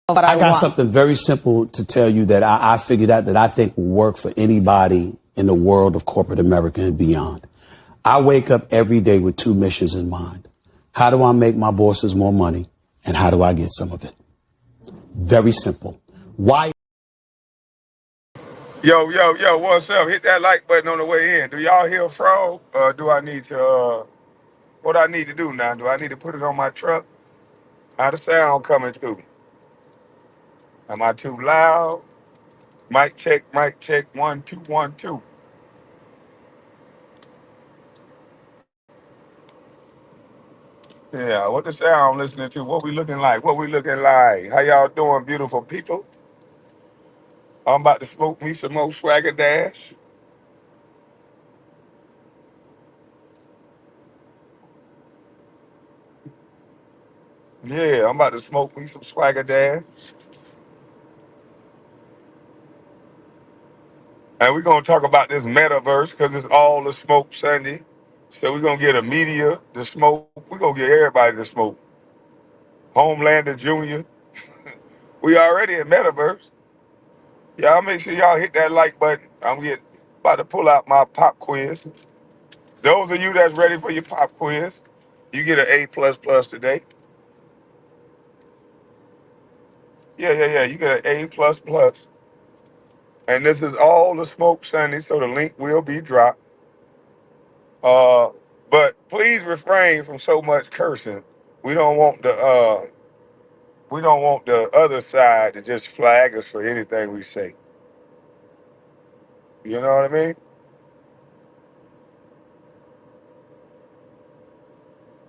what I I got want. something very simple to tell you that I figured out that I think will work for anybody in the world of corporate America and beyond. I wake up every day with two missions in mind. How do I make my bosses more money? And how do I get some of it? Very simple. Why? Yo, what's up? Hit that like button on the way in. Do y'all hear Frog? Do I need to, what I need to do now? Do I need to put it on my truck? How the sound coming through? Am I too loud? Mic check, 1 2 1 2. Yeah, what the sound I'm listening to? What we looking like? What we looking like? How y'all doing, beautiful people? I'm about to smoke me some more Swagger Dash. Yeah, I'm about to smoke me some Swagger Dash. And we're gonna talk about this metaverse because it's all the smoke Sunday. So we're gonna get a media to smoke. We're gonna get everybody to smoke. Homelander Jr. We already in metaverse. Y'all make sure y'all hit that like button. About to pull out my pop quiz. Those of you that's ready for your pop quiz, you get an A plus plus today. Yeah. You get an A plus plus. And this is all the smoke Sunday, so the link will be dropped. Uh, but please refrain from so much cursing. We don't want the other side to just flag us for anything we say. You know what I mean?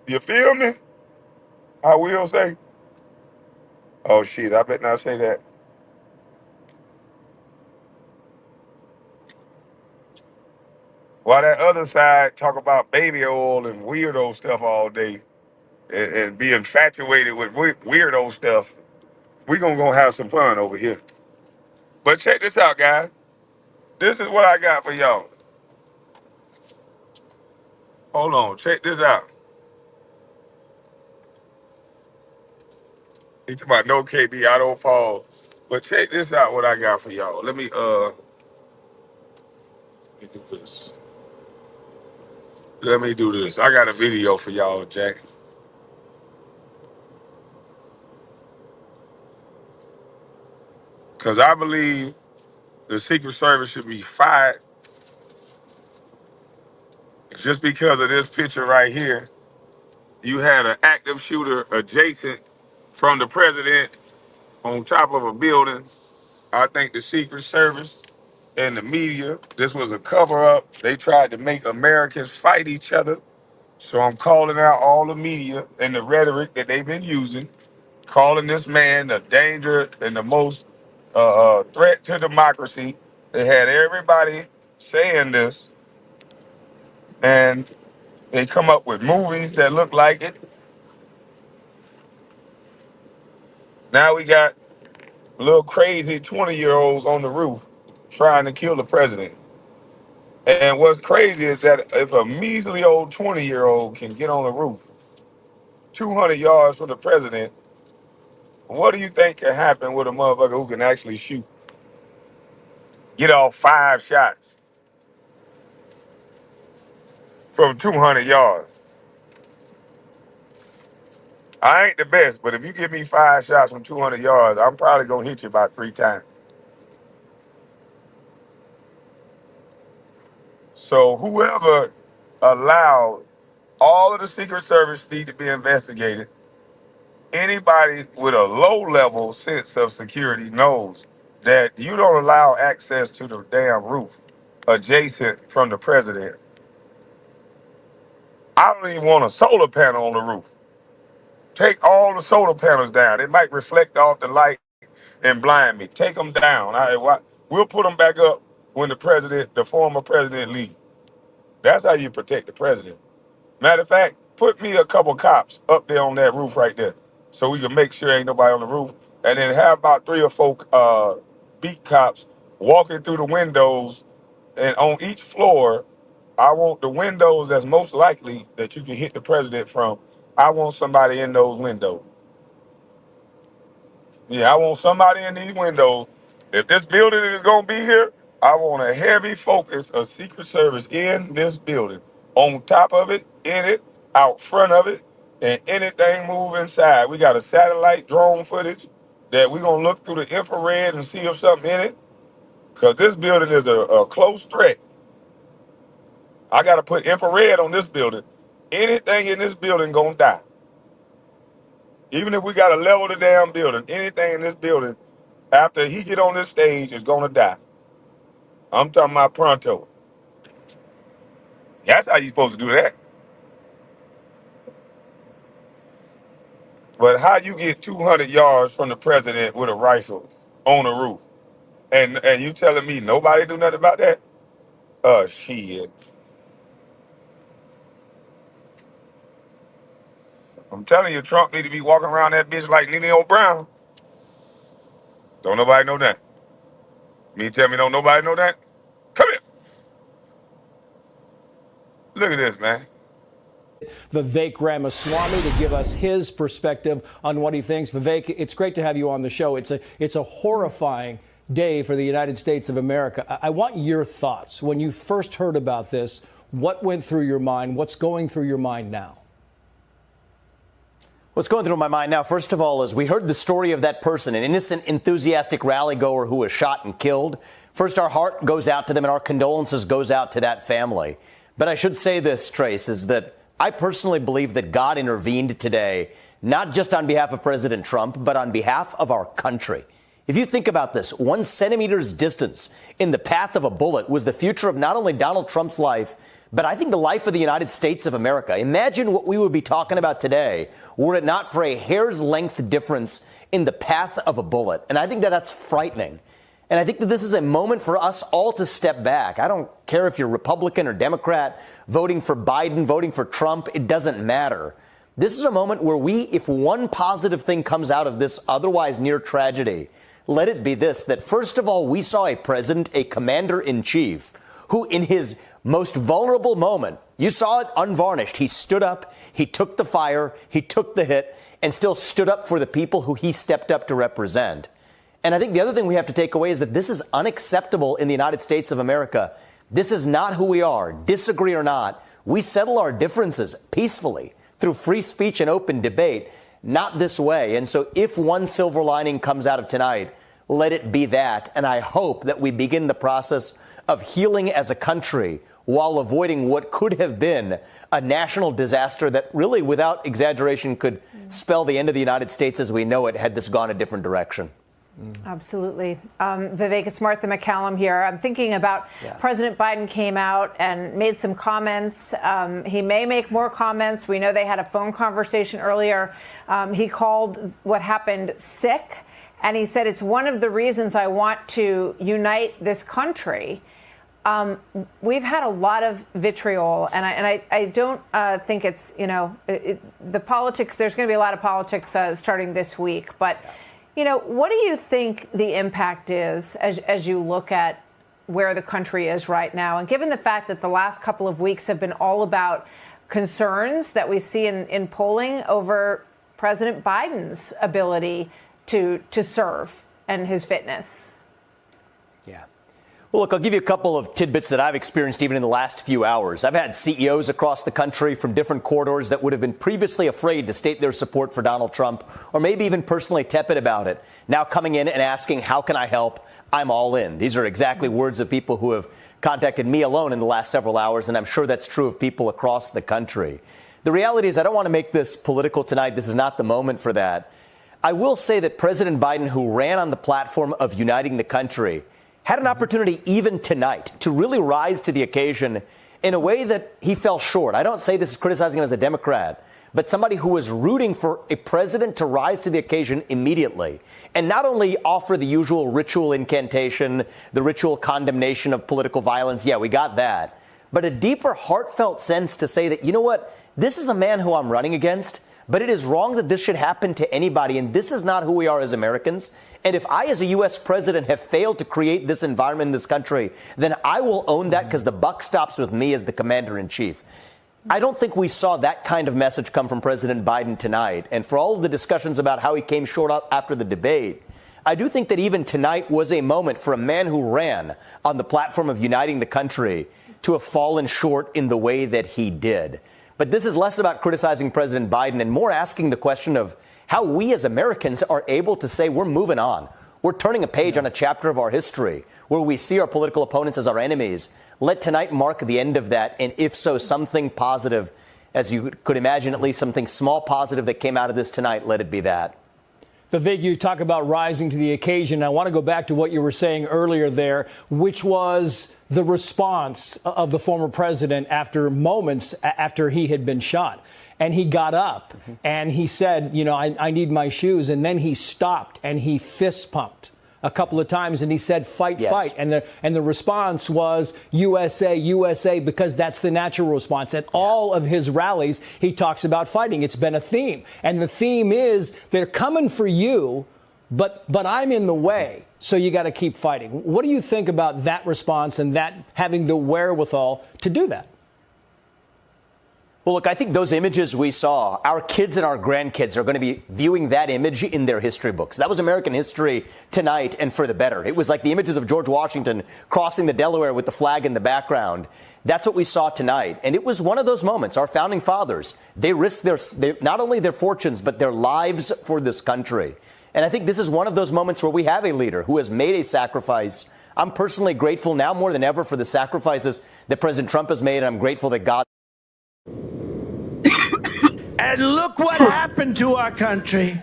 You feel me? I will say. Oh shit, I better not say that. While that other side talk about baby oil and weirdo stuff all day and be infatuated with weirdo stuff, we gonna go have some fun over here. But check this out, guys. This is what I got for y'all. Hold on, check this out. He talking about no KB, I don't fall. But check this out, what I got for y'all. Let me do this. Let me do this. I got a video for y'all, Jack. Cause I believe the Secret Service should be fired just because of this picture right here. You had an active shooter adjacent from the president on top of a building. I think the Secret Service and the media, this was a cover up. They tried to make Americans fight each other. So I'm calling out all the media and the rhetoric that they've been using, calling this man the danger and the most threat to democracy. They had everybody saying this, and they come up with movies that look like it. Now we got little crazy 20-year-olds on the roof trying to kill the president. And what's crazy is that if a measly old 20-year-old can get on the roof 200 yards from the president, what do you think can happen with a motherfucker who can actually shoot? Get off 5 shots from 200 yards. I ain't the best, but if you give me 5 shots from 200 yards, I'm probably going to hit you about 3 times. So whoever allowed all of the Secret Service need to be investigated. Anybody with a low level sense of security knows that you don't allow access to the damn roof adjacent from the president. I don't even want a solar panel on the roof. Take all the solar panels down. It might reflect off the light and blind me. Take them down. We'll put them back up when the former president leaves. That's how you protect the president. Matter of fact, put me a couple cops up there on that roof right there, so we can make sure ain't nobody on the roof, and then have about 3 or 4 beat cops walking through the windows, and on each floor, I want the windows that's most likely that you can hit the president from. I want somebody in those windows. Yeah, I want somebody in these windows. If this building is gonna be here, I want a heavy focus of Secret Service in this building, on top of it, in it, out front of it, and anything move inside. We got a satellite drone footage that we gonna look through the infrared and see if something in it. Cause this building is a close threat. I gotta put infrared on this building. Anything in this building gonna die. Even if we gotta level the damn building, anything in this building after he get on this stage is gonna die. I'm talking about pronto. That's how you supposed to do that. But how you get 200 yards from the president with a rifle on the roof, and you telling me nobody do nothing about that? Shit. I'm telling you, Trump need to be walking around that bitch like Nene Brown. Don't nobody know that. Me tell me don't nobody know that? Come here. Look at this, man. Vivek Ramaswamy to give us his perspective on what he thinks. Vivek, it's great to have you on the show. It's a horrifying day for the United States of America. I want your thoughts. When you first heard about this, what went through your mind? What's going through your mind now? What's going through my mind now, first of all, is we heard the story of that person, an innocent, enthusiastic rally goer who was shot and killed. First, our heart goes out to them and our condolences goes out to that family. But I should say this, Trace, is that I personally believe that God intervened today, not just on behalf of President Trump, but on behalf of our country. If you think about this, 1 centimeter's distance in the path of a bullet was the future of not only Donald Trump's life, but I think the life of the United States of America. Imagine what we would be talking about today were it not for a hair's length difference in the path of a bullet. And I think that that's frightening. And I think that this is a moment for us all to step back. I don't care if you're Republican or Democrat, voting for Biden, voting for Trump, it doesn't matter. This is a moment where if one positive thing comes out of this otherwise near tragedy, let it be this, that first of all, we saw a president, a commander-in-chief, who in his most vulnerable moment, you saw it unvarnished. He stood up, he took the fire, he took the hit, and still stood up for the people who he stepped up to represent. And I think the other thing we have to take away is that this is unacceptable in the United States of America. This is not who we are. Disagree or not, we settle our differences peacefully through free speech and open debate, not this way. And so if one silver lining comes out of tonight, let it be that. And I hope that we begin the process of healing as a country while avoiding what could have been a national disaster that really, without exaggeration, could spell the end of the United States as we know it had this gone a different direction. Absolutely. Vivek, it's Martha McCallum here. I'm thinking about President Biden came out and made some comments. He may make more comments. We know they had a phone conversation earlier. He called what happened sick, and he said it's one of the reasons I want to unite this country. We've had a lot of vitriol, and I don't think it's, the politics, there's going to be a lot of politics starting this week. But, what do you think the impact is as you look at where the country is right now? And given the fact that the last couple of weeks have been all about concerns that we see in polling over President Biden's ability to serve and his fitness. Yeah. Well, look, I'll give you a couple of tidbits that I've experienced even in the last few hours. I've had CEOs across the country from different corridors that would have been previously afraid to state their support for Donald Trump, or maybe even personally tepid about it, now coming in and asking, how can I help? I'm all in. These are exactly words of people who have contacted me alone in the last several hours, and I'm sure that's true of people across the country. The reality is I don't want to make this political tonight. This is not the moment for that. I will say that President Biden, who ran on the platform of uniting the country, had an opportunity even tonight to really rise to the occasion in a way that he fell short. I don't say this is criticizing him as a Democrat, but somebody who was rooting for a president to rise to the occasion immediately and not only offer the usual ritual incantation, the ritual condemnation of political violence. Yeah, we got that. But a deeper, heartfelt sense to say that, you know what, this is a man who I'm running against, but it is wrong that this should happen to anybody. And this is not who we are as Americans. And if I, as a U.S. president, have failed to create this environment in this country, then I will own that because the buck stops with me as the commander in chief. I don't think we saw that kind of message come from President Biden tonight. And for all of the discussions about how he came short up after the debate, I do think that even tonight was a moment for a man who ran on the platform of uniting the country to have fallen short in the way that he did. But this is less about criticizing President Biden and more asking the question of how we as Americans are able to say we're moving on. We're turning a page on a chapter of our history where we see our political opponents as our enemies. Let tonight mark the end of that. And if so, something positive, as you could imagine, at least something small positive that came out of this tonight, let it be that. Vivek, you talk about rising to the occasion. I want to go back to what you were saying earlier there, which was the response of the former president after moments after he had been shot. And he got up and he said, you know, I need my shoes. And then he stopped and he fist pumped a couple of times and he said, fight, yes. fight. And the response was USA, USA, because that's the natural response. At all of his rallies, he talks about fighting. It's been a theme. And the theme is they're coming for you, but I'm in the way. So you got to keep fighting. What do you think about that response and that having the wherewithal to do that? Well, look, I think those images we saw, our kids and our grandkids are going to be viewing that image in their history books. That was American history tonight and for the better. It was like the images of George Washington crossing the Delaware with the flag in the background. That's what we saw tonight. And it was one of those moments. Our founding fathers, they risked not only their fortunes, but their lives for this country. And I think this is one of those moments where we have a leader who has made a sacrifice. I'm personally grateful now more than ever for the sacrifices that President Trump has made. And I'm grateful that God. And look what happened to our country.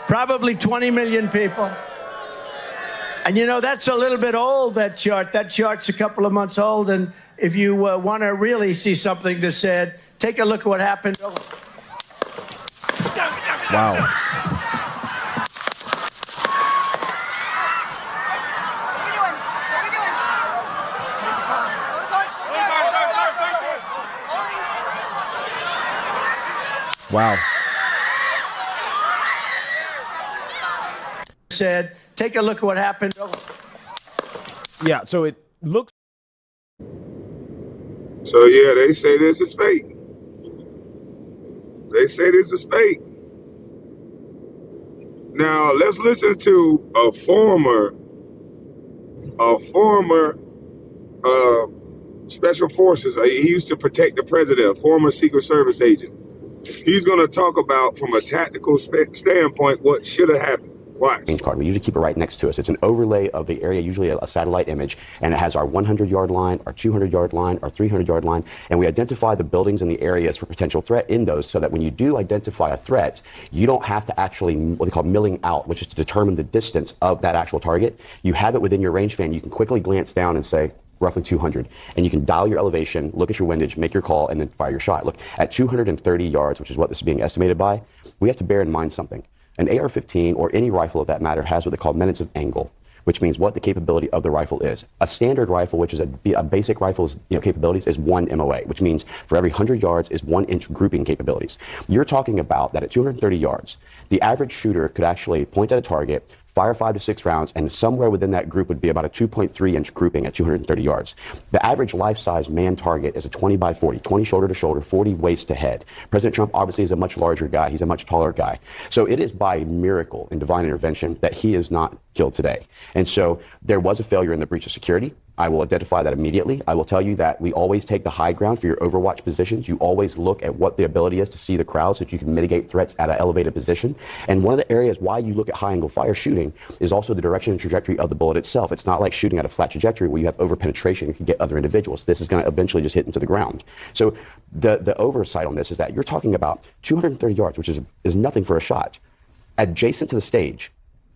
Probably 20 million people. And you know, that's a little bit old, that chart. That chart's a couple of months old. And if you want to really see something that said, take a look at what happened. Wow. Wow. Said, take a look at what happened. Yeah, so it looks. So, yeah, they say this is fake. They say this is fake. Now, let's listen to a former Special Forces. He used to protect the president, a former Secret Service agent. He's going to talk about, from a tactical standpoint, what should have happened. Watch. Card. We usually keep it right next to us. It's an overlay of the area, usually a satellite image, and it has our 100-yard line, our 200-yard line, our 300-yard line, and we identify the buildings and the areas for potential threat in those, so that when you do identify a threat, you don't have to actually what they call milling out, which is to determine the distance of that actual target. You have it within your rangefinder. You can quickly glance down and say, roughly 200, and you can dial your elevation, look at your windage, make your call, and then fire your shot. Look, at 230 yards, which is what this is being estimated by, we have to bear in mind something. An AR-15, or any rifle of that matter, has what they call minutes of angle, which means what the capability of the rifle is. A standard rifle, which is a basic rifle's capabilities, is 1 MOA, which means for every 100 yards is 1-inch grouping capabilities. You're talking about that at 230 yards, the average shooter could actually point at a target, fire 5 to 6 rounds, and somewhere within that group would be about a 2.3-inch grouping at 230 yards. The average life-size man target is a 20 by 40, 20 shoulder to shoulder, 40 waist to head. President Trump obviously is a much larger guy. He's a much taller guy. So it is by miracle and divine intervention that he is not killed today. And so there was a failure in the breach of security. I will identify that immediately. I will tell you that we always take the high ground for your overwatch positions. You always look at what the ability is to see the crowd so that you can mitigate threats at an elevated position. And one of the areas why you look at high angle fire shooting is also the direction and trajectory of the bullet itself. It's not like shooting at a flat trajectory where you have over penetration and can get other individuals. This is going to eventually just hit into the ground. So the oversight on this is that you're talking about 230 yards, which is nothing for a shot, adjacent to the stage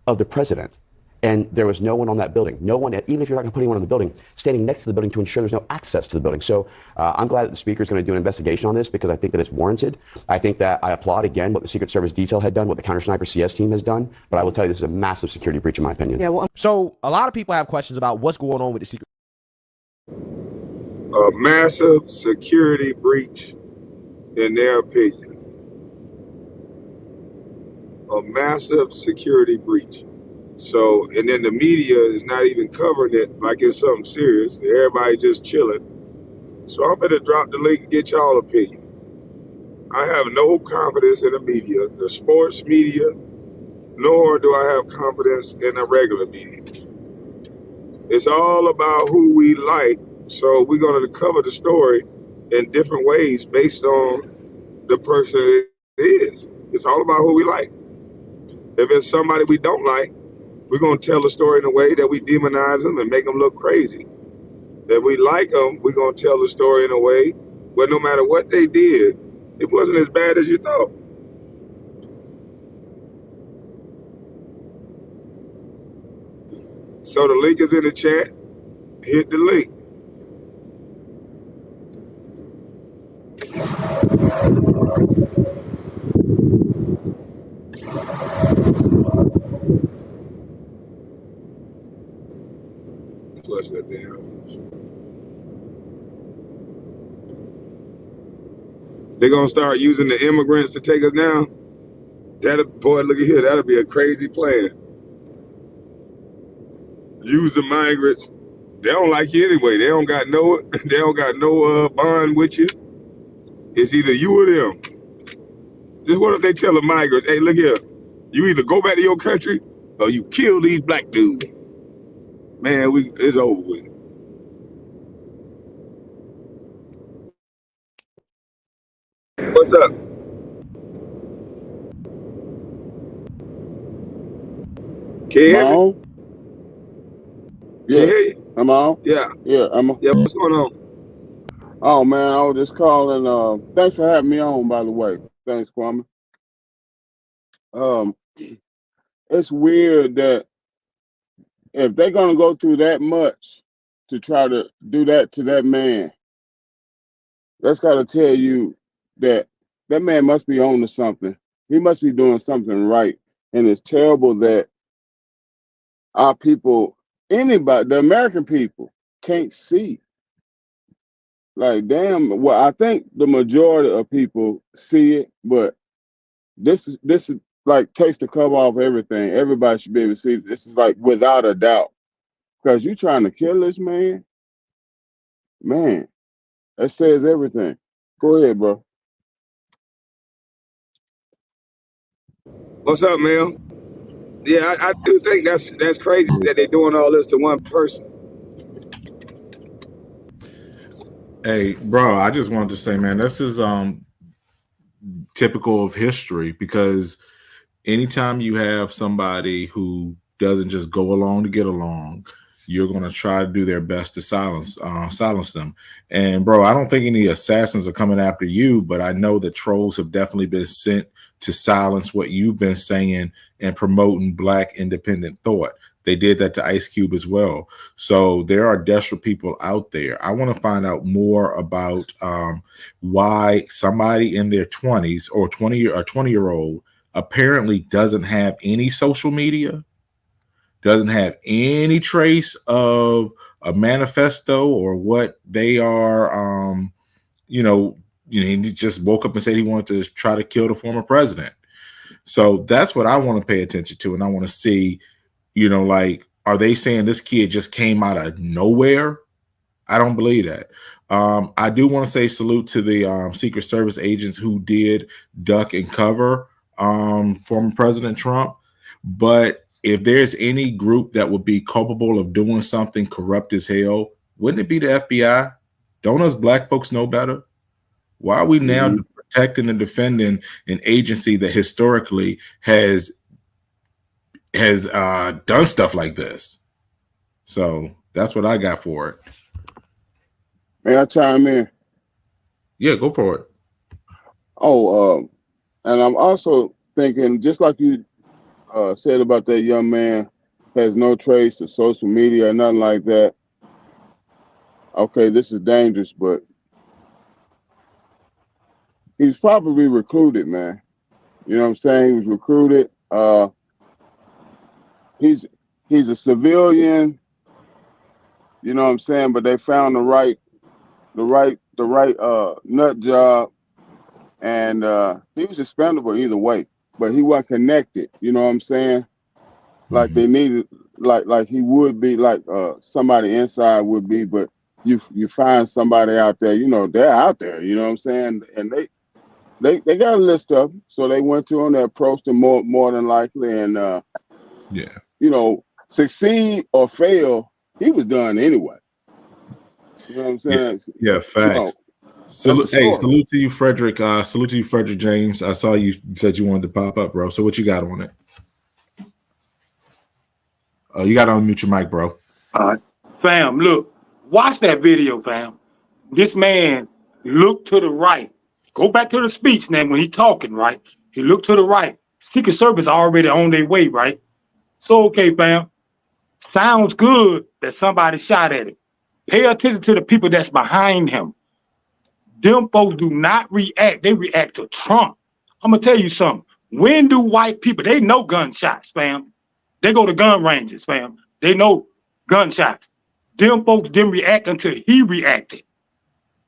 of the president. And there was no one on that building. No one, even if you're not going to put anyone on the building, standing next to the building to ensure there's no access to the building. So I'm glad that the speaker is going to do an investigation on this, because I think that it's warranted. I think that I applaud, again, what the Secret Service detail had done, what the Counter Sniper CS team has done. But I will tell you, this is a massive security breach, in my opinion. Yeah, well, so a lot of people have questions about what's going on with the Secret. A massive security breach, in their opinion. A massive security breach. So, and then the media is not even covering it like it's something serious. Everybody just chilling. So I'm going to drop the link and get y'all opinion. I have no confidence in the media, the sports media, nor do I have confidence in the regular media. It's all about who we like. So we're going to cover the story in different ways based on the person it is. It's all about who we like. If it's somebody we don't like, we're going to tell the story in a way that we demonize them and make them look crazy. If we like them, we're going to tell the story in a way where no matter what they did, it wasn't as bad as you thought. So the link is in the chat. Hit the link. Flush that down. They're going to start using the immigrants to take us down. Boy, look at here. That'll be a crazy plan. Use the migrants. They don't like you anyway. They don't got no bond with you. It's either you or them. Just what if they tell the migrants, hey, look here, you either go back to your country or you kill these black dudes. Man, it's over with. What's up? Can you hear me? Can you hear you? I'm on. Yeah. Yeah, I'm on. Yeah, what's going on? Oh man, I was just calling. Thanks for having me on, by the way. Thanks, Kwame. It's weird that if they're gonna go through that much to try to do that to that man, that's gotta tell you that that man must be on to something. He must be doing something right. And it's terrible that our people, anybody, the American people, can't see. Like, damn, well, I think the majority of people see it, but this is like takes the cover off everything. Everybody should be able to see it. This is like without a doubt. Because you trying to kill this man, that says everything. Go ahead, bro. What's up, man? Yeah, I do think that's crazy that they're doing all this to one person. Hey, bro, I just wanted to say, man, this is typical of history because anytime you have somebody who doesn't just go along to get along, you're going to try to do their best to silence them. And bro, I don't think any assassins are coming after you, but I know that trolls have definitely been sent to silence what you've been saying and promoting Black independent thought. They did that to Ice Cube as well. So there are desperate people out there. I want to find out more about why somebody in their 20s or 20-year-old apparently doesn't have any social media, doesn't have any trace of a manifesto or what they are, he just woke up and said he wanted to try to kill the former president. So that's what I want to pay attention to. And I want to see, like, are they saying this kid just came out of nowhere? I don't believe that. I do want to say salute to the Secret Service agents who did duck and cover former President Trump. But if there's any group that would be culpable of doing something corrupt as hell, wouldn't it be the FBI? Don't us Black folks know better? Why are we now protecting and defending an agency that historically has done stuff like this? So that's what I got for it. May I chime in? Yeah, go for it. And I'm also thinking, just like you said about that young man, has no trace of social media or nothing like that. Okay, this is dangerous, but he was probably recruited, man. You know what I'm saying? He was recruited. He's a civilian. You know what I'm saying? But they found the right nut job, and he was expendable either way. But he wasn't connected. You know what I'm saying? Like they needed, like he would be, like somebody inside would be. But you find somebody out there, they're out there, you know what I'm saying? And they got a list of them. So they went to them, they approached them more than likely, and succeed or fail, he was done anyway. You know what I'm saying? Yeah, facts. Salute to you, Frederick. Salute to you, Frederick James. I saw you said you wanted to pop up, bro. So what you got on it? You got to unmute your mic, bro. All right. Fam, look, watch that video, fam. This man looked to the right. Go back to the speech now when he talking, right? He looked to the right. Secret Service already on their way, right? So, okay, fam. Sounds good that somebody shot at him. Pay attention to the people that's behind him. Them folks do not react. They react to Trump. I'm going to tell you something. When do white people, they know gunshots, fam. They go to gun ranges, fam. They know gunshots. Them folks didn't react until he reacted.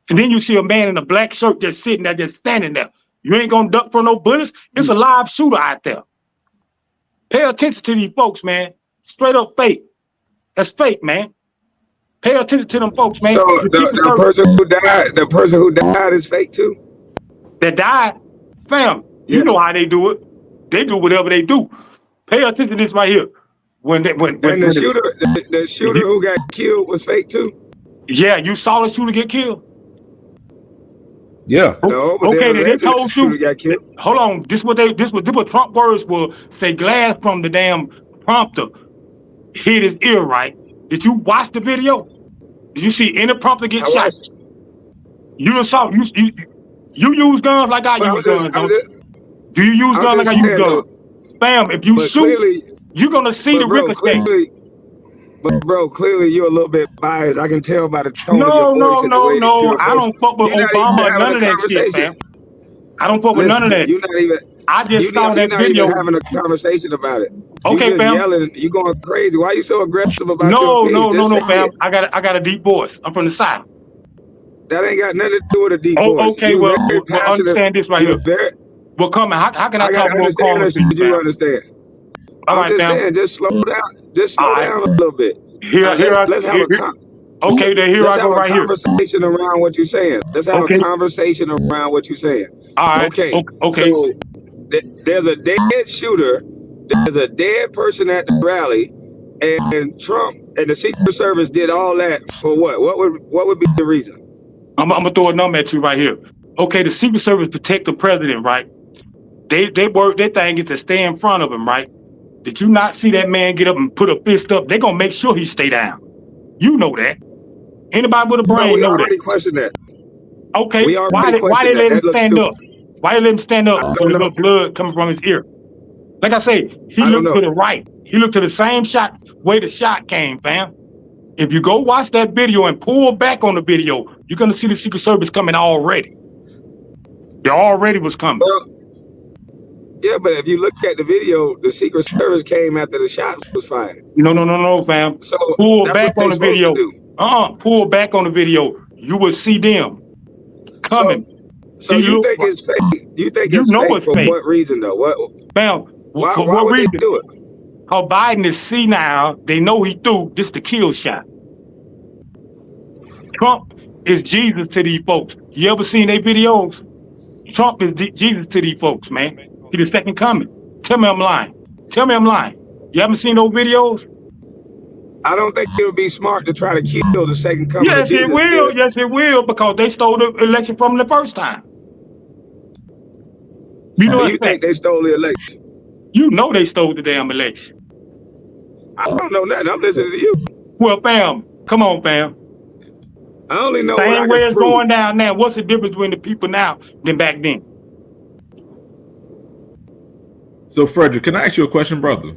And then you see a man in a black shirt just sitting there, just standing there. You ain't going to duck for no bullets. It's a live shooter out there. Pay attention to these folks, man. Straight up fake. That's fake, man. Pay attention to them folks, man. So the person who died is fake too? That died? Fam, you know how they do it. They do whatever they do. Pay attention to this right here. The shooter who got killed was fake too? Yeah, you saw the shooter get killed? Yeah. No, but okay, they told you. Got killed. Hold on. This what Trump words will say. Glass from the damn prompter hit his ear, right? Did you watch the video? Did you see any prompter get shot? You saw you use guns like I use guns. Do you use guns like I use guns? Bam! If you shoot, you're gonna see the ricochet. But bro, clearly you're a little bit biased. I can tell by the tone of your voice and the way that you approach. I don't fuck with Obama or none of that shit, fam. I don't fuck with none of that. You're not even. I just saw that video. You're not even having a conversation about it. Okay, you just fam. Yelling. You going crazy? Why are you so aggressive about your opinion? No, fam. I got a deep voice. I'm from the South. That ain't got nothing to do with a deep voice. Okay, well, understand this right here. Well, come on. How can I talk more calmly? Did you understand? I'm just saying, just slow down. Just slow down a little bit. Let's have a conversation around what you're saying. Let's have a conversation around what you're saying. All right. Okay. So there's a dead shooter. There's a dead person at the rally, and Trump and the Secret Service did all that for what? What would be the reason? I'm gonna throw a number at you right here. Okay, the Secret Service protect the president, right? They work. Their thing is to stay in front of him, right? Did you not see that man get up and put a fist up? They're gonna make sure he stay down. You know that. Anybody with a brain know that. We already questioned that. Okay, why they let him stand up? Why they let him stand up with the blood coming from his ear? Like I say, he looked to the right. He looked to the same shot where the shot came, fam. If you go watch that video and pull back on the video, you're gonna see the Secret Service coming already. They already was coming. Well, yeah, but if you look at the video, the Secret Service came after the shot was fired. No, fam. So pull back on the video. Pull back on the video. You will see them coming. So you think it's fake? You think it's fake for fake. What reason though? Fam, why would they do it? How Biden is senile, they know he threw this the kill shot. Trump is Jesus to these folks. You ever seen their videos? Trump is Jesus to these folks, man. He the second coming. Tell me I'm lying. Tell me I'm lying. You haven't seen those videos? I don't think it would be smart to try to kill the second coming of Jesus. Yes, it will. Yes, it will, because they stole the election from the first time. You think they stole the election? You know they stole the damn election. I don't know nothing. I'm listening to you. Well, fam, come on, fam. I only know same way it's going down now. What's the difference between the people now than back then? So, Frederick, can I ask you a question, brother?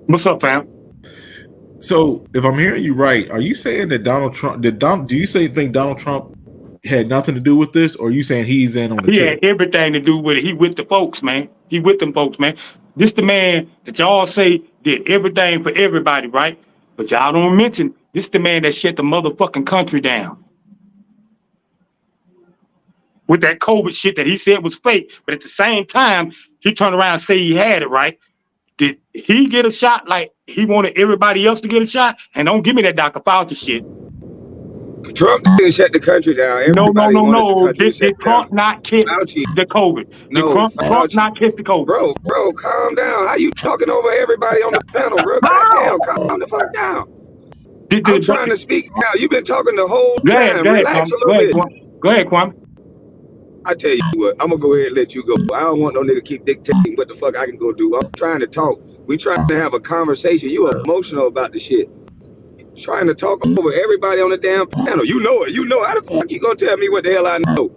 What's up, fam? So, if I'm hearing you right, are you saying that Donald Trump do you think Donald Trump had nothing to do with this, or are you saying he's in on the He had everything to do with it. He with the folks, man. He with them folks, man. This the man that y'all say did everything for everybody, right? But y'all don't mention this the man that shut the motherfucking country down. With that COVID shit that he said was fake, but at the same time, he turned around and say he had it, right? Did he get a shot like he wanted everybody else to get a shot? And don't give me that Dr. Fauci shit. Trump didn't shut the country down. No, no, Everybody no, wanted the no. country to shut Did down. Trump not kiss Fauci, the COVID? Did no, Trump Fauci. not kiss the COVID? Bro, calm down. How you talking over everybody on the panel, bro? How? Goddamn, calm the fuck down. Did, I'm did, trying to speak now. You've been talking the whole go ahead, time. Relax Kwame. a Go little ahead, bit. Kwame. Go ahead, Kwame. I tell you what, I'm gonna go ahead and let you go. I don't want no nigga keep dictating what the fuck I can go do. I'm trying to talk. We trying to have a conversation. You emotional about the shit. Trying to talk over everybody on the damn panel. You know it. You know how the fuck you gonna tell me what the hell I know?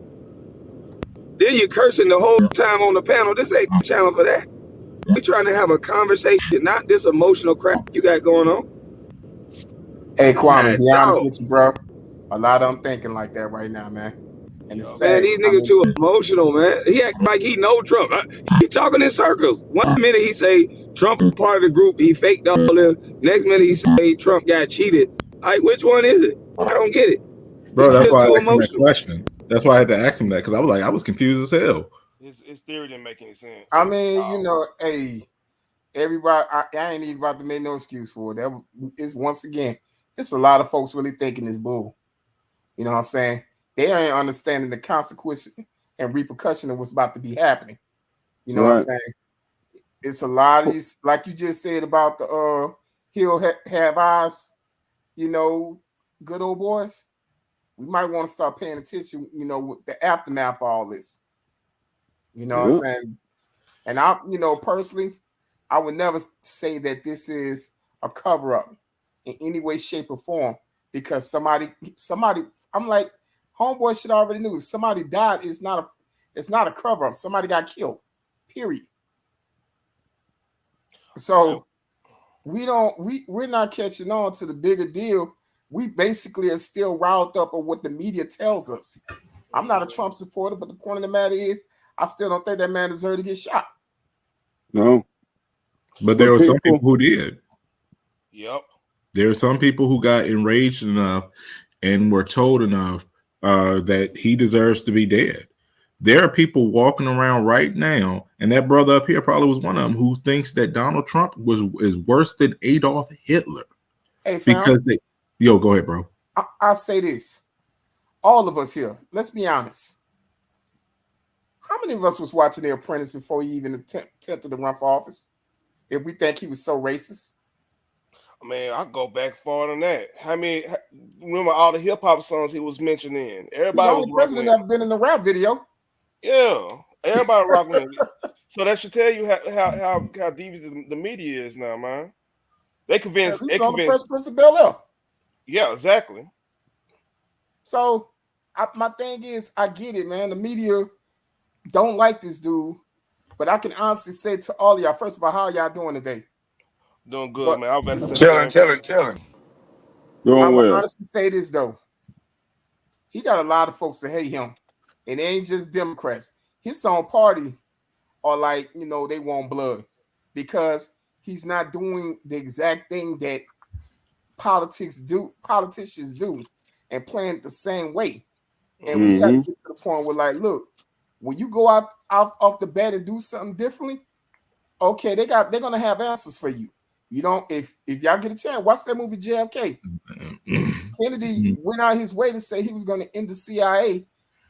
Then you cursing the whole time on the panel. This ain't the channel for that. We trying to have a conversation, not this emotional crap you got going on. Hey, Kwame, be honest Dog. with you, bro. A lot of them thinking like that right now, man. And it's Man, sad. these I niggas mean, too emotional, man. He act like he know Trump. He talking in circles. One minute he say Trump part of the group, he faked all them. Next minute he say Trump got cheated. Like, which one is it? I don't get it. Bro, He's that's just why I too asked him that emotional. question. That's why I had to ask him that because I was confused as hell. His theory didn't make any sense. I mean, you know, hey, everybody, I ain't even about to make no excuse for it. That is once again, it's a lot of folks really thinking it's bull. You know what I'm saying? They ain't understanding the consequence and repercussion of what's about to be happening. You know what I'm Right. saying? It's a lot of these, like you just said about the he'll have eyes, you know, good old boys. We might want to start paying attention, you know, with the aftermath of all this. You know what I'm Yeah. saying? And I, you know, personally, I would never say that this is a cover-up in any way, shape, or form because somebody, I'm like, homeboy should already knew. If somebody died, it's not a cover-up. Somebody got killed. Period. So we're not catching on to the bigger deal. We basically are still riled up of what the media tells us. I'm not a Trump supporter, but the point of the matter is, I still don't think that man deserved to get shot. No. But there But were some people, people who did. Yep. There are some people who got enraged enough and were told enough that he deserves to be dead. There are people walking around right now, and that brother up here probably was one of them, who thinks that Donald Trump is worse than Adolf Hitler. Hey, fam, Because yo, go ahead, bro. I'll say this. All of us here, let's be honest. How many of us was watching The Apprentice before he even attempted to run for office? If we think he was so racist? Man, I go back farther than that. Remember all the hip hop songs he was mentioning? He's the Everybody was only rocking president it. that ever been in the rap video. Yeah, everybody rocking it. So that should tell you how devious the media is now, man. They He convinced. was on the Fresh Prince of Bel-Air. Yeah, exactly. So my thing is, I get it, man. The media don't like this dude, but I can honestly say to all of y'all, first of all, how y'all doing today? Doing good, man. I was about to say the Chilling. I doing will well. honestly say this though. He got a lot of folks that hate him. And it ain't just Democrats. His own party are like, you know, they want blood because he's not doing the exact thing that politicians do and playing it the same way. And we got to get to the point where, like, look, when you go out off the bat and do something differently, okay, they're gonna have answers for you. You don't if y'all get a chance, watch that movie JFK. Kennedy went out his way to say he was going to end the CIA,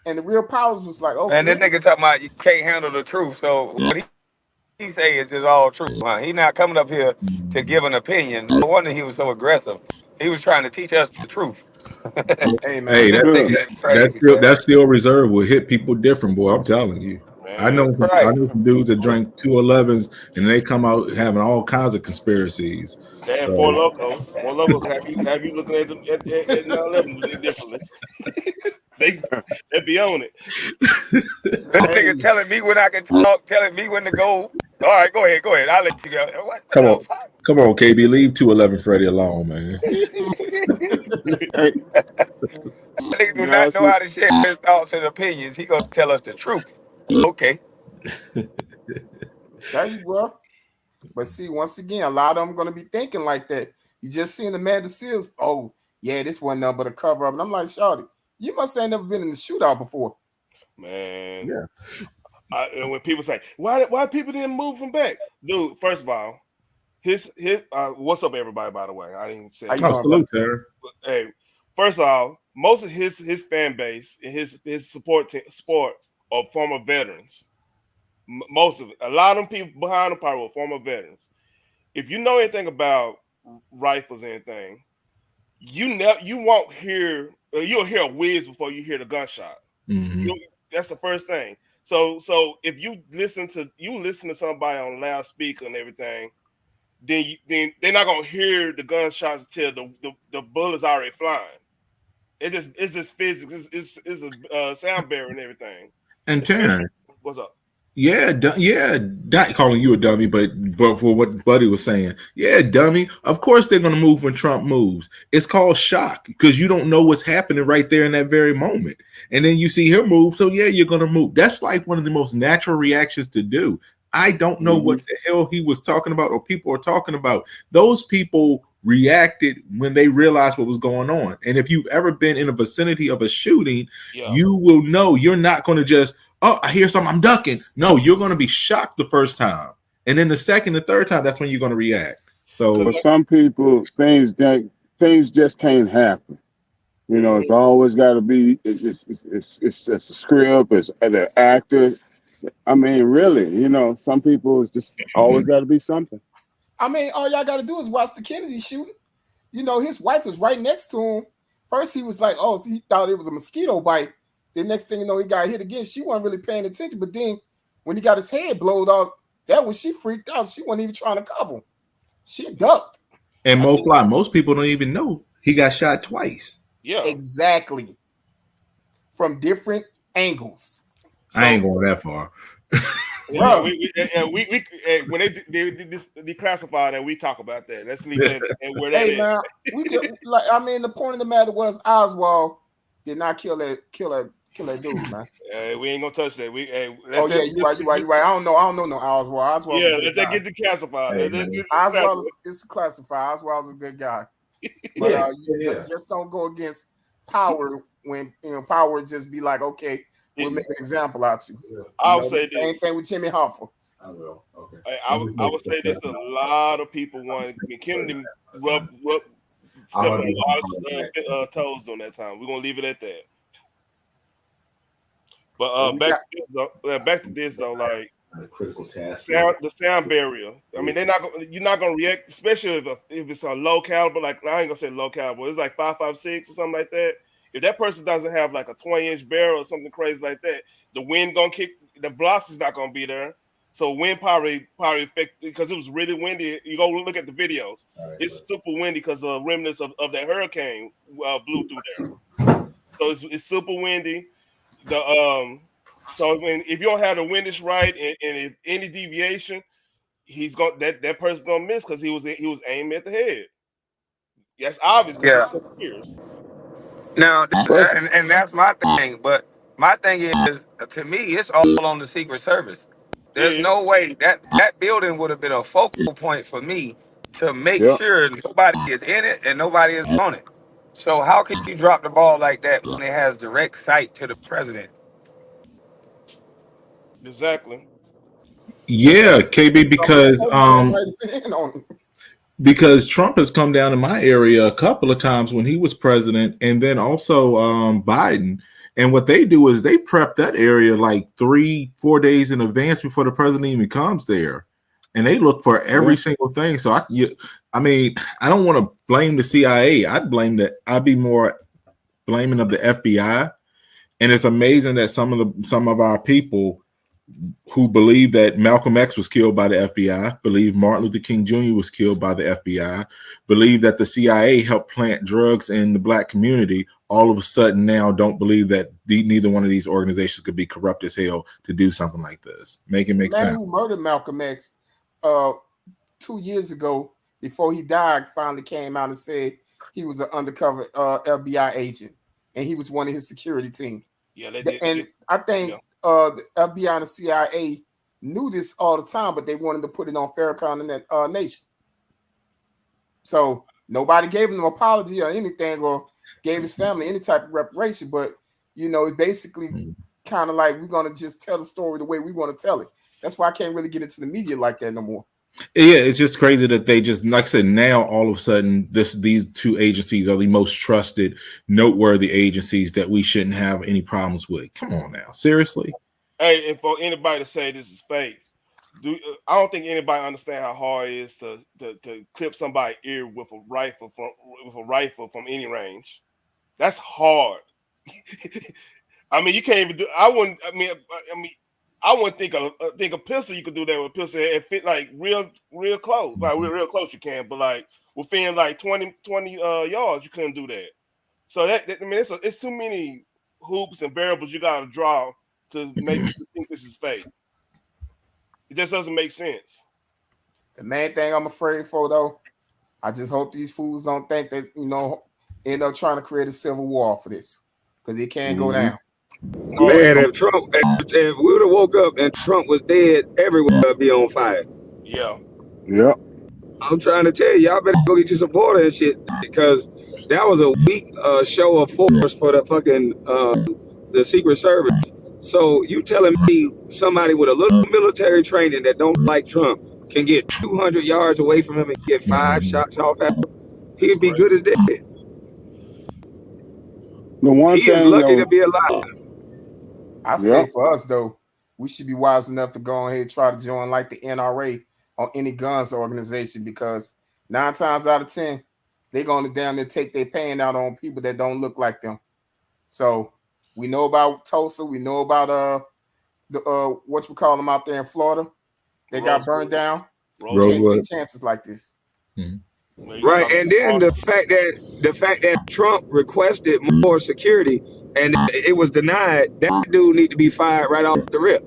and the real powers was like, "Oh, Man, this nigga talking about you can't handle the truth. So what he say is just all true. Huh? He not coming up here to give an opinion. No wonder he was so aggressive. He was trying to teach us the truth. hey man, Hey, This Yeah. nigga is crazy, man. that still reserve will hit people different, boy. I'm telling you. I man. know some dudes that drink 211s and they come out having all kinds of conspiracies. Damn, So Four Locos. Four Locos have you looking at them at 9/11 differently. they be on it. This nigga telling me when I can talk, telling me when to go. All right, go ahead. I'll let you go. What the fuck? come on, KB, leave 211 Freddie alone, man. Hey, That nigga do y'all not know see, how to share his thoughts and opinions. He gonna tell us the truth. Okay. tell you, bro. But see, once again, a lot of them going to be thinking like that. You just seen the Amanda Seals. Oh, yeah, this wasn't nothing but a cover up. And I'm like, Shawty, you must have never been in the shootout before. Man. Yeah. And when people say, why people didn't move from back? Dude, first of all, what's up, everybody, by the way? I didn't say How you Oh, doing, salute, brother? Terry. Hey, first of all, most of his fan base and his support are former veterans. Most of it, a lot of them people behind the power were former veterans. If you know anything about rifles or anything, you won't hear you'll hear a whiz before you hear the gunshot. Mm-hmm. That's the first thing. So if you listen to somebody on loudspeaker and everything, then they're not gonna hear the gunshots until the bullets already flying. It's just physics. It's a sound barrier and everything. And Especially, Taryn, what's up? Not calling you a dummy, but for what Buddy was saying, yeah, dummy. Of course they're gonna move when Trump moves. It's called shock because you don't know what's happening right there in that very moment, and then you see him move. So yeah, you're gonna move. That's like one of the most natural reactions to do. I don't know what the hell he was talking about or people are talking about. Those people reacted when they realized what was going on. And if you've ever been in the vicinity of a shooting, you will know you're not going to just, oh, I hear something, I'm ducking. No, you're going to be shocked the first time. And then the second, the third time, that's when you're going to react. So for some people, things just can't happen. You know, it's always got to be. It's a script. It's the actor. I mean, really, you know, some people it's just always got to be something. I mean, all y'all got to do is watch the Kennedy shooting. You know, his wife was right next to him. First, he was like, oh, so he thought it was a mosquito bite. The next thing you know, he got hit again. She wasn't really paying attention. But then when he got his head blowed off, that when she freaked out, she wasn't even trying to cover him. She ducked. And most people don't even know he got shot twice. Yeah, exactly. From different angles. I ain't going that far. Yeah, we when they declassify that, we talk about that. Let's leave it and where that hey, is. man, we could like. I mean, the point of the matter was Oswald did not kill that dude, man. We ain't gonna touch that. We you're right. I don't know no Oswald. Yeah, let that get declassified. Hey, Oswald is classified. Oswald's a good guy, but just don't go against power when power just be like, okay, we'll make an example out you. I'll say the same thing with Jimmy Hoffa. I will. Okay. I would say this. A lot of people want Kennedy step on a lot of toes on that time. We're gonna leave it at that. But back to this though, like the critical task, the sound barrier. I mean, you're not gonna react, especially if it's a low caliber. Like I ain't gonna say low caliber. It's like 5.56 or something like that. If that person doesn't have like a 20-inch barrel or something crazy like that, the wind gonna kick. The velocity's not gonna be there. So wind probably affect because it was really windy. You go look at the videos. Right, it's super windy because of remnants of that hurricane blew through there. So it's super windy. So if you don't have the windish right and if any deviation, he's going that person's gonna miss because he was aiming at the head. That's obvious. Yeah. Now, and that's my thing. But my thing is, to me, it's all on the Secret Service. There's no way that building would have been a focal point for me to make sure nobody is in it and nobody is on it. So how can you drop the ball like that when it has direct sight to the president? Exactly. Yeah, KB, because Trump has come down to my area a couple of times when he was president, and then also Biden. And what they do is they prep that area like 3-4 days in advance before the president even comes there, and they look for every single thing. So I mean, I don't want to blame the CIA. I'd be more blaming of the FBI. And it's amazing that some of our people who believe that Malcolm X was killed by the FBI, believe Martin Luther King Jr. was killed by the FBI, believe that the CIA helped plant drugs in the black community, all of a sudden now don't believe that neither one of these organizations could be corrupt as hell to do something like this. Make it make sense. The man who murdered Malcolm X 2 years ago, before he died, finally came out and said he was an undercover FBI agent, and he was one of his security team. Yeah, they did. And I think the FBI and the CIA knew this all the time, but they wanted to put it on Farrakhan and that nation. So nobody gave him an apology or anything, or gave his family any type of reparation. But it basically kind of like we're gonna just tell the story the way we want to tell it. That's why I can't really get into the media like that no more. Yeah, it's just crazy that they just, like I said, now all of a sudden these two agencies are the most trusted, noteworthy agencies that we shouldn't have any problems with. Come on now, seriously. Hey, and for anybody to say this is fake, I don't think anybody understand how hard it is to clip somebody's ear with a rifle from any range. That's hard. I mean, you can't even do. I wouldn't. I wouldn't think a pistol you could do that with a pistol. It fit like real close, like real close you can, but like within like 20 yards you couldn't do that. So I mean, it's too many hoops and variables you got to draw to make people think this is fake. It just doesn't make sense. The main thing I'm afraid for, though, I just hope these fools don't think that, end up trying to create a civil war for this, because it can't go down. Man, if we would have woke up and Trump was dead, everywhere would be on fire. Yeah. Yep. I'm trying to tell you, y'all better go get you some water and shit, because that was a weak show of force for the fucking the Secret Service. So you telling me somebody with a little military training that don't like Trump can get 200 yards away from him and get 5 shots off at him? He'd be good as dead. The one He is thing, lucky though, to be alive. I say for us, though, we should be wise enough to go ahead and try to join like the NRA or any guns organization, because 9 times out of 10, they're going to down there take their pain out on people that don't look like them. So we know about Tulsa. We know about the what we call them out there in Florida. They got burned down. You can't take chances like this. Right, and then the fact that Trump requested more security and it was denied, that dude need to be fired right off the rip.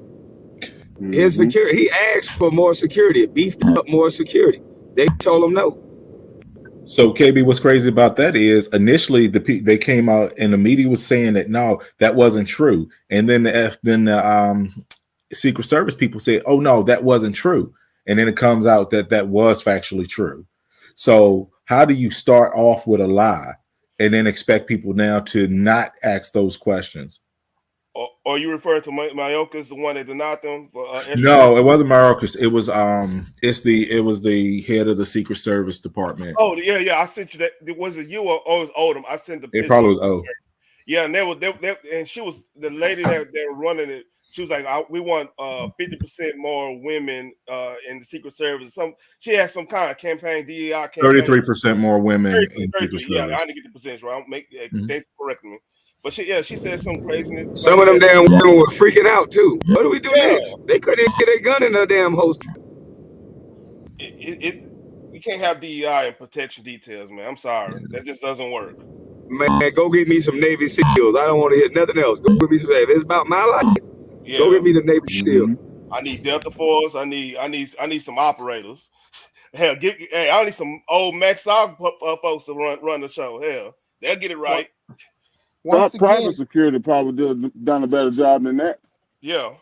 His security, he asked for more security, beefed up more security. They told him no. So KB, what's crazy about that is initially they came out and the media was saying that no, that wasn't true, and then the Secret Service people said, oh no, that wasn't true, and then it comes out that that was factually true. So how do you start off with a lie and then expect people now to not ask those questions? Are you referring to Mayorkas, the one that denied them? No, it wasn't Mayorkas. It was it was the head of the Secret Service department. Oh yeah. I sent you that. Was it you or it was Odom? I sent the picture. It probably was O. Yeah, and and she was the lady that they were running it. She was like, we want 50% more women in the Secret Service. She had some kind of campaign, DEI campaign. 33% more women in Secret Service. Yeah, I didn't get the percentage right. Thanks for correcting me. But she said some craziness. Some of them damn women were freaking out too. What do we do next? They couldn't even get a gun in their damn holster. You can't have DEI and protection details, man. I'm sorry. That just doesn't work. Man, go get me some Navy SEALs. I don't want to hear nothing else. Go get me some. If it's about my life, go get me the Navy SEALs. I need Delta Force. I need some operators. Hell, I need some old Max Sock folks to run the show. Hell, they'll get it right. Private security probably done a better job than that. Yeah.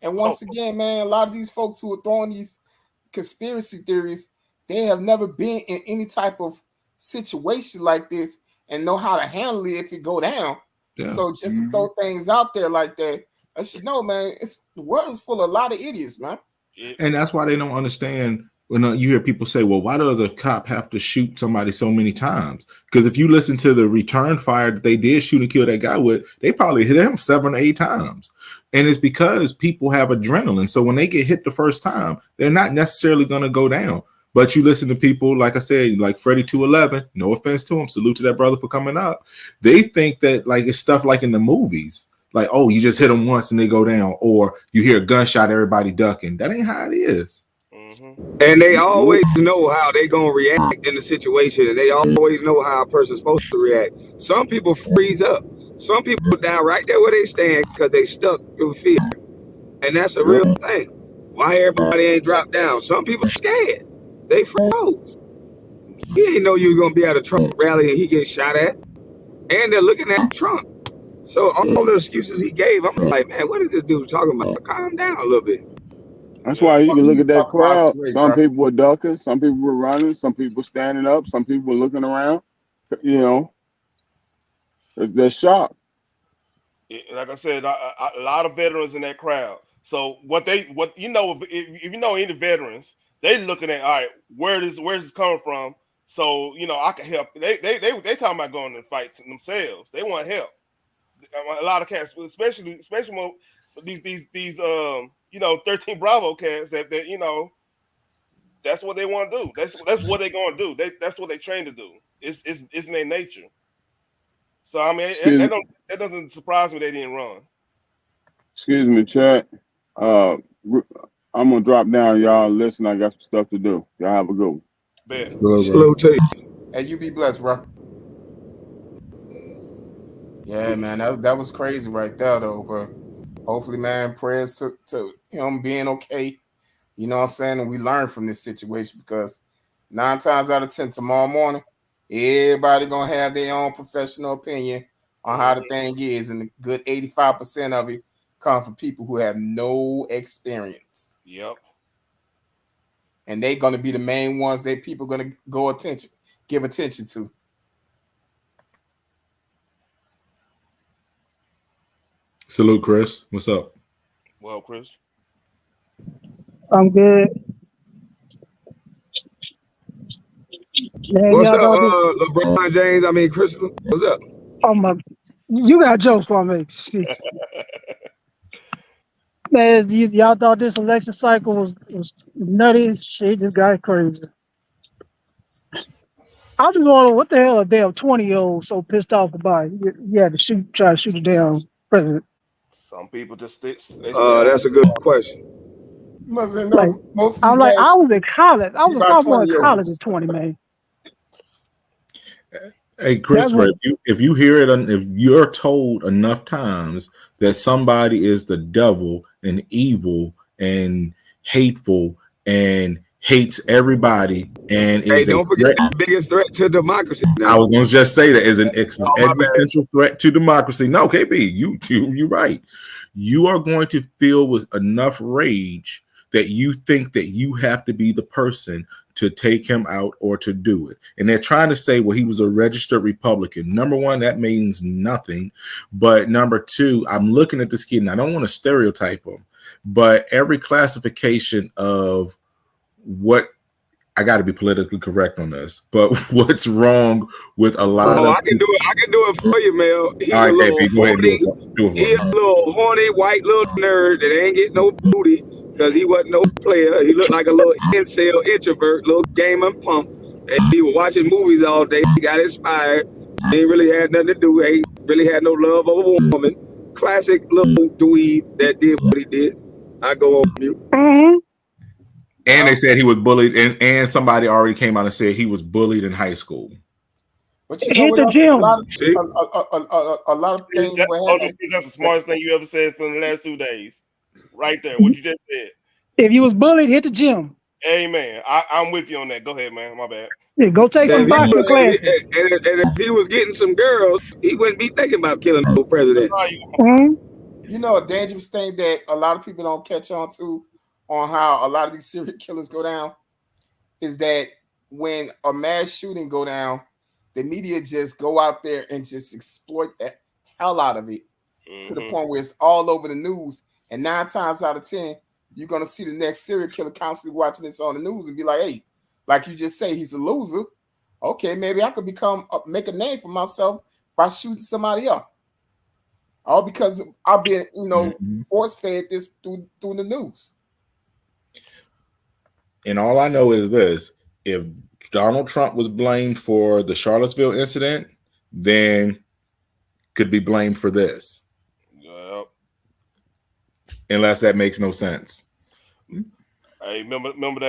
And once again, man, a lot of these folks who are throwing these conspiracy theories, they have never been in any type of situation like this and know how to handle it if it go down. Yeah. So just to throw things out there like that, I should know, man, the world is full of a lot of idiots, man. And that's why they don't understand when you hear people say, well, why does a cop have to shoot somebody so many times? Because if you listen to the return fire that they did shoot and kill that guy with, they probably hit him 7 or 8 times. And it's because people have adrenaline. So when they get hit the first time, they're not necessarily going to go down. But you listen to people, like I said, like Freddie 211, no offense to him, salute to that brother for coming up. They think that like it's stuff like in the movies. Like, oh, you just hit them once and they go down. Or you hear a gunshot, everybody ducking. That ain't how it is. And they always know how they gonna react in the situation, and they always know how a person's supposed to react. Some people freeze up. Some people die right there where they stand because they stuck through fear, and that's a real thing. Why everybody ain't dropped down? Some people scared. They froze. He ain't know you were gonna be at a Trump rally and he get shot at, and they're looking at Trump. So all the excuses he gave, I'm like, man, what is this dude talking about? Calm down a little bit. That's why you can look at that crowd. Some people were ducking, some people were running, some people were standing up, some people were looking around. You know, they're shocked. Like I said, a lot of veterans in that crowd. So if you know any veterans, They looking at, all right, where's this coming from? So I can help. They talking about going to fight themselves. They want help. A lot of cats, especially more, these 13 Bravo cats that that's what they want to do. That's what they're going to do. That's what they train to do. It's in their nature. So I mean, that doesn't surprise me they didn't run. Excuse me, chat. I'm gonna drop down, y'all. Listen, I got some stuff to do. Y'all have a good one. Bet. Salute to you. Hey, you be blessed, bro. Yeah, man, that was crazy right there, though. But hopefully, man, prayers to him being okay. You know what I'm saying? And we learn from this situation, because 9 times out of 10 tomorrow morning, everybody gonna have their own professional opinion on how the thing is, and a good 85% of it come from people who have no experience. Yep. And they're gonna be the main ones that people gonna give attention to. Salute, Chris. What's up? Well, Chris. I'm good. Man, What's up, LeBron James? I mean, Christopher. What's up? Oh my, you got jokes for me. Jeez. Man, y'all thought this election cycle was nutty. Shit just got crazy. I just wonder what the hell a damn 20-year-old so pissed off about. You had to try to shoot a damn president. Some people just that's a good question. Must know, like, I'm like, I was in college. I was a sophomore in college at 20, man. Hey, Christopher, if you hear it, if you're told enough times that somebody is the devil and evil and hateful and hates everybody and is don't forget the biggest threat to democracy. I was going to just say that is an existential threat to democracy. No, KB, you're right. You are going to feel with enough rage that you think that you have to be the person to take him out or to do it. And they're trying to say, well, he was a registered Republican. Number one, that means nothing. But number two, I'm looking at this kid, and I don't want to stereotype him, but every classification of what, I got to be politically correct on this, but what's wrong with a lot of... I can do it for you, Mel. He's all right, a little JP, go ahead and do it for He's a little horny white little nerd that ain't get no booty because he wasn't no player. He looked like a little incel introvert, little game and pump. And he was watching movies all day. He got inspired. He ain't really had nothing to do. He ain't really had no love of a woman. Classic little dweeb that did what he did. I go on mute. Mm-hmm. And they said he was bullied, and somebody already came out and said he was bullied in high school. But you know hit the gym. A lot of things. That's the smartest thing you ever said for the last 2 days. Right there, what you just said. If you was bullied, hit the gym. Amen. I'm with you on that. Go ahead, man. My bad. Yeah, go take some boxing classes. And if he was getting some girls, he wouldn't be thinking about killing no president. Mm-hmm. You know, a dangerous thing that a lot of people don't catch on to, on how a lot of these serial killers go down, is that when a mass shooting go down, the media just go out there and just exploit the hell out of it to the point where it's all over the news. And 9 times out of 10, you're going to see the next serial killer constantly watching this on the news and be like, hey, like you just say, he's a loser. Okay, maybe I could make a name for myself by shooting somebody up. All because I've been, force-fed this through the news. And all I know is this: if Donald Trump was blamed for the Charlottesville incident, then could be blamed for this. Yep. Unless that makes no sense. Hey, remember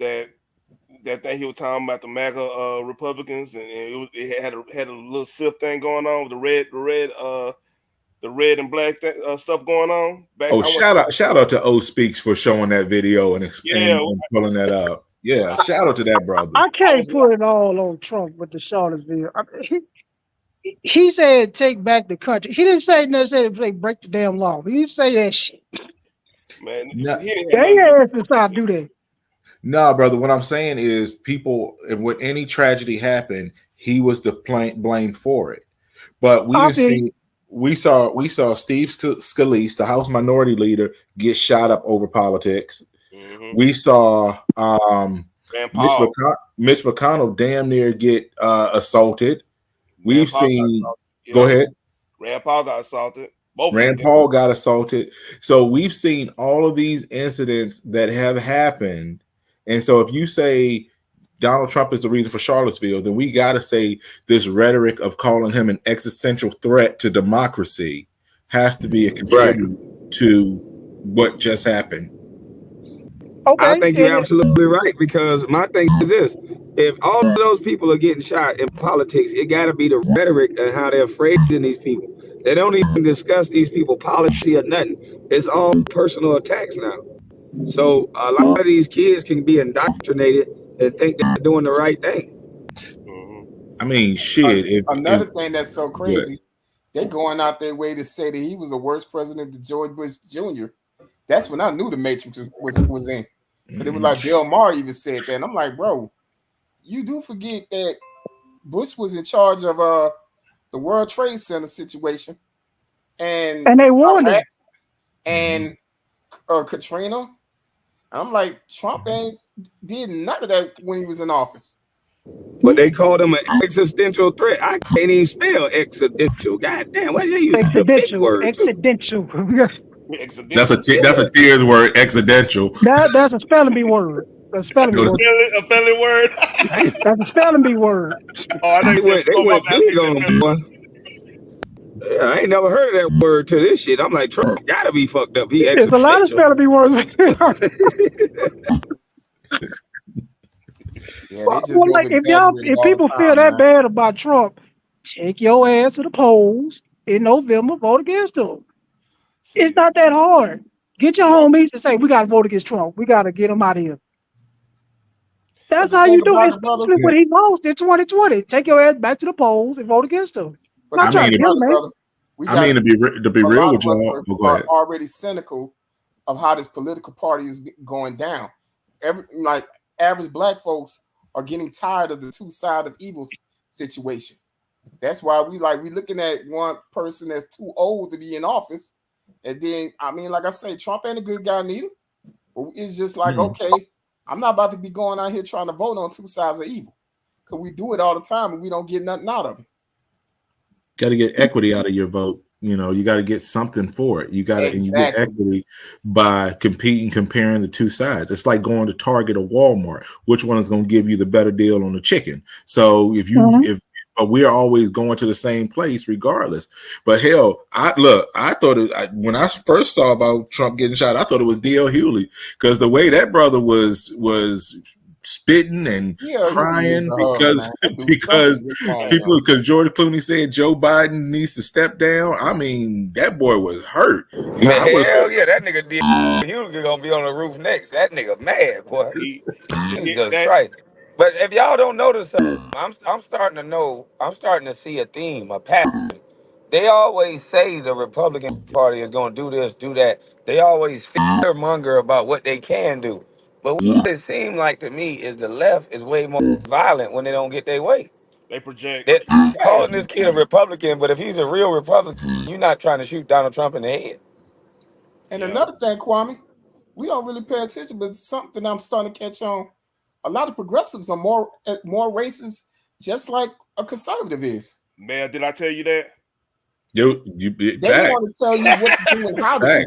that thing he was talking about, the MAGA Republicans, and it had a little SIF thing going on with the red and black stuff going on. Shout out to O Speaks for showing that video and pulling that up. Yeah, shout out to that brother. I can't put it all on Trump with the Charlottesville. He said take back the country. He didn't say necessarily break the damn law. He didn't say that shit. Man, they asked us how to do that. No, brother. What I'm saying is, people, and when any tragedy happened, he was the blamed for it. But we saw Steve Scalise, the House Minority Leader, get shot up over politics. We saw Rand Paul. Mitch McConnell damn near get assaulted. We've seen. Go ahead. Rand Paul got assaulted. Both Rand Paul got assaulted. So we've seen all of these incidents that have happened. And so if you say Donald Trump is the reason for Charlottesville, then we got to say this rhetoric of calling him an existential threat to democracy has to be a contributor to what just happened. Okay. I think you're absolutely right, because my thing is this: if all of those people are getting shot in politics, it got to be the rhetoric and how they're phrasing these people. They don't even discuss these people policy or nothing. It's all personal attacks now. So a lot of these kids can be indoctrinated and think they're doing the right thing. I mean, shit. Another thing that's so crazy, they're going out their way to say that he was a worse president than George Bush Jr. That's when I knew the Matrix was in. But it was like Bill Maher even said that. And I'm like, bro, you do forget that Bush was in charge of the World Trade Center situation. And they won it. And Katrina. I'm like, Trump ain't did none of that when he was in office. But they called him an existential threat. I can't even spell existential. God damn, why they use the big word? Accidental. That's a tears word, accidental. That's a spelling bee word. A spelling bee word. A spelling word. That's a spelling bee word. Oh, I know they went big on him, boy. Yeah, I ain't never heard of that word to this shit. I'm like, Trump gotta be fucked up. He There's a lot of spelling bee words. Yeah, well, like if people feel that bad about Trump, take your ass to the polls in November, vote against him. It's not that hard. Get your homies and say, we got to vote against Trump. We got to get him out of here. That's how you do it, especially when he lost in 2020. Take your ass back to the polls and vote against him. But I'm not trying to kill him, man. To be real with y'all, are already cynical of how this political party is going down. Average black folks are getting tired of the two side of evil situation. That's why we looking at one person that's too old to be in office. And then, I mean, like I say, Trump ain't a good guy neither. But it's just like, okay, I'm not about to be going out here trying to vote on two sides of evil. Because we do it all the time and we don't get nothing out of it. Got to get equity out of your vote. You know, you got to get something for it. You got to, and you get equity by comparing the two sides. It's like going to Target or Walmart. Which one is going to give you the better deal on the chicken? So but we are always going to the same place regardless. But hell, I thought when I first saw about Trump getting shot, I thought it was D.L. Hewley, because the way that brother was spitting and crying because George Clooney said Joe Biden needs to step down. I mean, that boy was hurt. Man, hell yeah, that nigga Hewley gonna be on the roof next. That nigga mad, boy. Jesus Christ. But if y'all don't notice, I'm starting to know. I'm starting to see a theme, a pattern. They always say the Republican Party is going to do this, do that. They always fearmonger about what they can do. But what it seems like to me is the left is way more violent when they don't get their way. They project. They're calling this kid a Republican, but if he's a real Republican, you're not trying to shoot Donald Trump in the head. And another thing, Kwame, we don't really pay attention, but something I'm starting to catch on. A lot of progressives are more racist, just like a conservative is. Man, did I tell you that? They want to tell you what to do and how to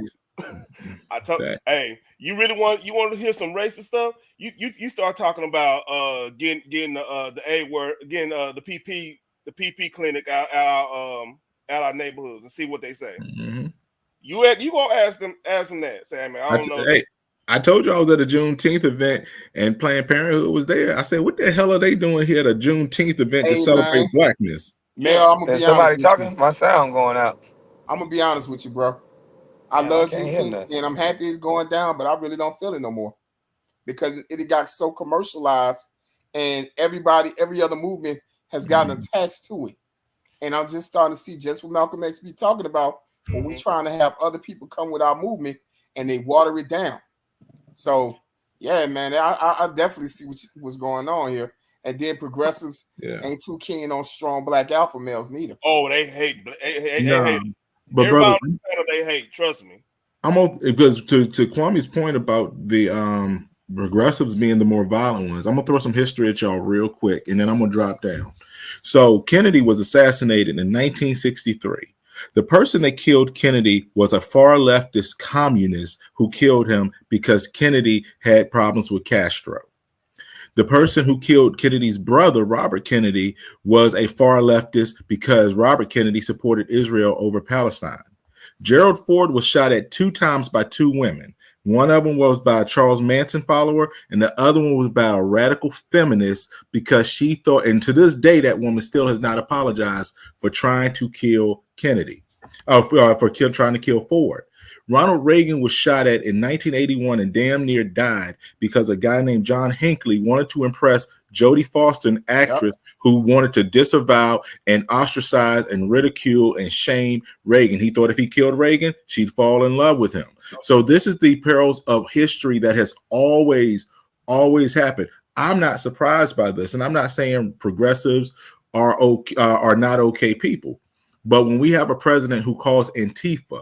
do it. Hey, you want to hear some racist stuff? You start talking about getting the A word, getting the PP clinic out our neighborhoods and see what they say. Mm-hmm. You gonna ask them that? Say, hey, man, I don't know. Hey, I told you I was at a Juneteenth event and Planned Parenthood was there. I said, what the hell are they doing here at a Juneteenth event to celebrate blackness? Mel, I'm gonna be somebody honest talking? My sound going out. I'm gonna be honest with you, bro. I love Juneteenth and I'm happy it's going down, but I really don't feel it no more because it got so commercialized and every other movement has gotten attached to it. And I'm just starting to see just what Malcolm X be talking about when we're trying to have other people come with our movement and they water it down. So, yeah, man, I definitely see what's going on here. And then progressives ain't too keen on strong black alpha males neither. Oh, they hate. They hate. But everybody brother, they hate. Trust me. I'm on because to Kwame's point about the progressives being the more violent ones. I'm gonna throw some history at y'all real quick, and then I'm gonna drop down. So Kennedy was assassinated in 1963. The person that killed Kennedy was a far leftist communist who killed him because Kennedy had problems with Castro. The person who killed Kennedy's brother, Robert Kennedy, was a far leftist because Robert Kennedy supported Israel over Palestine. Gerald Ford was shot at 2 times by 2 women. One of them was by a Charles Manson follower, and the other one was by a radical feminist because she thought, and to this day, that woman still has not apologized for trying to kill Kennedy, trying to kill Ford. Ronald Reagan was shot at in 1981 and damn near died because a guy named John Hinckley wanted to impress Jodie Foster, an actress who wanted to disavow and ostracize and ridicule and shame Reagan. He thought if he killed Reagan, she'd fall in love with him. So this is the perils of history that has always happened. I'm not surprised by this, and I'm not saying progressives are not okay people, but when we have a president who calls Antifa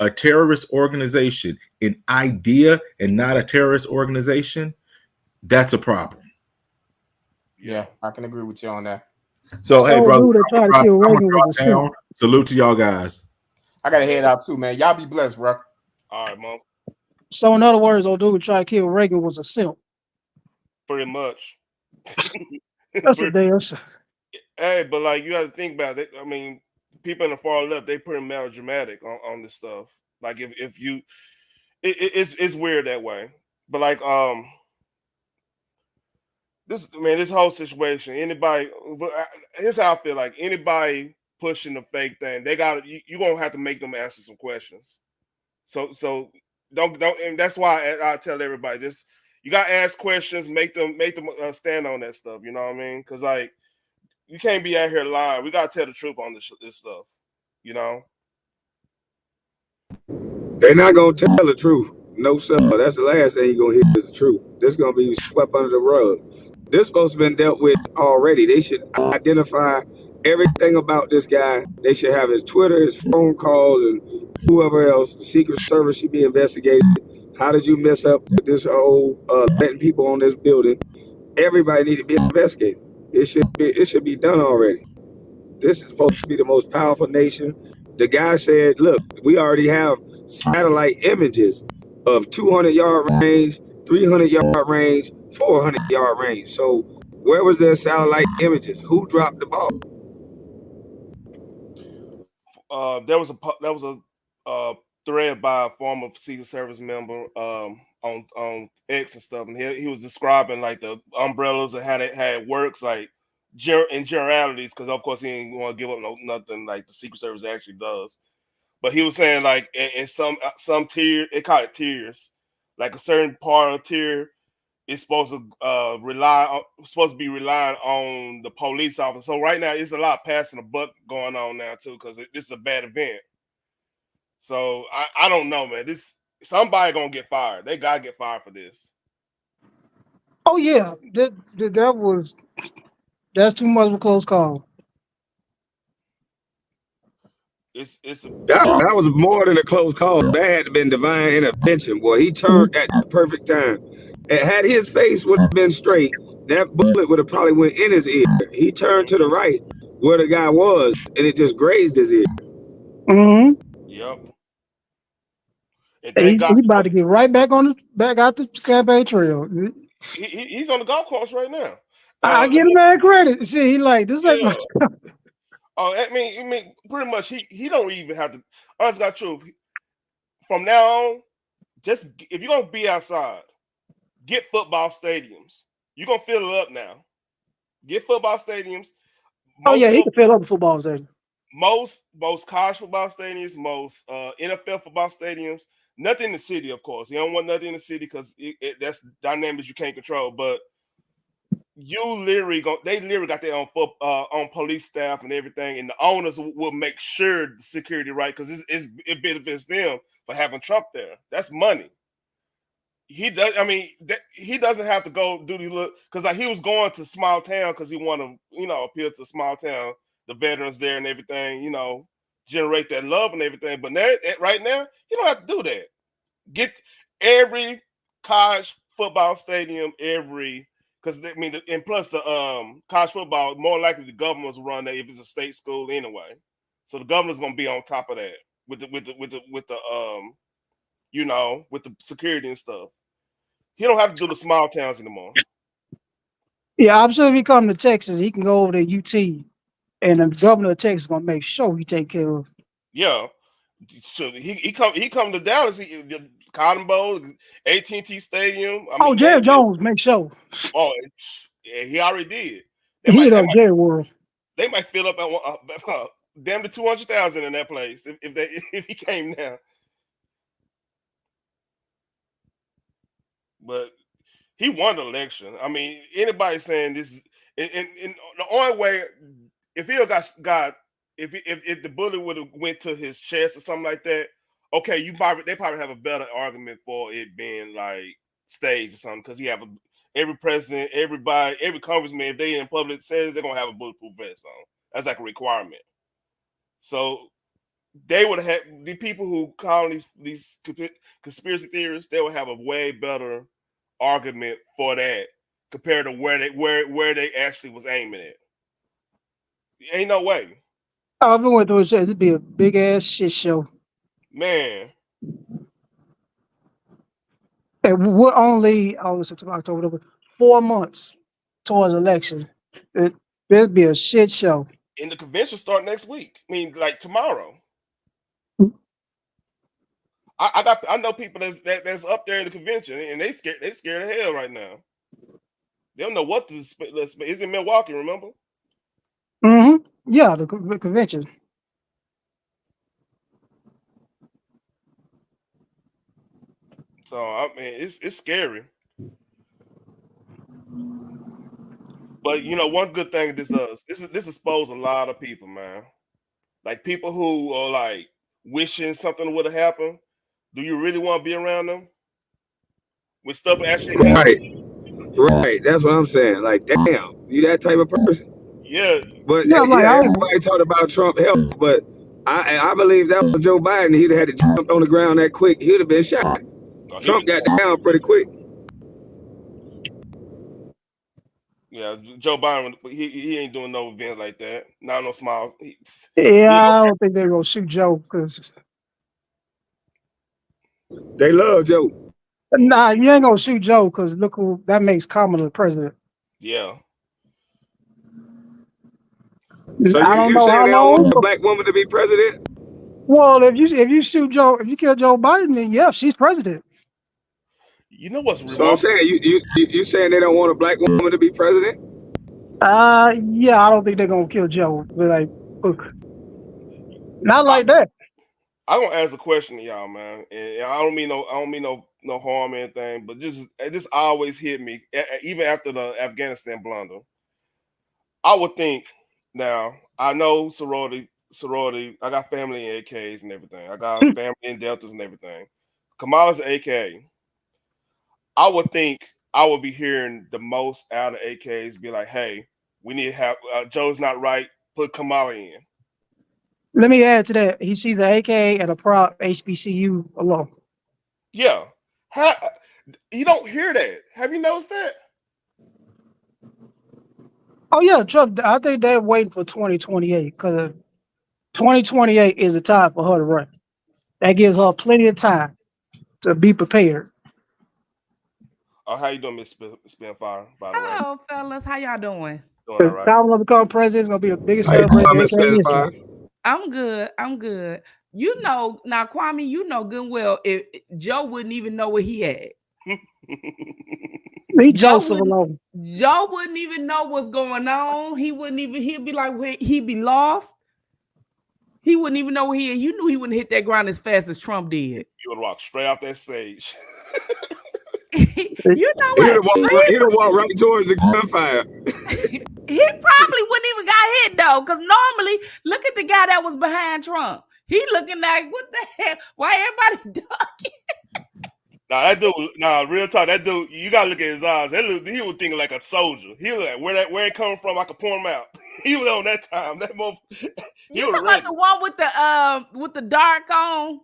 a terrorist organization, an idea and not a terrorist organization, that's a problem. Yeah, I can agree with you on that. So hey, brother, dude that tried to kill Reagan was a simp. Salute to y'all guys. I gotta head out too, man. Y'all be blessed, bro. All right, Mom. So in other words, old dude who tried to kill Reagan was a simp. Pretty much. That's a damn shame. Hey, but like you got to think about it. I mean, people in the far left, they pretty melodramatic on this stuff. Like if you, it's weird that way. But like this whole situation. Anybody, here's how I feel. Like anybody pushing the fake thing, they got you gonna have to make them answer some questions. So don't, and that's why I tell everybody this: you got to ask questions, make them stand on that stuff. You know what I mean? Because like you can't be out here lying. We got to tell the truth on this stuff. You know. They're not gonna tell the truth. No, sir. That's the last thing you're gonna hear is the truth. This is gonna be swept under the rug. This supposed to been dealt with already. They should identify everything about this guy. They should have his Twitter, his phone calls, and whoever else. The Secret Service should be investigated. How did you mess up with this whole letting people on this building? Everybody need to be investigated. It should be done already. This is supposed to be the most powerful nation. The guy said, look, we already have satellite images of 200-yard range, 300-yard range, 400-yard range. So where was their satellite images? Who dropped the ball? There was a thread by a former Secret Service member on X and stuff, and he was describing like the umbrellas and how it works, like in generalities, because of course he didn't want to give up nothing like the Secret Service actually does. But he was saying like in some tier, they call it tiers, like a certain part of tier is supposed to be relying on the police officer. So right now it's a lot of passing the buck going on now too, because this is a bad event. So I don't know, man. Somebody gonna get fired. They gotta get fired for this. Oh yeah, that's too much of a close call. That was more than a close call. That had to been divine intervention. Boy, he turned at the perfect time. And had his face would have been straight, that bullet would have probably went in his ear. He turned to the right where the guy was, and it just grazed his ear. Mm-hmm. Yep. He's about to get right back out the campaign trail. He's on the golf course right now. I give him man credit. See, he like this ain't my stuff. Oh, I mean, pretty much he don't even have to. Honestly, got truth. From now on, just if you're gonna be outside, get football stadiums. You're gonna fill it up now. Get football stadiums. Oh yeah, he can fill up the football stadium. Most college football stadiums, most NFL football stadiums. Nothing in the city, of course. You don't want nothing in the city because that's dynamics you can't control. But they literally got their own police staff and everything, and the owners will make sure the security right because it benefits them for having Trump there. That's money. He does. I mean, he doesn't have to go do these because like he was going to small town because he wanted to appeal to small town, the veterans there and everything. Generate that love and everything. But now, right now, you don't have to do that. Get every college football stadium every. Because I mean, and plus the college football, more likely the governors run that if it's a state school anyway. So the governor's gonna be on top of that with the with the security and stuff. He don't have to do the small towns anymore. Yeah, I'm sure if he come to Texas, he can go over to UT, and the governor of Texas is gonna make sure he take care of. Yeah, so he come to Dallas. The Cotton Bowl, AT&T Stadium. I mean, Jerry Jones, make sure. Oh, yeah, he already did. He up Jerry World. They might fill up at damn the 200,000 in that place if he came now. But he won the election. I mean, anybody saying this, and the only way, if he got if the bullet would have went to his chest or something like that, okay, they probably have a better argument for it being like staged or something, because he have every president, everybody, every congressman, if they in public settings, they're gonna have a bulletproof vest on. That's like a requirement. So they would have the people who call these conspiracy theorists, they would have a way better argument for that compared to where they actually was aiming at. Ain't no way. I've been went through it. It'd be a big ass shit show. Man. And we're only October, 4 months towards election. It'd be a shit show. And the convention start next week. I mean, like tomorrow. I know people that's up there in the convention, and they scared of hell right now. They don't know what to split. It's in Milwaukee, remember? Mm-hmm. Yeah, the convention. So I mean, it's scary. But you know, one good thing this does, this exposes a lot of people, man. Like people who are like wishing something would have happened. Do you really want to be around them when stuff actually happens? Right. That's what I'm saying. Like, damn, you that type of person. Yeah. But everybody talked about Trump help, but I believe that was Joe Biden. He'd have had to jump on the ground that quick. He'd have been shot. Trump got down pretty quick. Yeah, Joe Biden, he ain't doing no event like that. Not no small. I don't think they're gonna shoot Joe because they love Joe. Nah, you ain't gonna shoot Joe because look who that makes Kamala the president. Yeah. So you saying they don't want a black woman to be president? Well, if you shoot Joe, if you kill Joe Biden, then yeah, she's president. You know what's remarkable? So I'm saying you saying they don't want a black woman to be president? Yeah, I don't think they're gonna kill Joe. But like, look, not like that. I'm gonna ask a question to y'all, man, and I don't mean no harm or anything, but this always hit me, even after the Afghanistan blunder. I would think now. I know sorority. I got family in AKs and everything. I got family in Deltas and everything. Kamala's an AK. I would think I would be hearing the most out of AKs be like, "Hey, we need to have Joe's not right. Put Kamala in." Let me add to that. She's an AK and a prop HBCU alum. Yeah. You don't hear that. Have you noticed that? Oh yeah, Trump. I think they're waiting for 2028 because 2028 is the time for her to run. That gives her plenty of time to be prepared. Oh, how you doing, Miss Spinfire? By the way. Hello, fellas. How y'all doing? Doing all right. Kamala become president is gonna be the biggest celebration. I'm good. You know, now Kwame, you know good and well if Joe wouldn't even know what he had. Joe wouldn't even know what's going on. He'd be like, he'd be lost. He wouldn't even know what he had. You knew he wouldn't hit that ground as fast as Trump did. You would walk straight off that stage. You know what? He'd have walked right towards the gunfire. He probably wouldn't even got hit though, because normally, look at the guy that was behind Trump. He looking like, what the hell? Why everybody ducking? Real talk. That dude, you gotta look at his eyes. He was thinking like a soldier. He was like, where it coming from? I could point him out. He was on that time. That moment. You talking about the one with the dark on?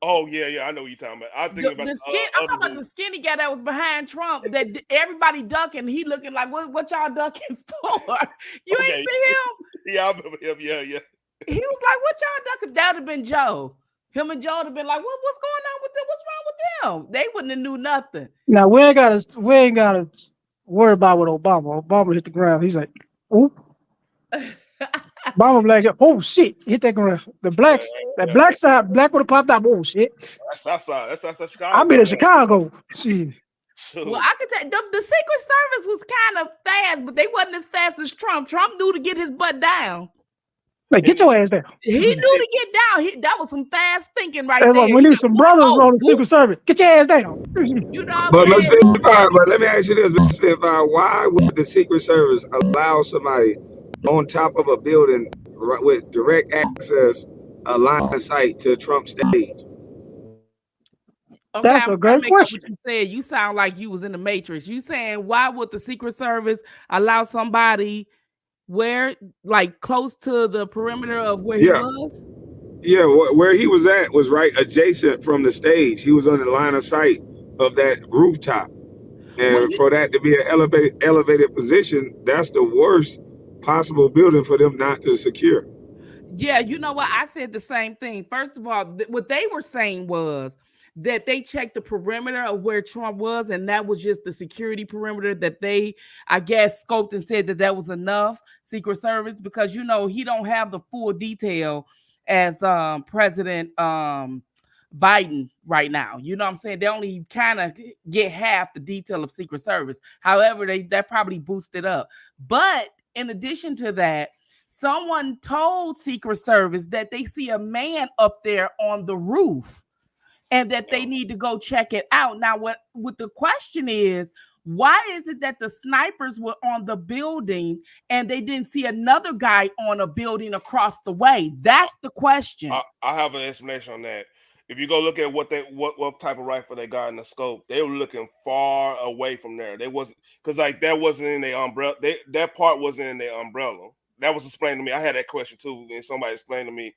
Oh yeah, I know what you're talking about. I'm thinking about The the skin. I'm other talking about dude. the skinny guy that was behind Trump. That everybody ducking. He looking like what y'all ducking for? You ain't Okay. see him? Yeah, I remember him. Yeah. He was like, "What y'all ducking?" That would have been Joe. Him and Joe would have been like, "What's going on with them? What's wrong with them?" They wouldn't have knew nothing. Now we ain't gotta worry about what Obama. Obama hit the ground. He's like, "Ooh." Obama like, "Oh shit!" Hit that ground. The blacks, that black side, black would have popped up. Oh shit! That's outside. That's outside Chicago. I've been in Chicago. Shit. Well, I could tell the Secret Service was kind of fast, but they wasn't as fast as Trump. Trump knew to get his butt down. Like, get your ass down. He knew to get down. That was some fast thinking right Hey, there. we need some brothers on the Secret Service. Get your ass down. You know what But I'm Miss saying? Spitfire, but let me ask you this, Miss Spitfire, why would the Secret Service allow somebody on top of a building with direct access, a line of sight to Trump stage? Okay, That's I'm a trying to great make up question. what you said. You sound like you was in the Matrix. You saying why would the Secret Service allow somebody where like close to the perimeter of where he Yeah. was? Yeah, where he was at was right adjacent from the stage. He was on the line of sight of that rooftop. And for that to be an elevated position, that's the worst possible building for them not to secure. Yeah, you know what? I said the same thing. First of all, what they were saying was that they checked the perimeter of where Trump was, and that was just the security perimeter that they, I guess, scoped and said that was enough, Secret Service, because he don't have the full detail as President Biden right now. You know what I'm saying? They only kind of get half the detail of Secret Service. However, that probably boosted up. But in addition to that, someone told Secret Service that they see a man up there on the roof and that they need to go check it out. Now, what the question is, why is it that the snipers were on the building and they didn't see another guy on a building across the way? That's the question. I have an explanation on that. If you go look at what type of rifle they got in the scope, they were looking far away from there. They wasn't because that wasn't in their umbrella. That part wasn't in their umbrella. That was explained to me. I had that question too, and somebody explained to me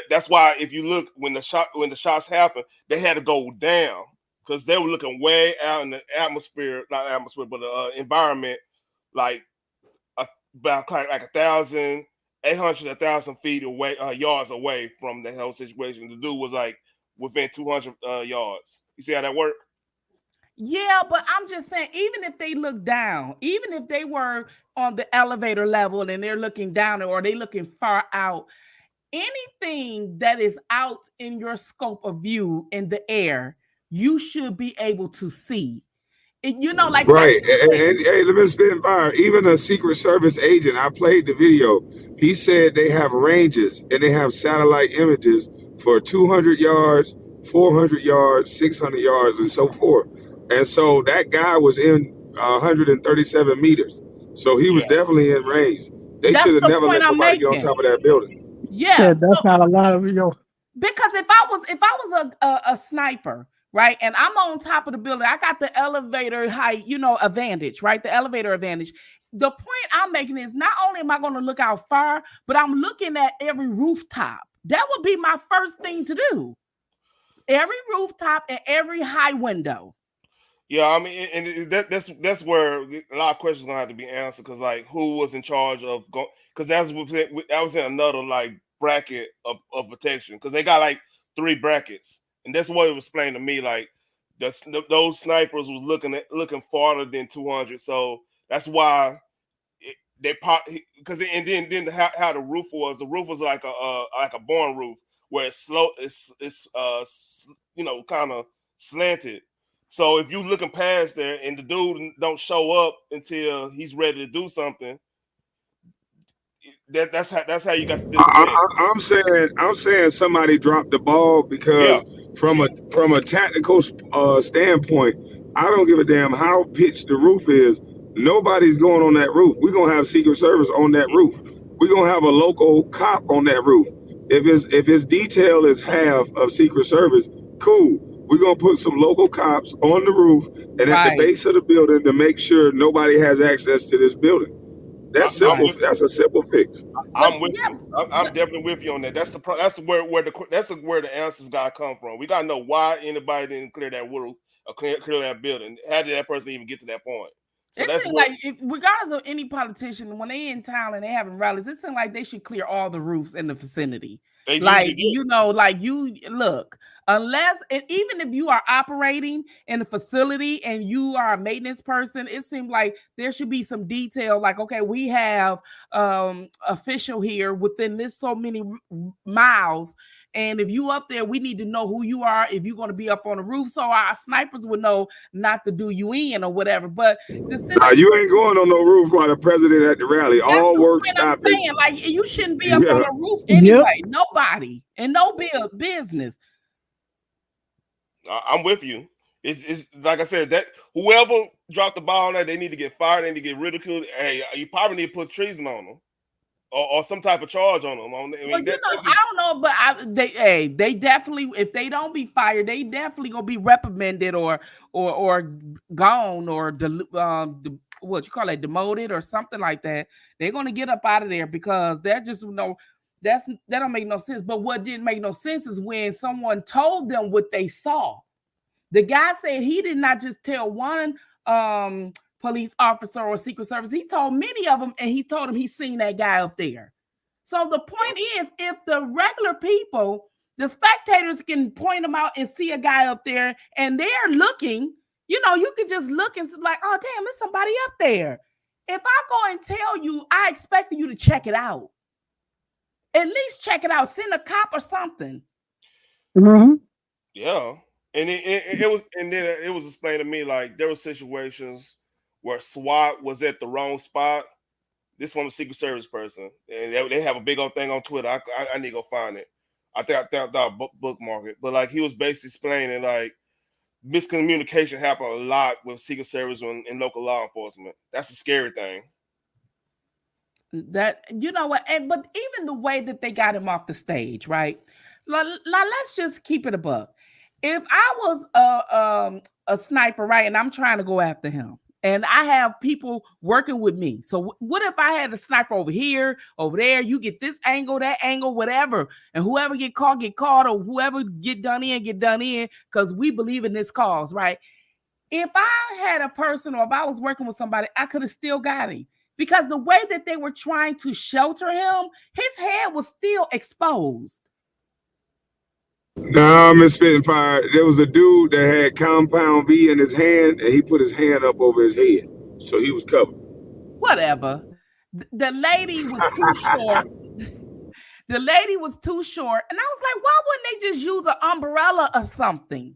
that's why if you look when the shots happened, they had to go down because they were looking way out in the atmosphere, not atmosphere, but the environment, like about like 1,000 feet away, yards away from the whole situation. The dude was like within 200 yards. You see how that worked? Yeah, but I'm just saying, even if they look down, even if they were on the elevator level and they're looking down or they looking far out, anything that is out in your scope of view in the air, you should be able to see. Like right. And hey, let me spin fire. Even a Secret Service agent, I played the video. He said they have ranges and they have satellite images for 200 yards, 400 yards, 600 yards, and so forth. And so that guy was in 137 meters. So he was definitely in range. They should have never let nobody get on top of that building. Yeah, that's not a lot of because if I was a sniper, right, and I'm on top of the building, I got the elevator height, advantage, right? The elevator advantage. The point I'm making is not only am I going to look out far, but I'm looking at every rooftop. That would be my first thing to do. Every rooftop and every high window. Yeah, I mean, and that's where a lot of questions gonna have to be answered because, like, who was in charge of because that was in another like bracket of protection because they got like 3 brackets, and that's what it was explained to me. Like, those snipers was looking farther than 200, so that's why they pop because and then how the roof was. The roof was like a barn roof where it's kind of slanted. So if you looking past there and the dude don't show up until he's ready to do something, that's how you got to disconnect. I'm saying somebody dropped the ball because from a tactical standpoint, I don't give a damn how pitched the roof is. Nobody's going on that roof. We're gonna have Secret Service on that roof. We're gonna have a local cop on that roof. If his detail is half of Secret Service, cool. We're gonna put some local cops on the roof and at the base of the building to make sure nobody has access to this building. That's simple. That's a simple fix. I'm with you. I'm definitely with you on that. That's where the answers gotta come from. We gotta know why anybody didn't clear that roof or clear that building. How did that person even get to that point? So it seems like, regardless of any politician, when they in town and they having rallies, it seems like they should clear all the roofs in the vicinity. They like, usually do. like you look, unless, and even if you are operating in a facility and you are a maintenance person, it seems like there should be some detail. Like, okay, we have official here within this so many miles. And if you up there, we need to know who you are if you're going to be up on the roof, so our snipers would know not to do you in or whatever. But you ain't going on no roof while the president at the rally. All work stopping. I'm saying, like, you shouldn't be up on the roof anyway. Nobody and no business. I'm with you. It's like I said, that whoever dropped the ball on that, they need to get fired. They need to get ridiculed. Hey, you probably need to put treason on them. Or some type of charge on them. I don't know, but they definitely, if they don't be fired, they definitely gonna be reprimanded or gone or what you call it, demoted or something like that. They're gonna get up out of there because they're just that don't make no sense. But what didn't make no sense is when someone told them what they saw. The guy said he did not just tell one police officer or Secret Service. He told many of them, and he told them he's seen that guy up there. So the point is, if the regular people, the spectators can point them out and see a guy up there and they're looking, you can just look and like, oh, damn, there's somebody up there. If I go and tell you, I expect you to check it out. At least check it out. Send a cop or something. Mm-hmm. Yeah. And it was explained to me, like, there were situations where SWAT was at the wrong spot. This one was a Secret Service person, and they have a big old thing on Twitter. I need to go find it. I think I'll bookmark it. But like, he was basically explaining, like, miscommunication happened a lot with Secret Service and local law enforcement. That's a scary thing. That, you know what, but even the way that they got him off the stage, right? Now let's just keep it a buck. If I was a sniper, right, and I'm trying to go after him, and I have people working with me. So what if I had a sniper over here, over there? You get this angle, that angle, whatever. And whoever get caught, or whoever get done in, because we believe in this cause, right? If I had a person, or if I was working with somebody, I could have still got him. Because the way that they were trying to shelter him, his head was still exposed. Nah, Miss Spitfire, there was a dude that had compound V in his hand, and he put his hand up over his head, so he was covered. Whatever. The lady was too short. The lady was too short, and I was like, why wouldn't they just use an umbrella or something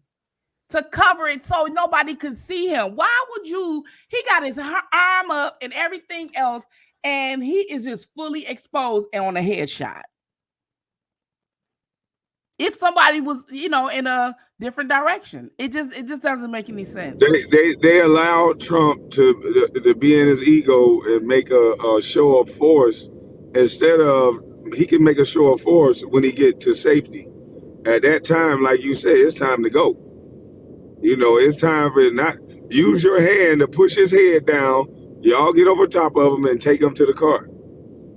to cover it so nobody could see him? Why would you? He got his arm up and everything else, and he is just fully exposed and on a headshot. If somebody was, in a different direction, it just doesn't make any sense. They allowed Trump to be in his ego and make a show of force instead of, he can make a show of force when he get to safety. At that time, like you said, it's time to go. It's time for not use your hand to push his head down. Y'all get over top of him and take him to the car.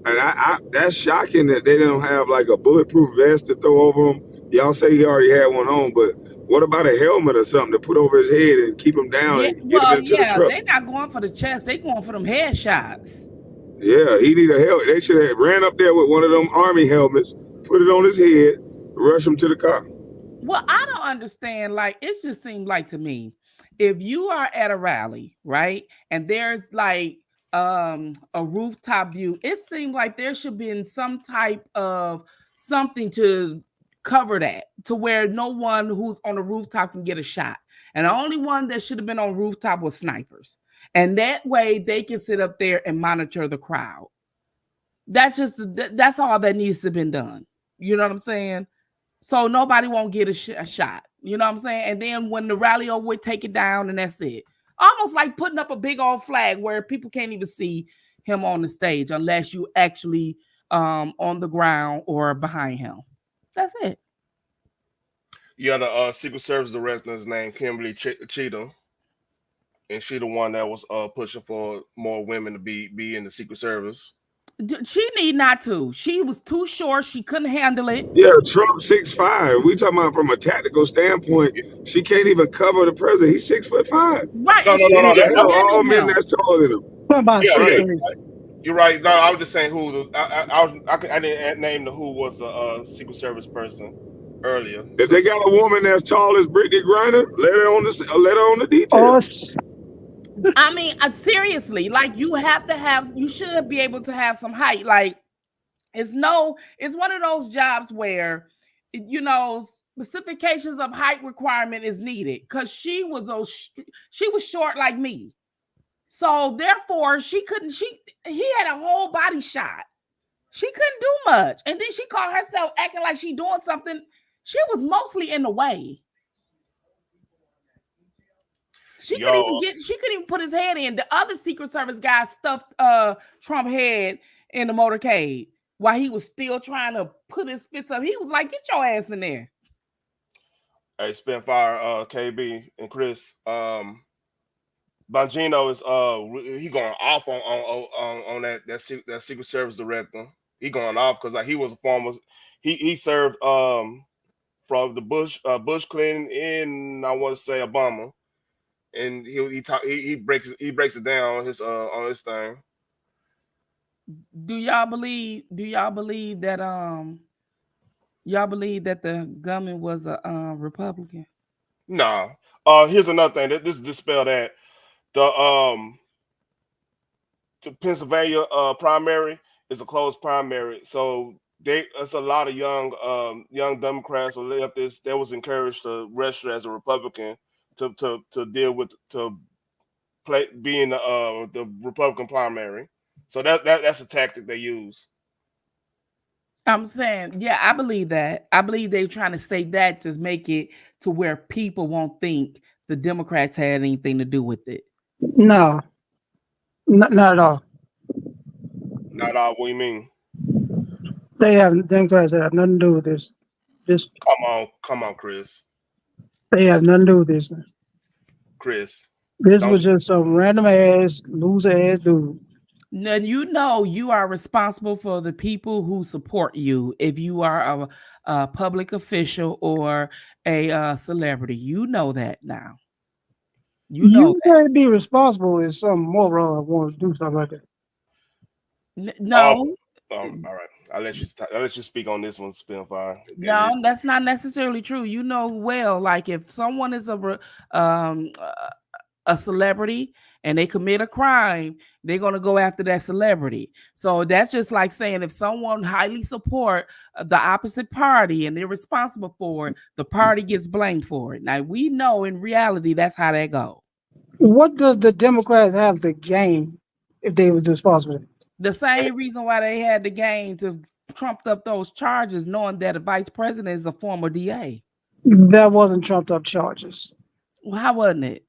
And I that's shocking that they don't have like a bulletproof vest to throw over him. Y'all say he already had one on, but what about a helmet or something to put over his head and keep him down and get him into the truck? They're not going for the chest. They're going for them headshots. Yeah, he need a helmet. They should have ran up there with one of them army helmets, put it on his head, rush him to the car. Well, I don't understand. Like, it just seemed like to me, if you are at a rally, right, and there's like a rooftop view, it seemed like there should be some type of something to cover that, to where no one who's on the rooftop can get a shot. And the only one that should have been on rooftop was snipers. And that way they can sit up there and monitor the crowd. That's all that needs to have been done. You know what I'm saying? So nobody won't get a shot. You know what I'm saying? And then when the rally over with, take it down and that's it. Almost like putting up a big old flag where people can't even see him on the stage unless you actually on the ground or behind him. That's it. Yeah, the Secret Service director is named Kimberly Cheatham. and she the one that was pushing for more women to be in the Secret Service. She need not to. She was too short. She couldn't handle it. Yeah, Trump 6'5". We talking about from a tactical standpoint. She can't even cover the president. He's 6'5". Right. No, And no, she no, no. Need to couldn't have handle all men him. that's taller than him. What about Yeah, yeah. 6'3"? You're right. No, I was just saying who. I didn't name the who was a Secret Service person earlier. If they got a woman as tall as Brittany Griner, let her on the detail. I mean, seriously, like you should be able to have some height. Like it's one of those jobs where, specifications of height requirement is needed because she was short like me. So therefore he had a whole body shot. She couldn't do much. And then she called herself acting like she doing something. She was mostly in the way. She couldn't even put his head in. The other Secret Service guy stuffed Trump head in the motorcade while he was still trying to put his fists up. He was like, get your ass in there. Hey, Spitfire, KB and Chris. Bongino is he going off on that Secret Service director. He going off because like he was a former he served from the Bush Clinton in I want to say Obama. And he breaks it down on his thing. Do y'all believe that the gunman was a Republican? No. Here's another thing. This dispel that. The Pennsylvania primary is a closed primary. So it's a lot of young Democrats or leftists that was encouraged to register as a Republican to deal with being the Republican primary. So that's a tactic they use. I'm saying, yeah, I believe that. I believe they're trying to say that to make it to where people won't think the Democrats had anything to do with it. No, not at all. Not all. What do you mean? Democrats have nothing to do with this. Come on, Chris. They have nothing to do with this, man. Chris. This was just some random ass, loser ass dude. Now, you are responsible for the people who support you. If you are a public official or a celebrity, you know that now. You can't be responsible if some moron wants to do something like that. No. All right. I'll let you speak on this one, Spitfire. No, that's not necessarily true. You know well, like if someone is a celebrity and they commit a crime, they're going to go after that celebrity. So that's just like saying if someone highly support the opposite party and they're responsible for it, the party gets blamed for it. Now we know in reality that's how that goes. What does the Democrats have to gain if they was responsible? The same reason why they had to gain to trumped up those charges, knowing that a vice president is a former DA. That wasn't trumped up charges. Well, how wasn't it?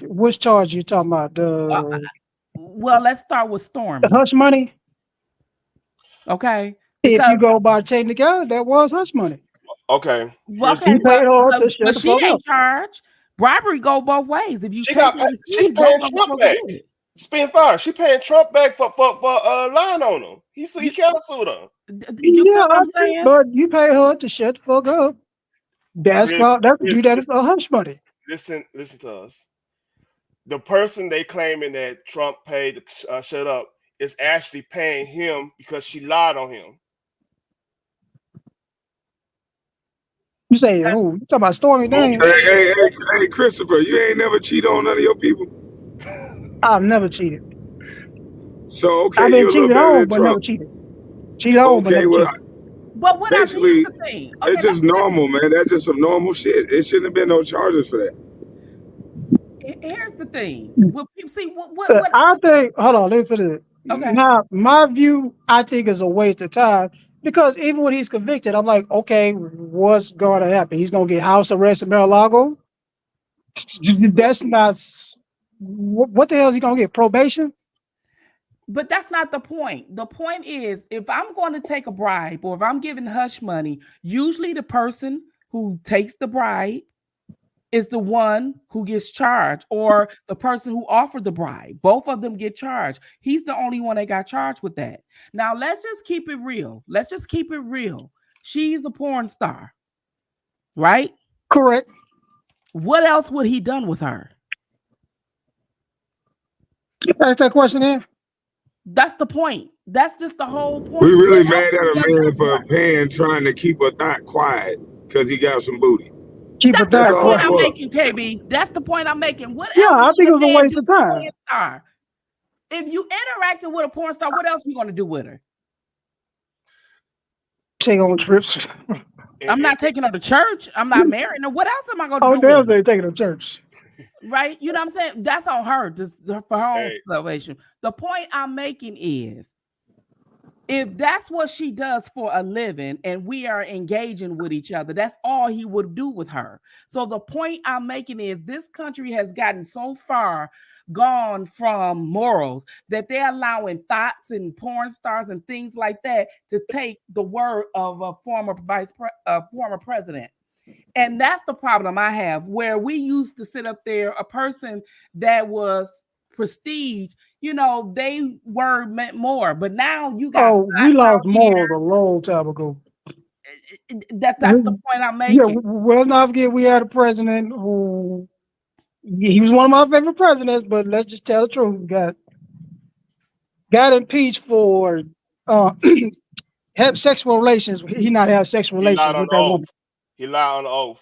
Which charge you talking about? Well, let's start with Stormy. The hush money? Okay. If you go by technicality, that was hush money. Okay. Well, okay, but she ain't charged. Bribery go both ways. If you she paying Trump back. Spitfire. She paying Trump back for lying on him. He counseled her. I'm saying? But you pay her to shut the fuck up. That's a hush money. Listen to us. The person they claiming that Trump paid to shut up is actually paying him because she lied on him. You say who? You talking about Stormy Daniels? Hey, Christopher, you ain't never cheated on none of your people? I've never cheated. So, okay, I've been you're a little cheated better on, than but Trump. never cheated. Cheated on, but never cheated. But what basically, here's the thing. Okay, it's just normal, man. That's just some normal shit. It shouldn't have been no charges for that. Here's the thing. Well, see what I think. Hold on, let me finish it. Okay. Now, my view, I think, is a waste of time because even when he's convicted, I'm like, okay, what's going to happen? He's going to get house arrest in Mar-a-Lago. That's not. What the hell is he going to get? Probation? But that's not the point. The point is, if I'm going to take a bribe or if I'm giving hush money, usually the person who takes the bribe is the one who gets charged, or the person who offered the bribe. Both of them get charged. He's the only one that got charged with that. Now, let's just keep it real. Let's just keep it real. She's a porn star, right? Correct. What else would he done with her? Ask that question in. That's the point. That's just the whole point. We really mad at a man for trying to keep a thought quiet because he got some booty. That's the point I'm making, KB. That's the point I'm making. What Yeah, else? I think it was a waste of time. Porn star? If you interacted with a porn star, what else are you going to do with her? Take on trips. I'm not taking her to church. I'm not marrying her. What else am I going to do? Oh, damn, they taking her to church. Right? You know what I'm saying? That's on her, just for her own salvation. The point I'm making is, if that's what she does for a living and we are engaging with each other, that's all he would do with her. So the point I'm making is, this country has gotten so far gone from morals that they're allowing thoughts and porn stars and things like that to take the word of a former president. And that's the problem I have, where we used to sit up there, a person that was prestige, you know, they were meant more. But now you got we lost morals a long time ago. That's the point I'm making. Yeah, well, let's not forget we had a president who he was one of my favorite presidents, but let's just tell the truth. Got impeached for have sexual relations. He not have sexual relations with that woman. He lied on the oath.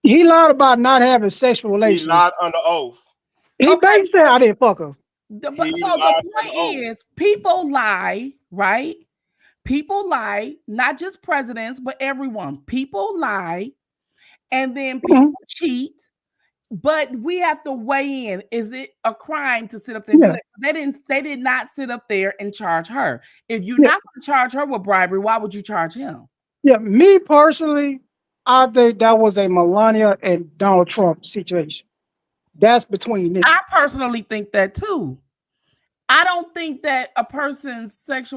He lied about not having sexual relations. He lied on the oath. He basically said I didn't fuck her. So the point is, people lie, right? People lie, not just presidents, but everyone. People lie, and then people cheat. But we have to weigh in. Is it a crime to sit up there and do that? They did not sit up there and charge her. If you're not going to charge her with bribery, why would you charge him? Yeah, me personally, I think that was a Melania and Donald Trump situation. That's between them. I personally think that too. I don't think that a person's sex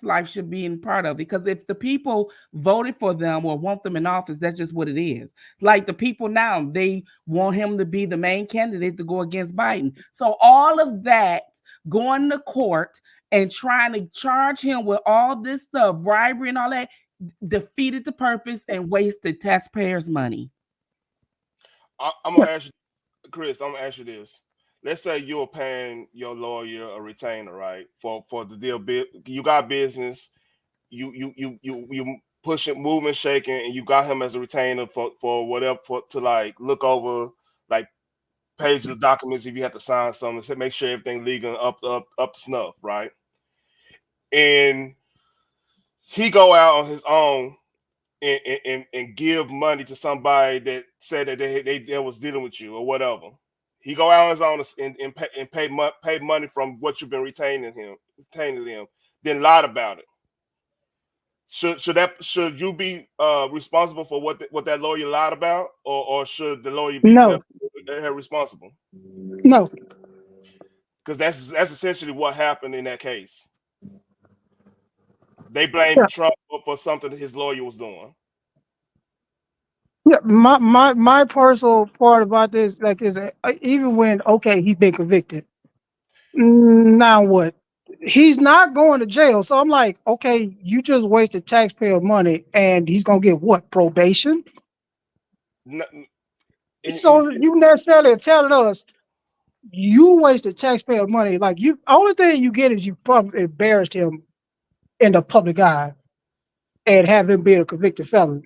life should be in part of it, because if the people voted for them or want them in office, that's just what it is. Like the people now, they want him to be the main candidate to go against Biden. So all of that, going to court and trying to charge him with all this stuff, bribery and all that, defeated the purpose and wasted taxpayers' money. I'm gonna ask you, Chris. I'm gonna ask you this. Let's say you're paying your lawyer a retainer, right? For the deal. You got business. You pushing, moving, shaking, and you got him as a retainer for whatever, to like look over like pages of documents if you have to sign something to make sure everything legal and up to snuff, right? And he go out on his own and give money to somebody that said that they was dealing with you or whatever. He go out on his own and pay money from what you've been retaining him, then lied about it. Should you be responsible for what that lawyer lied about, or should the lawyer be held responsible? No, because that's essentially what happened in that case. They blamed Trump for something his lawyer was doing. Yeah, my personal part about this, like, is even when he's been convicted. Now what? He's not going to jail. So I'm like, okay, you just wasted taxpayer money, and he's gonna get what? Probation? So you necessarily telling us you wasted taxpayer money? Like, only thing you get is you probably embarrassed him in the public eye and have him be a convicted felon.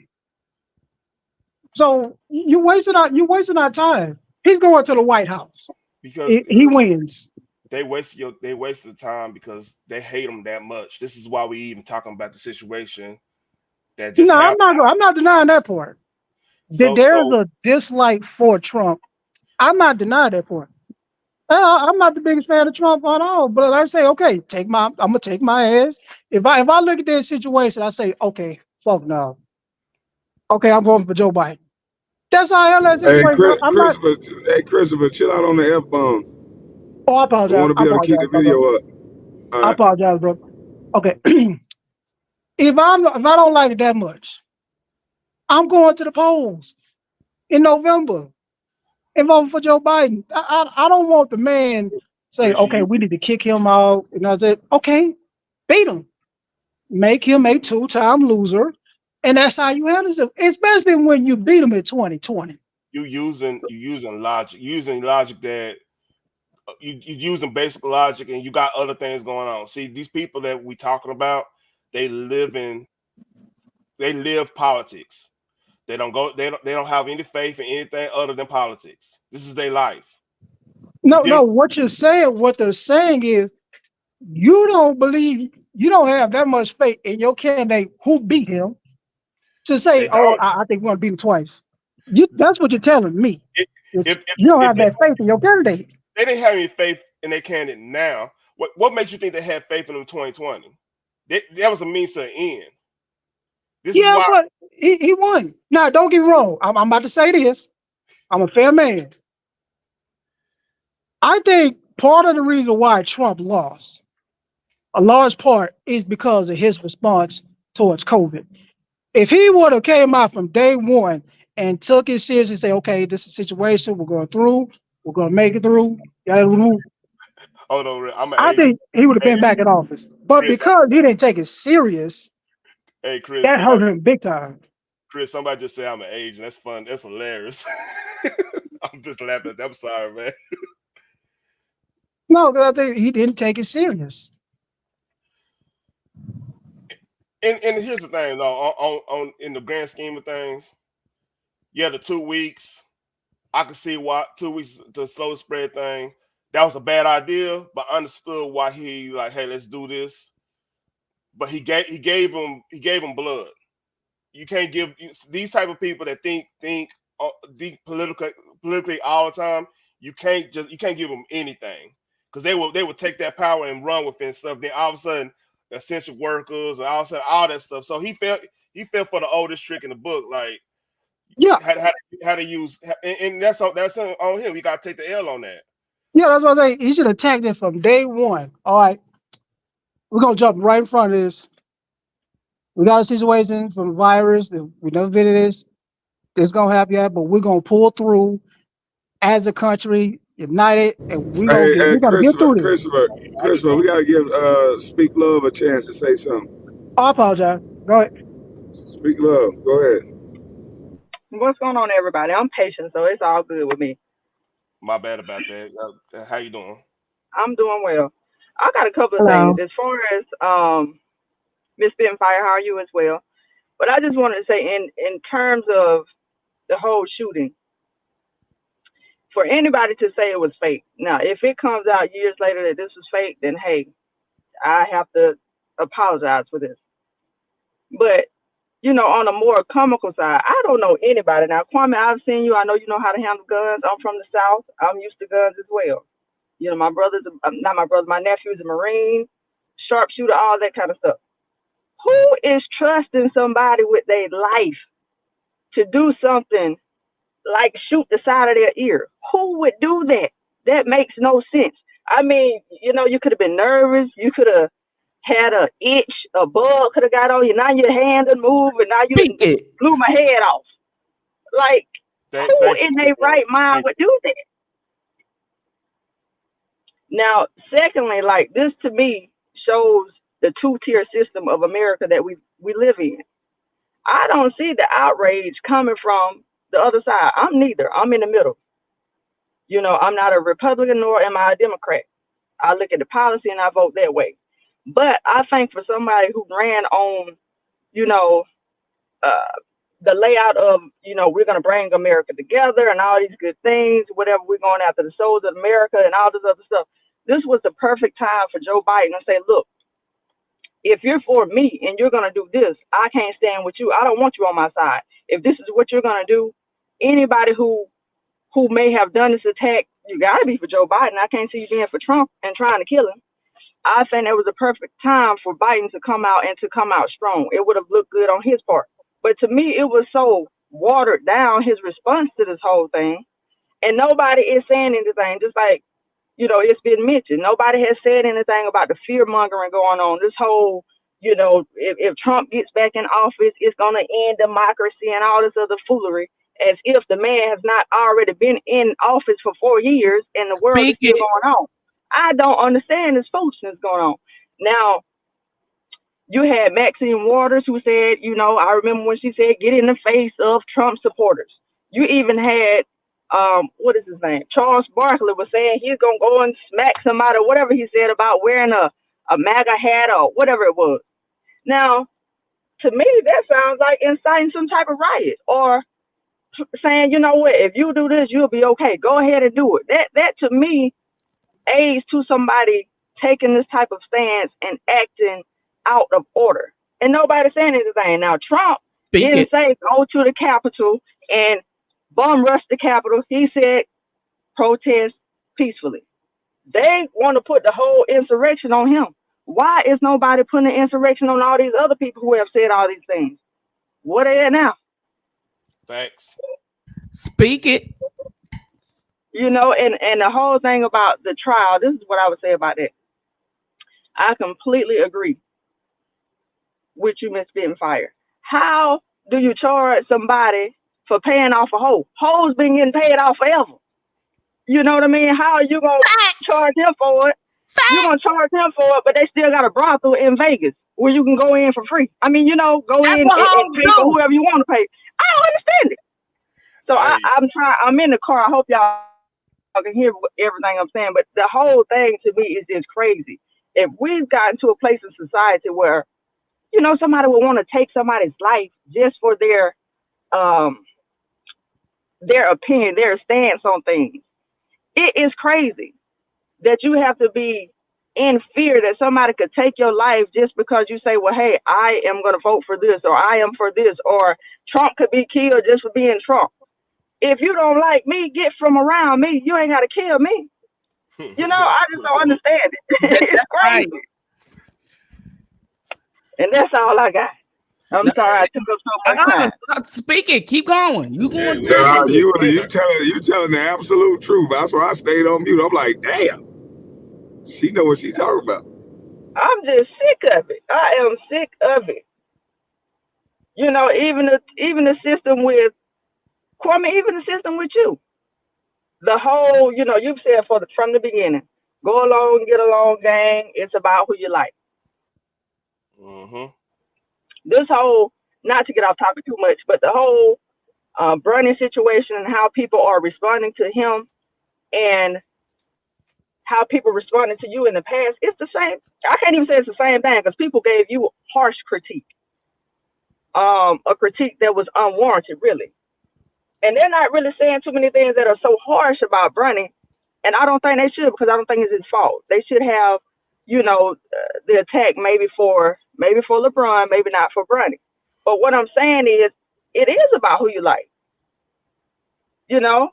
So you wasting our time. He's going to the White House because he wins. They waste the time because they hate him that much. This is why we even talking about the situation that just happened. I'm not denying that part. There's a dislike for Trump. I'm not denying that part. I'm not the biggest fan of Trump at all. But I say, okay, I'm gonna take my ass. If I look at that situation, I say, okay, fuck no. Okay, I'm going for Joe Biden. That's how I handle that situation. Hey, Christopher, chill out on the F-bomb. Oh, I apologize. I want to be able to keep the video up. I apologize, bro. Okay. If I don't like it that much, I'm going to the polls. in November and vote for Joe Biden. I don't want the man say, Chris, okay, we need to kick him out. And I said, okay, beat him. Make him a two-time loser. And that's how you handle it, especially when you beat him in 2020. you using logic, using logic that you using basic logic, and you got other things going on. See, these people that we talking about, they live politics. They don't have any faith in anything other than politics. This is their life. No, what they're saying is you don't have that much faith in your candidate who beat him to say, They oh, don't. I think we're going to beat him twice. That's what you're telling me. If You don't have that faith in your candidate. they didn't have any faith in their candidate now, what makes you think they had faith in them in 2020? That was a means to an end. This is why. But he won. Now, don't get me wrong. I'm about to say this. I'm a fair man. I think part of the reason why Trump lost, a large part, is because of his response towards COVID. If he would have came out from day one and took it seriously and say, okay, this is a situation we're going through, we're going to make it through, Hold on, I think he would have been back in office. But Chris, because he didn't take it serious, hey Chris, that hurt him big time. Chris, somebody just said I'm an agent. That's fun. That's hilarious. I'm just laughing at that. I'm sorry, man. No, I think he didn't take it serious. And here's the thing, though, on in the grand scheme of things, yeah, the 2 weeks, I could see why 2 weeks the slow spread thing. That was a bad idea, but I understood why he like, hey, let's do this. But he gave him blood. You can't give these type of people that think politically all the time. You can't give them anything, because they will take that power and run with it and stuff. Then all of a sudden, essential workers and all of a sudden all that stuff. So he fell for the oldest trick in the book, like how to use, and that's on him. We got to take the L on that. Yeah, that's what I say. He should have attacked it from day one. All right, we're gonna jump right in front of this. We got a situation from the virus that we never been in this. It's gonna happen, but we're gonna pull through as a country, united, and we're gonna get through this. Christopher, we gotta give Speak Love a chance to say something. I apologize. Go ahead. Speak Love, go ahead. What's going on, everybody? I'm patient, so it's all good with me. My bad about that. How you doing? I'm doing well. I got a couple of Hello. things. As far as Miss Spitfire, how are you as well? But I just wanted to say, in terms of the whole shooting, for anybody to say it was fake. Now, if it comes out years later that this was fake, then hey, I have to apologize for this. But on a more comical side, I don't know anybody. Now, Kwame, I've seen you. I know you know how to handle guns. I'm from the South. I'm used to guns as well. My my nephew is a Marine, sharpshooter, all that kind of stuff. Who is trusting somebody with their life to do something like shoot the side of their ear? Who would do that? That makes no sense. I mean, you could have been nervous. You could have had an itch, a bug could have got on you. Now your hand done move, and now you blew my head off. Like, who in their right mind would do that? Now, secondly, like, this to me shows the two-tier system of America that we live in. I don't see the outrage coming from the other side. I'm neither. I'm in the middle. I'm not a Republican nor am I a Democrat. I look at the policy and I vote that way. But I think for somebody who ran on, the layout of, we're going to bring America together and all these good things, whatever, we're going after the souls of America and all this other stuff. This was the perfect time for Joe Biden to say, look, if you're for me and you're going to do this, I can't stand with you. I don't want you on my side. If this is what you're going to do, anybody who may have done this attack, you got to be for Joe Biden. I can't see you being for Trump and trying to kill him. I think that was a perfect time for Biden to come out and to come out strong. It would have looked good on his part. But to me, it was so watered down, his response to this whole thing. And nobody is saying anything, just like, it's been mentioned. Nobody has said anything about the fear mongering going on. This whole, if Trump gets back in office, it's going to end democracy and all this other foolery. as if the man has not already been in office for 4 years and the world is still going on. I don't understand this foolishness going on. Now, you had Maxine Waters who said, you know, I remember when she said, get in the face of Trump supporters. You even had, what is his name? Charles Barkley was saying he's going to go and smack somebody, whatever he said about wearing a MAGA hat or whatever it was. Now, to me, that sounds like inciting some type of riot or saying, you know what, if you do this, you'll be okay. Go ahead and do it. That to me aids to somebody taking this type of stance and acting out of order. And nobody's saying anything. Now, Trump didn't say go to the Capitol and bum rush the Capitol. He said protest peacefully. They want to put the whole insurrection on him. Why is nobody putting the insurrection on all these other people who have said all these things? What are they now? Facts. Speak it. You know, and the whole thing about the trial, this is what I would say about it. I completely agree with you, Miss Spitfire. How do you charge somebody for paying off a hoe? Hoes been getting paid off forever. You know what I mean? How are you going to charge him for it? You're going to charge him for it, but they still got a brothel in Vegas where you can go in for free. I mean, you know, go in and pay for whoever you want to pay. I don't understand it. So I'm in the car. I hope y'all can hear everything I'm saying, but the whole thing to me is just crazy. If we've gotten to a place in society where, you know, somebody would want to take somebody's life just for their opinion, their stance on things, it is crazy that you have to be in fear that somebody could take your life just because you say, well, hey, I am going to vote for this, or I am for this, or Trump could be killed just for being Trump. If you don't like me, get from around me. You ain't got to kill me. You know, I just don't understand it. It's crazy. And that's all I got. I'm sorry I took up so much time. Speak it. Keep going. You going? Nah, you telling the absolute truth. That's why I stayed on mute. I'm like, damn, she know what she's talking about. I'm just sick of it. I am sick of it. You know, even the system with Kwame, even the system with you. The whole, you know, you've said from the beginning, go along, get along, gang. It's about who you like. Mm-hmm. This whole, not to get off topic too much, but the whole Bernie situation and how people are responding to him and how people responded to you in the past, it's the same. I can't even say it's the same thing because people gave you harsh critique, a critique that was unwarranted, really. And they're not really saying too many things that are so harsh about Bernie. And I don't think they should, because I don't think it's his fault. They should have, you know, the attack maybe for LeBron, maybe not for Bernie. But what I'm saying is, it is about who you like. You know,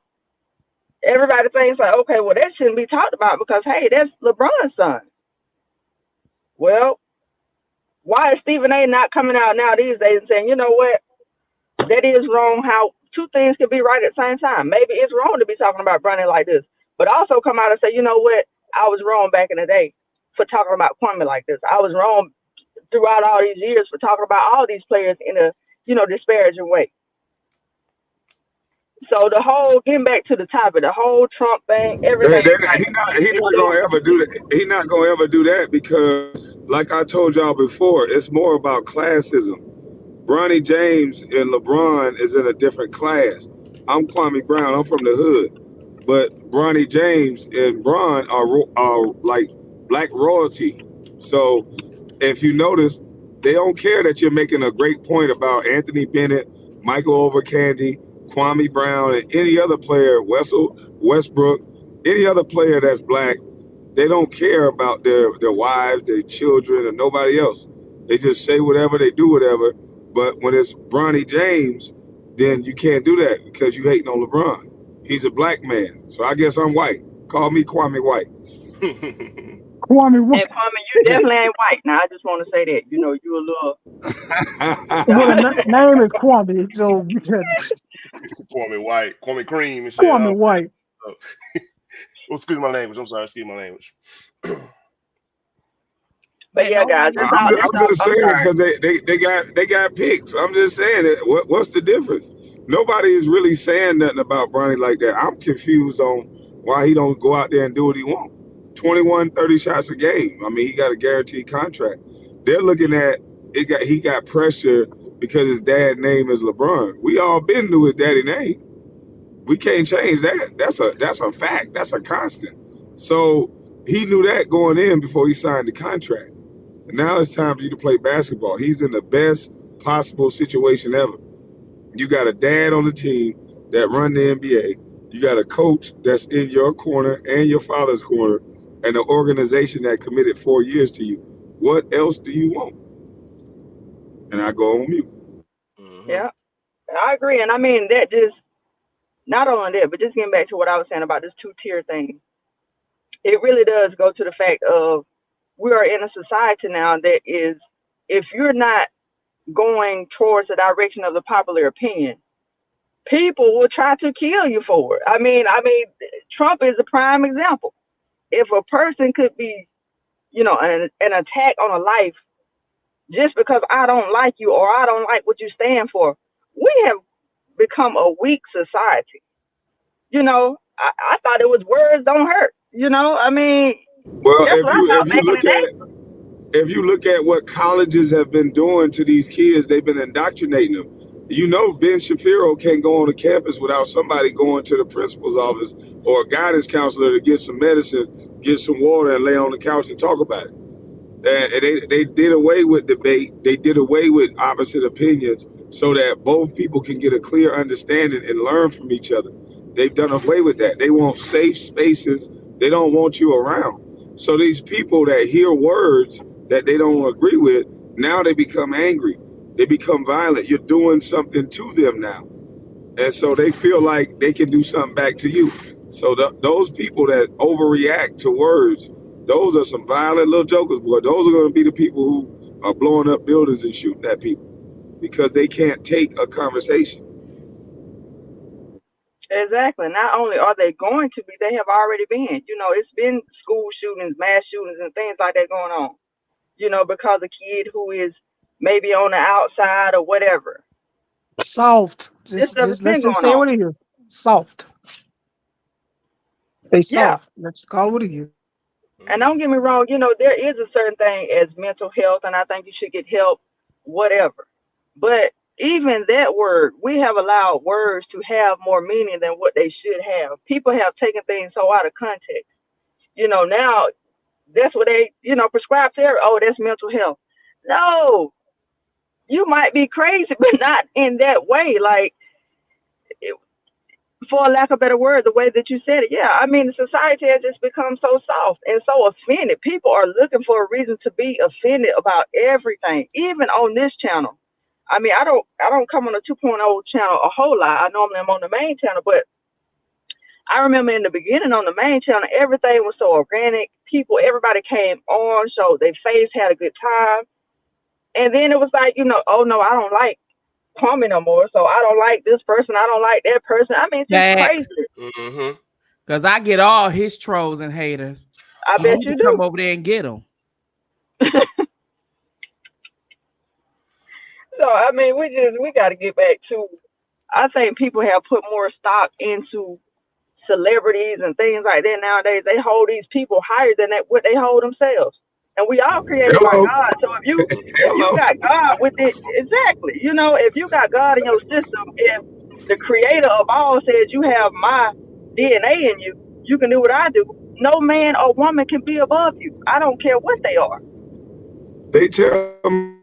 everybody thinks like, okay, well, that shouldn't be talked about because, hey, that's LeBron's son. Well, why is Stephen A. not coming out now these days and saying, you know what, that is wrong, how two things can be right at the same time. Maybe it's wrong to be talking about Bernie like this, but also come out and say, you know what, I was wrong back in the day for talking about Kwame like this. I was wrong throughout all these years for talking about all these players in a, you know, disparaging way. So the whole, getting back to the topic, the whole Trump thing, everything. He not gonna ever do that. He not gonna ever do that because, like I told y'all before, it's more about classism. Bronny James and LeBron is in a different class. I'm Kwame Brown. I'm from the hood, but Bronny James and Bron are like black royalty. So if you notice, they don't care that you're making a great point about Anthony Bennett, Michael Overcandy, Kwame Brown, and any other player, Westbrook, any other player that's black. They don't care about their wives, their children, and nobody else. They just say whatever, they do whatever. But when it's Bronny James, then you can't do that because you hating on LeBron. He's a black man, so I guess I'm white. Call me Kwame White. Kwame, and Kwame, you definitely ain't white. Now I just want to say that. You know, you a little. Well, the name is Kwame, so Kwame White, Kwame Cream and shit. Kwame White. Well, excuse my language. I'm sorry. Excuse my language. But yeah, guys, I'm just saying because they got picks. I'm just saying what's the difference? nobody is really saying nothing about Bronny like that. I'm confused on why he don't go out there and do what he wants. 21, 30 shots a game. I mean, he got a guaranteed contract. They're looking at it. He got pressure because his dad name is LeBron. We all been knew his daddy name. We can't change that. That's a fact. That's a constant. So he knew that going in before he signed the contract. And now it's time for you to play basketball. He's in the best possible situation ever. You got a dad on the team that run the NBA. You got a coach that's in your corner and your father's corner, and an organization that committed 4 years to you. What else do you want? And I go on mute. Yeah, I agree. And I mean, that just, not only that, but just getting back to what I was saying about this two-tier thing, it really does go to the fact of we are in a society now that is, if you're not going towards the direction of the popular opinion, people will try to kill you for it. I mean, Trump is a prime example. If a person could be, an attack on a life just because I don't like you or I don't like what you stand for, we have become a weak society. I thought it was words don't hurt. I mean, Well, that's what I thought back in the day. if you look at what colleges have been doing to these kids, they've been indoctrinating them. Ben Shapiro can't go on the campus without somebody going to the principal's office or a guidance counselor to get some medicine, get some water, and lay on the couch and talk about it. And they did away with debate. They did away with opposite opinions so that both people can get a clear understanding and learn from each other. They've done away with that. They want safe spaces. They don't want you around. So these people that hear words that they don't agree with, now they become angry. They become violent. You're doing something to them now. And so they feel like they can do something back to you. So those people that overreact to words, those are some violent little jokers, boy. Those are going to be the people who are blowing up buildings and shooting at people because they can't take a conversation. Exactly. Not only are they going to be, they have already been. It's been school shootings, mass shootings, and things like that going on. Because a kid who is maybe on the outside or whatever. Soft. This Let's been just going say on. what it is. Soft. They Yeah. soft. Let's call it what it is. And don't get me wrong, there is a certain thing as mental health, and I think you should get help, whatever. But even that word, we have allowed words to have more meaning than what they should have. People have taken things so out of context. Now that's what they, prescribe therapy. Oh, that's mental health. No, you might be crazy, but not in that way. Like, for lack of a better word, the way that you said it. Yeah, I mean, society has just become so soft and so offended. People are looking for a reason to be offended about everything, even on this channel. I mean, I don't come on the 2.0 channel a whole lot. I normally am on the main channel, but I remember in the beginning on the main channel, everything was so organic. Everybody came on, showed their face, had a good time. And then it was like, oh no, I don't like Kwame no more. So I don't like this person. I don't like that person. I mean, it's just crazy. Because I get all his trolls and haters. I bet you do. Come over there and get them. So, I mean, we got to get back to, I think people have put more stock into celebrities and things like that nowadays. They hold these people higher than what they hold themselves. And we all created by God. So if you got God with it, exactly. If you got God in your system, if the creator of all says you have my DNA in you, you can do what I do. No man or woman can be above you. I don't care what they are. They tell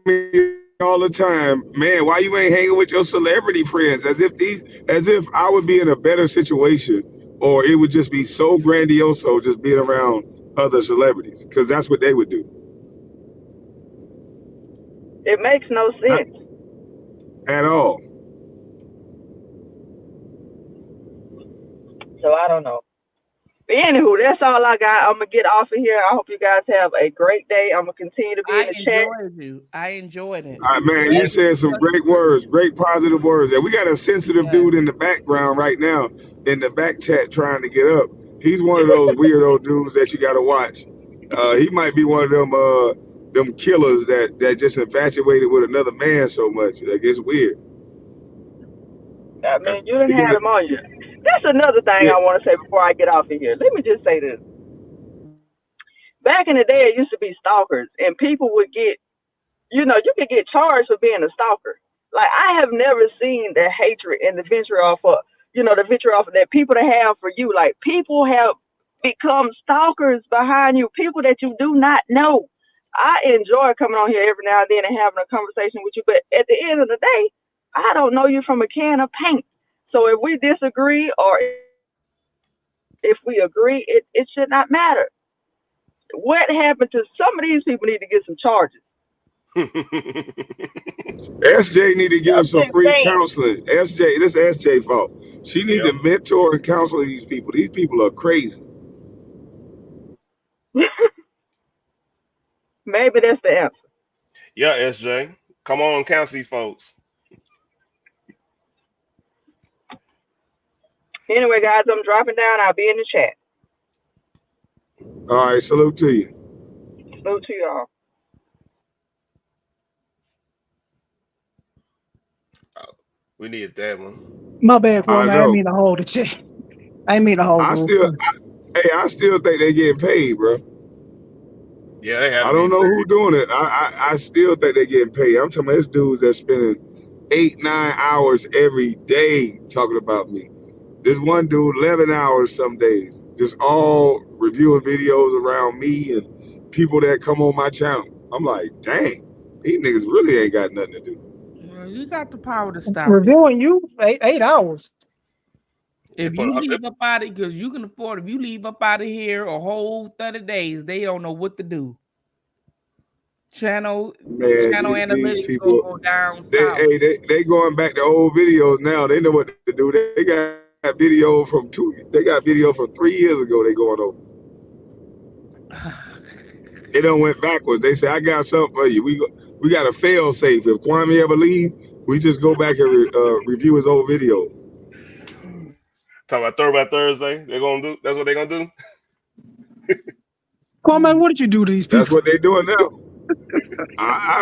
me all the time, man, why you ain't hanging with your celebrity friends? As if I would be in a better situation, or it would just be so grandiose just being around other celebrities, because that's what they would do. It makes no sense at all. So I don't know. But anywho, that's all I got. I'm gonna get off of here. I hope you guys have a great day. I'm gonna continue to be in the chat. I enjoyed it. All right, man, you said some great words, great positive words. And we got a sensitive dude in the background right now in the back chat trying to get up. He's one of those weirdo dudes that you got to watch. He might be one of them killers that just infatuated with another man so much. Like, it's weird. I mean, you done had them on you. That's another thing Yeah. I want to say before I get off of here. Let me just say this. Back in the day, it used to be stalkers, and people would get, you could get charged for being a stalker. Like, I have never seen the hatred and the vitriol that people have for you. Like, people have become stalkers behind you, people that you do not know. I enjoy coming on here every now and then and having a conversation with you, but at the end of the day, I don't know you from a can of paint. So if we disagree or if we agree, it should not matter. What happened to some of these people need to get some charges. SJ need to give I'm some just free saying. counseling. SJ, this SJ fault. She need to mentor and counsel these people. These people are crazy. Maybe that's the answer. Yeah, SJ. Come on, counsel these folks. Anyway, guys, I'm dropping down. I'll be in the chat. All right, salute to you. Salute to y'all. We need that one. My bad, I Kwame. I didn't know. mean to hold it. I didn't mean to hold I it. still think they getting paid, bro. Yeah, they had I to don't be. know who doing it. I still think they getting paid. I'm talking about this dudes that's spending 8-9 hours every day talking about me. This one dude 11 hours some days, just all reviewing videos around me and people that come on my channel. I'm like, dang, these niggas really ain't got nothing to do. Well, you got the power to stop it. Reviewing you for 8 hours. If you leave up out of, because you can afford, if you leave up out of here a whole 30 days, they don't know what to do. Channel Man, these analytics people, go down south. they going back to old videos now. They know what to do. They got video from 3 years ago. They going over. It done went backwards. They say, I got something for you. We got a fail safe. If Kwame ever leave, we just go back and review his old video. Talk about Throwback Thursday. They're gonna do. That's what they're gonna do. Kwame, what did you do to these people? That's what they're doing now. I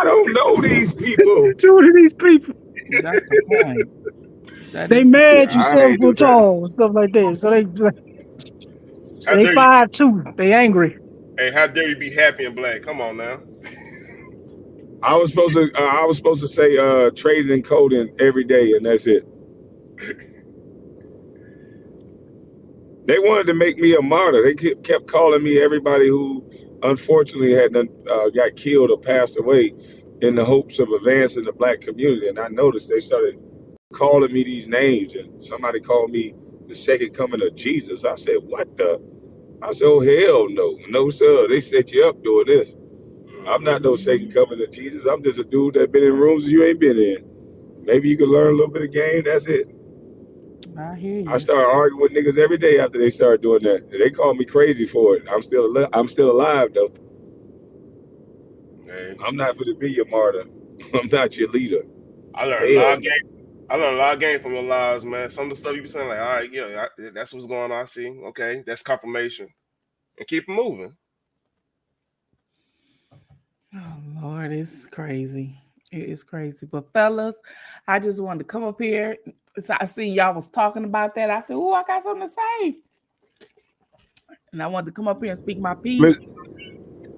don't know these people. What did you do to these people? That's the point. They mad you 7 foot tall and stuff like that. So they 5'2". They angry. Hey, how dare you be happy and black? Come on now. I was supposed to say trading and coding every day, and that's it. They wanted to make me a martyr. They kept calling me everybody who unfortunately had got killed or passed away in the hopes of advancing the black community. And I noticed they started calling me these names, and somebody called me the second coming of Jesus. I said, what the? I said, oh, hell no. No, sir. They set you up doing this. I'm not no second coming of Jesus. I'm just a dude that been in rooms you ain't been in. Maybe you can learn a little bit of game. That's it. I hear you. I started arguing with niggas every day after they started doing that. They called me crazy for it. I'm still alive though. Hey. I'm not for to be your martyr. I'm not your leader. I learned a lot of game from your lives, man. Some of the stuff you be saying, like, all right, yeah, that's what's going on. I see. Okay, that's confirmation. And keep it moving. Oh Lord, it's crazy. It is crazy. But fellas, I just wanted to come up here. So I see y'all was talking about that. I said, oh, I got something to say. And I wanted to come up here and speak my piece.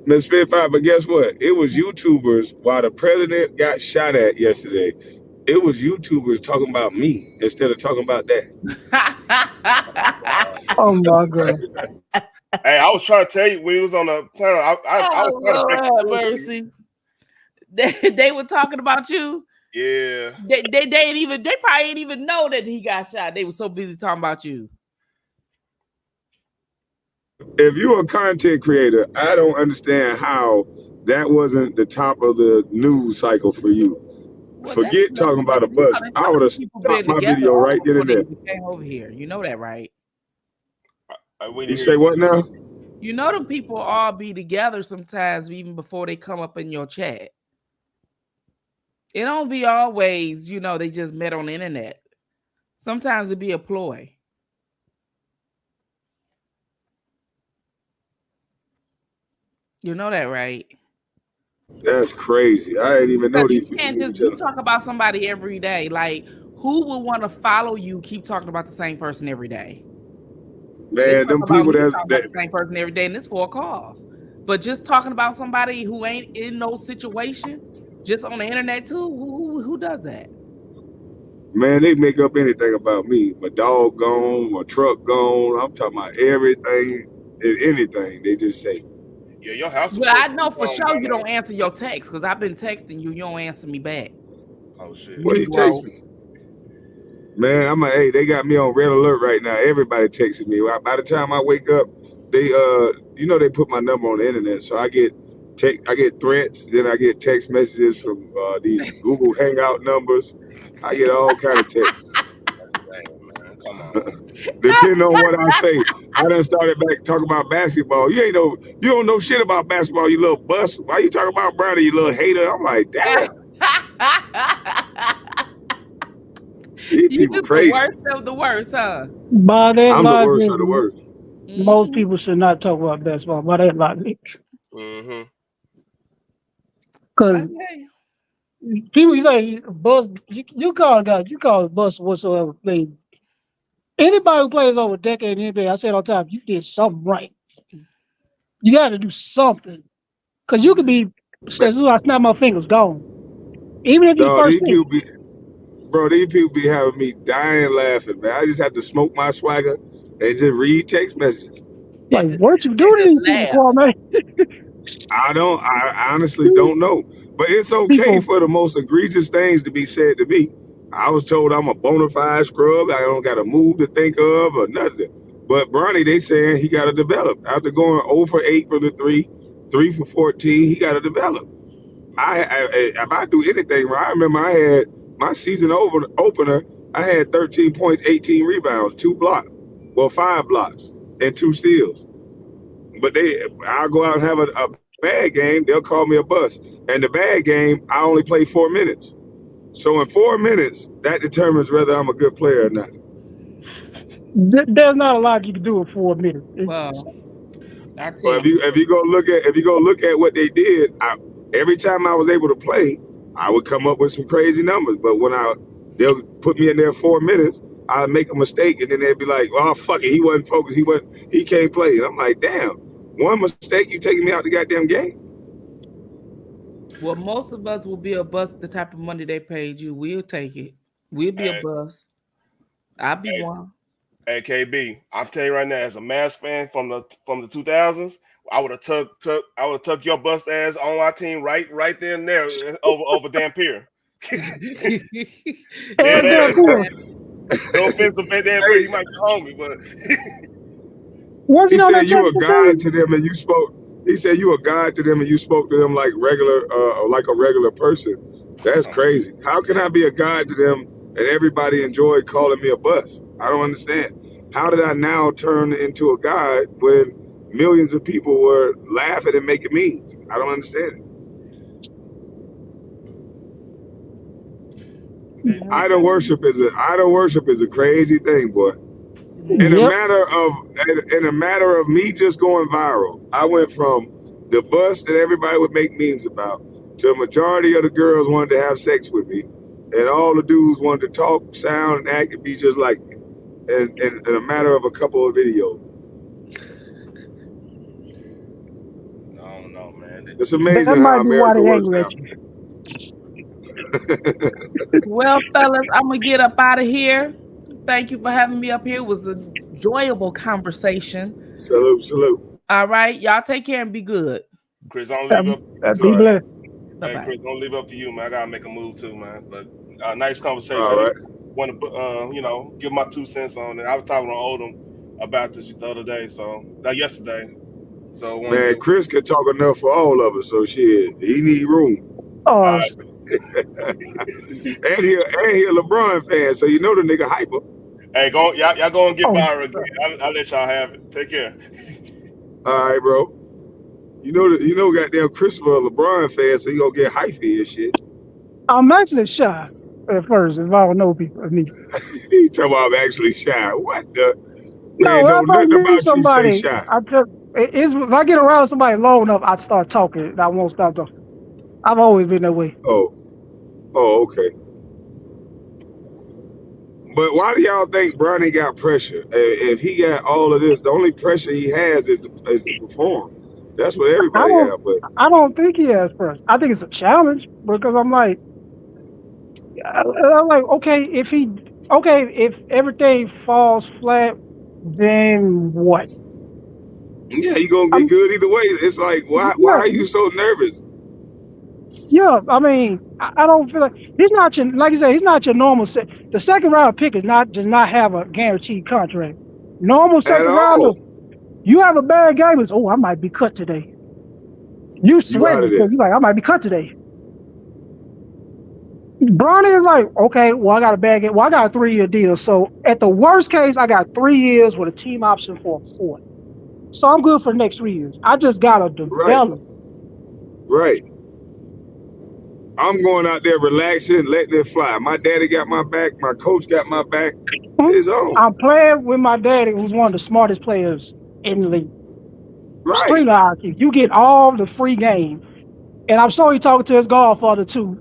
Miss Spitfire, but guess what? It was YouTubers while the president got shot at yesterday. It was YouTubers talking about me instead of talking about that. Oh my God. Hey, I was trying to tell you when he was on the panel. I was trying to Lord mercy. They were talking about you. Yeah. They probably didn't even know that he got shot. They were so busy talking about you. If you're a content creator, I don't understand how that wasn't the top of the news cycle for you. Well, forget talking about a bus. I would have stopped my video right then and there. Came over here. You know that, right? You say what now? You know them people all be together sometimes even before they come up in your chat. It don't be always, they just met on the internet. Sometimes it be a ploy. You know that, right? That's crazy. I didn't even know these people. You talk about somebody every day. Like, who would want to follow you? Keep talking about the same person every day. Man, them people talking that about the same person every day, and it's for a cause. But just talking about somebody who ain't in no situation, just on the internet too. Who does that? man, they make up anything about me. My dog gone, my truck gone. I'm talking about everything and anything. They just say. Yeah, your house. Well, I know for sure you don't answer your text because I've been texting you. You don't answer me back. Oh shit! What do you text me? Man, hey, they got me on red alert right now. Everybody texting me. By the time I wake up, they they put my number on the internet, so I get threats, then I get text messages from these Google Hangout numbers. I get all kind of texts. Damn, man, come on. Depending on what I say, I done started back talking about basketball. You don't know shit about basketball, you little bust. Why you talking about Brownie, you little hater? I'm like, damn. These people just crazy. the worst of the worst, huh? By that I'm the worst logic, of the worst. most people should not talk about basketball. By that logic, because people say bust, you call it bust whatsoever thing. Anybody who plays over a decade in the NBA, I said all the time, you did something right. You got to do something, because you could be, says I snap my fingers, gone. Even if you Dog, first these pick. people be having me dying laughing, man. I just have to smoke my swagger and just read text messages. Like, what you do to these people, Kwame? I honestly don't know. But it's okay for the most egregious things to be said to me. I was told I'm a bona fide scrub. I don't got a move to think of or nothing. But Bronny, they saying he got to develop. After going 0 for 8 from the 3 for 14, he got to develop. If I do anything right, I remember I had my season opener, I had 13 points, 18 rebounds, 2 blocks. Well, 5 blocks and 2 steals. But I'll go out and have a bad game, they'll call me a bust. And the bad game, I only play 4 minutes. So in 4 minutes, that determines whether I'm a good player or not. There's not a lot you can do in 4 minutes. But if you go look at what they did, every time I was able to play, I would come up with some crazy numbers. But when they'll put me in there 4 minutes, I'd make a mistake, and then they'd be like, "Oh fuck it, he wasn't focused. He can't play." And I'm like, "Damn, one mistake, you taking me out the goddamn game." Well, most of us will be a bust. The type of money they paid you, we'll take it. We'll be a bust. I'll be one. Hey KB, I'm telling you right now, as a Mavs fan from the 2000s, I would have took your bust ass on our team right there and there over Dampier. No offense to Dampier, he might be hungry, but he said you a god to them and you spoke. He said you a god to them and you spoke to them like a regular person. That's crazy. How can I be a god to them and everybody enjoyed calling me a bust? I don't understand. How did I now turn into a god when millions of people were laughing and making memes? I don't understand it. Idol worship is a crazy thing, boy. In a matter of me just going viral, I went from the bust that everybody would make memes about to a majority of the girls wanted to have sex with me, and all the dudes wanted to talk, sound, and act and be just like me. In a matter of a couple of videos. I don't know, man. It's amazing how America works now. Well, fellas, I'm gonna get up out of here. Thank you for having me up here. It was an enjoyable conversation. Salute. All right, y'all take care and be good. Chris, I don't leave up. Be blessed. Hey, Chris, don't leave up to you, man. I gotta make a move too, man. But nice conversation. All right. Want to, give my 2 cents on it. I was talking to Odom about this the other day, yesterday. So man, Chris can talk enough for all of us. So shit, he need room. Oh. and he a LeBron fan, so you know the nigga hyper. Hey, y'all go and get viral again. I'll let y'all have it. Take care. All right, bro. You know, goddamn Christopher a LeBron fan, so he gonna get hyphy and shit. I'm actually shy at first if I don't know people. He talking about I'm actually shy. What the? No, man, if I meet somebody, say shy. if I get around somebody long enough, I'd start talking and I won't stop talking. I've always been that way. Oh, okay. But why do y'all think Bronny got pressure? If he got all of this, the only pressure he has is to perform. That's what I everybody don't have. But I don't think he has pressure. I think it's a challenge because I'm like, if everything falls flat, then what? yeah, he gonna be I'm good either way. It's like why yeah, are you so nervous? yeah. I mean, I don't feel like he's not your like you said, he's not your normal set. The second round pick does not have a guaranteed contract. Normal At second rounder, all. you have a bad game, it's I might be cut today. You You out sweating of because there. you like I might be cut today. Bronny is like, okay, well, I got a bad game. Well, I got a 3-year deal. So at the worst case, I got 3 years with a team option for a 4th. So I'm good for the next 3 years. I just gotta Right, develop. right. I'm going out there relaxing, letting it fly. My daddy got my back. My coach got my back. It's on. I'm playing with my daddy, who's one of the smartest players in the league. Right. Street IQ. You get all the free game. And I'm sure he talking to his godfather too,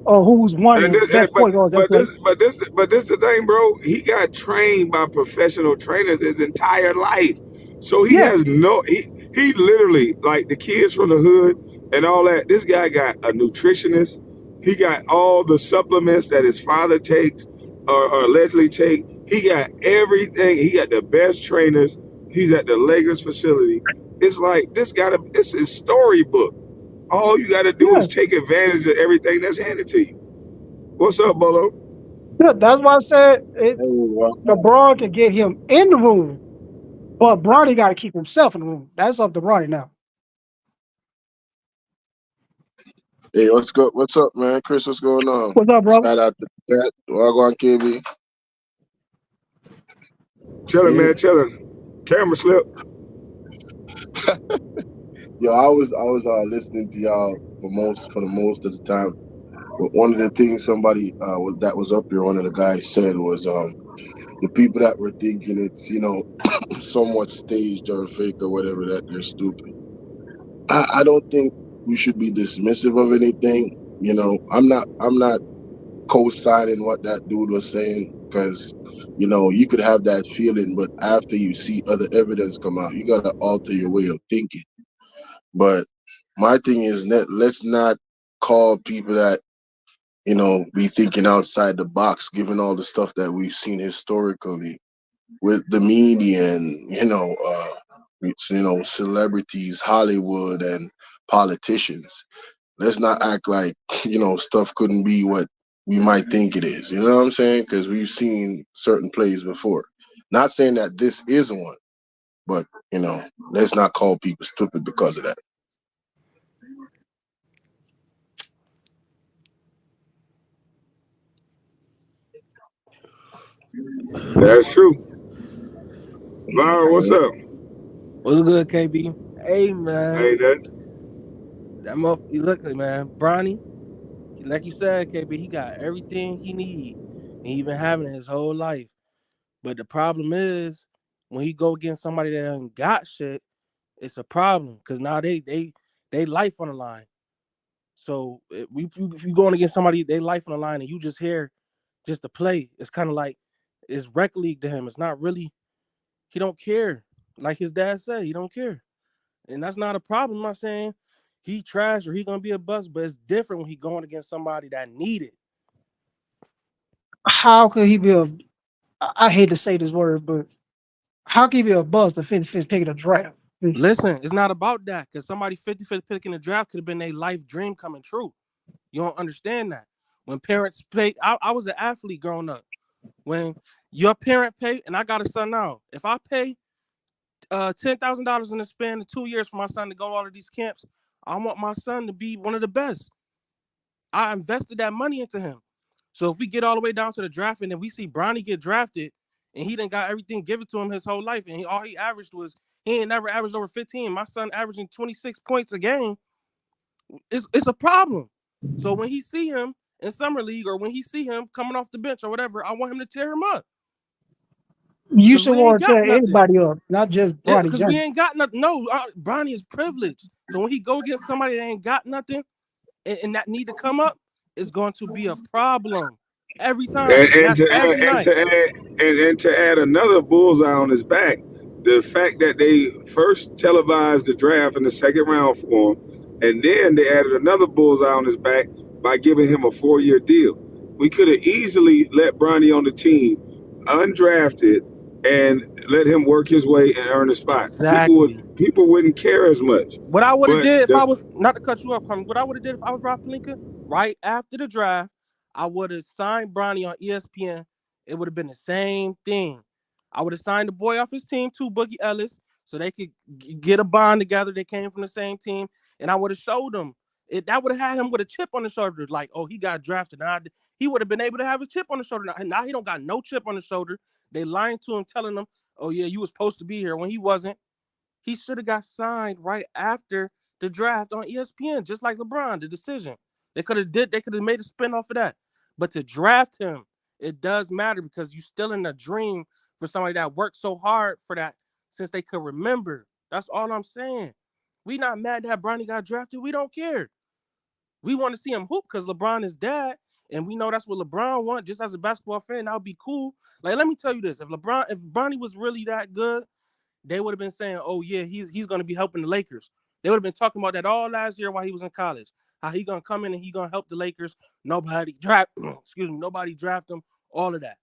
who's one of And the this, best point guards ever played. but this the thing, bro. He got trained by professional trainers his entire life, so he Yeah, has he literally like the kids from the hood and all that. This guy got a nutritionist. He got all the supplements that his father takes or allegedly take. He got everything. He got the best trainers. He's at the Lakers facility. It's like this is storybook. All you got to do yeah. is take advantage of everything that's handed to you. What's up, Bolo? Yeah, that's why I said Hey, well, LeBron can get him in the room, but Bronny got to keep himself in the room. That's up to Bronny now. hey, what's good? What's up, man? Chris, what's going on? What's up, brother? Shout out to that. Wagwan KB. Chilling, Yeah. man, chilling. Camera slip. Yo, I was listening to y'all for the most of the time. But one of the things somebody that was up here, one of the guys said was the people that were thinking it's somewhat staged or fake or whatever, that they're stupid. I don't think we should be dismissive of anything. I'm not co-signing what that dude was saying because you could have that feeling, but after you see other evidence come out, you gotta alter your way of thinking. But my thing is that let's not call people that be thinking outside the box, given all the stuff that we've seen historically with the media and celebrities, Hollywood, and politicians. Let's not act like stuff couldn't be what we might think it is. You know what I'm saying? Because we've seen certain plays before. Not saying that this is one, but let's not call people stupid because of that. That's true. Byron, what's up? What's good, KB? Hey, man. Ain't that? You look, man. Bronny, like you said, KB, he got everything he need, and he been having it his whole life. But the problem is, when he go against somebody that ain't got shit, it's a problem because now they life on the line. So if you going against somebody, they life on the line, and you just here just to play, it's kind of like it's rec league to him. It's not really. He don't care. Like his dad said, he don't care. And that's not a problem. I'm not saying he trash or he gonna be a bust, but it's different when he going against somebody that need it. How could he be I hate to say this word, but how can he be a bust the 55th pick of the draft? Listen, it's not about that because somebody 55th pick in the draft could have been their life dream coming true. You don't understand that. When parents pay, I was an athlete growing up. When your parent pay, and I got a son now, if I pay $10,000 in the span of 2 years for my son to go to all of these camps, I want my son to be one of the best. I invested that money into him. So if we get all the way down to the draft and then we see Bronny get drafted and he done got everything given to him his whole life and all he averaged was, he ain't never averaged over 15. My son averaging 26 points a game. It's a problem. So when he see him in summer league or when he see him coming off the bench or whatever, I want him to tear him up. You Because should we ain't want to got tear nothing. anybody up, not just Yeah, Bronny because we James. ain't got nothing. No, Bronny is privileged. So when he go against somebody that ain't got nothing and that need to come up, it's going to be a problem. every time, and And that's to every add, and night. to add, and to add another bullseye on his back, the fact that they first televised the draft in the second round for him, and then they added another bullseye on his back by giving him a 4-year deal. We could have easily let Bronny on the team, undrafted, and let him work his way and earn a spot. Exactly. People wouldn't care as much. What I would have But did if I was, not to cut you off, Kwame, what I would have did if I was Rob Pelinka, right after the draft, I would have signed Bronny on ESPN. It would have been the same thing. I would have signed the boy off his team too, Boogie Ellis, so they could get a bond together. They came from the same team, and I would have showed them. That would have had him with a chip on the shoulder, like, oh, he got drafted. He would have been able to have a chip on the shoulder. Now he don't got no chip on the shoulder. They lying to him, telling him, oh yeah, you was supposed to be here when he wasn't. He should have got signed right after the draft on ESPN, just like LeBron, the decision. They could have made a spin off of that. But to draft him, it does matter because you're still in a dream for somebody that worked so hard for that since they could remember. That's all I'm saying. We not mad that Bronny got drafted. We don't care. We want to see him hoop because LeBron is dad, and we know that's what LeBron wants. Just as a basketball fan, that would be cool. Like, let me tell you this: if Bronny was really that good, they would have been saying, "Oh yeah, he's going to be helping the Lakers." They would have been talking about that all last year while he was in college. How he going to come in and he going to help the Lakers. Nobody draft, nobody draft him. All of that.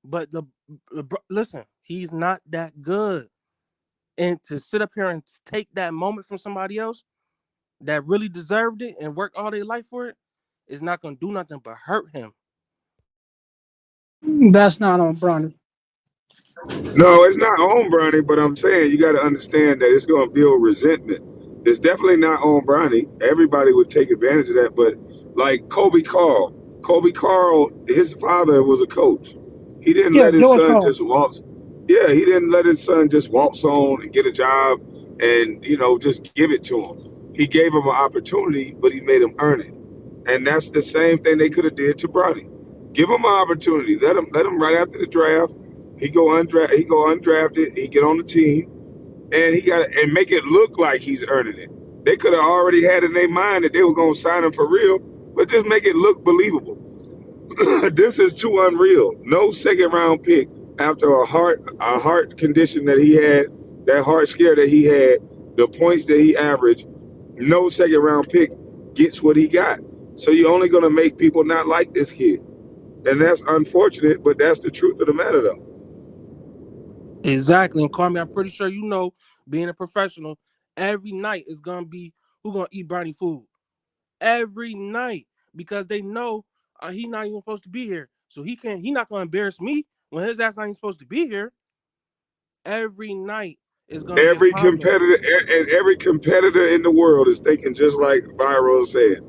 But listen, he's not that good. And to sit up here and take that moment from somebody else that really deserved it and worked all their life for it is not going to do nothing but hurt him. That's not on Bronny. No, it's not on Bronny, but I'm saying you got to understand that it's going to build resentment. It's definitely not on Bronny. Everybody would take advantage of that, but like Kobe Carl, his father was a coach. He didn't Yeah, let his George son Karl. just waltz. Yeah, he didn't let his son just waltz on and get a job and just give it to him. He gave him an opportunity, but he made him earn it, and that's the same thing they could have did to Bronny. Give him an opportunity. Let him right after the draft. He go undrafted. He get on the team, and and make it look like he's earning it. They could have already had in their mind that they were gonna sign him for real, but just make it look believable. This is too unreal. No second round pick after a heart condition that he had, that heart scare that he had, the points that he averaged. No second round pick gets what he got. So you're only gonna make people not like this kid, and that's unfortunate. But that's the truth of the matter, though. Exactly. And Kwame, I'm pretty sure being a professional, every night is going to be who's going to eat Bronny food. Every night. Because they know he's not even supposed to be here. So he's not going to embarrass me when his ass not even supposed to be here. Every night is going to be a Every problem. competitor in the world is thinking just like Viral said.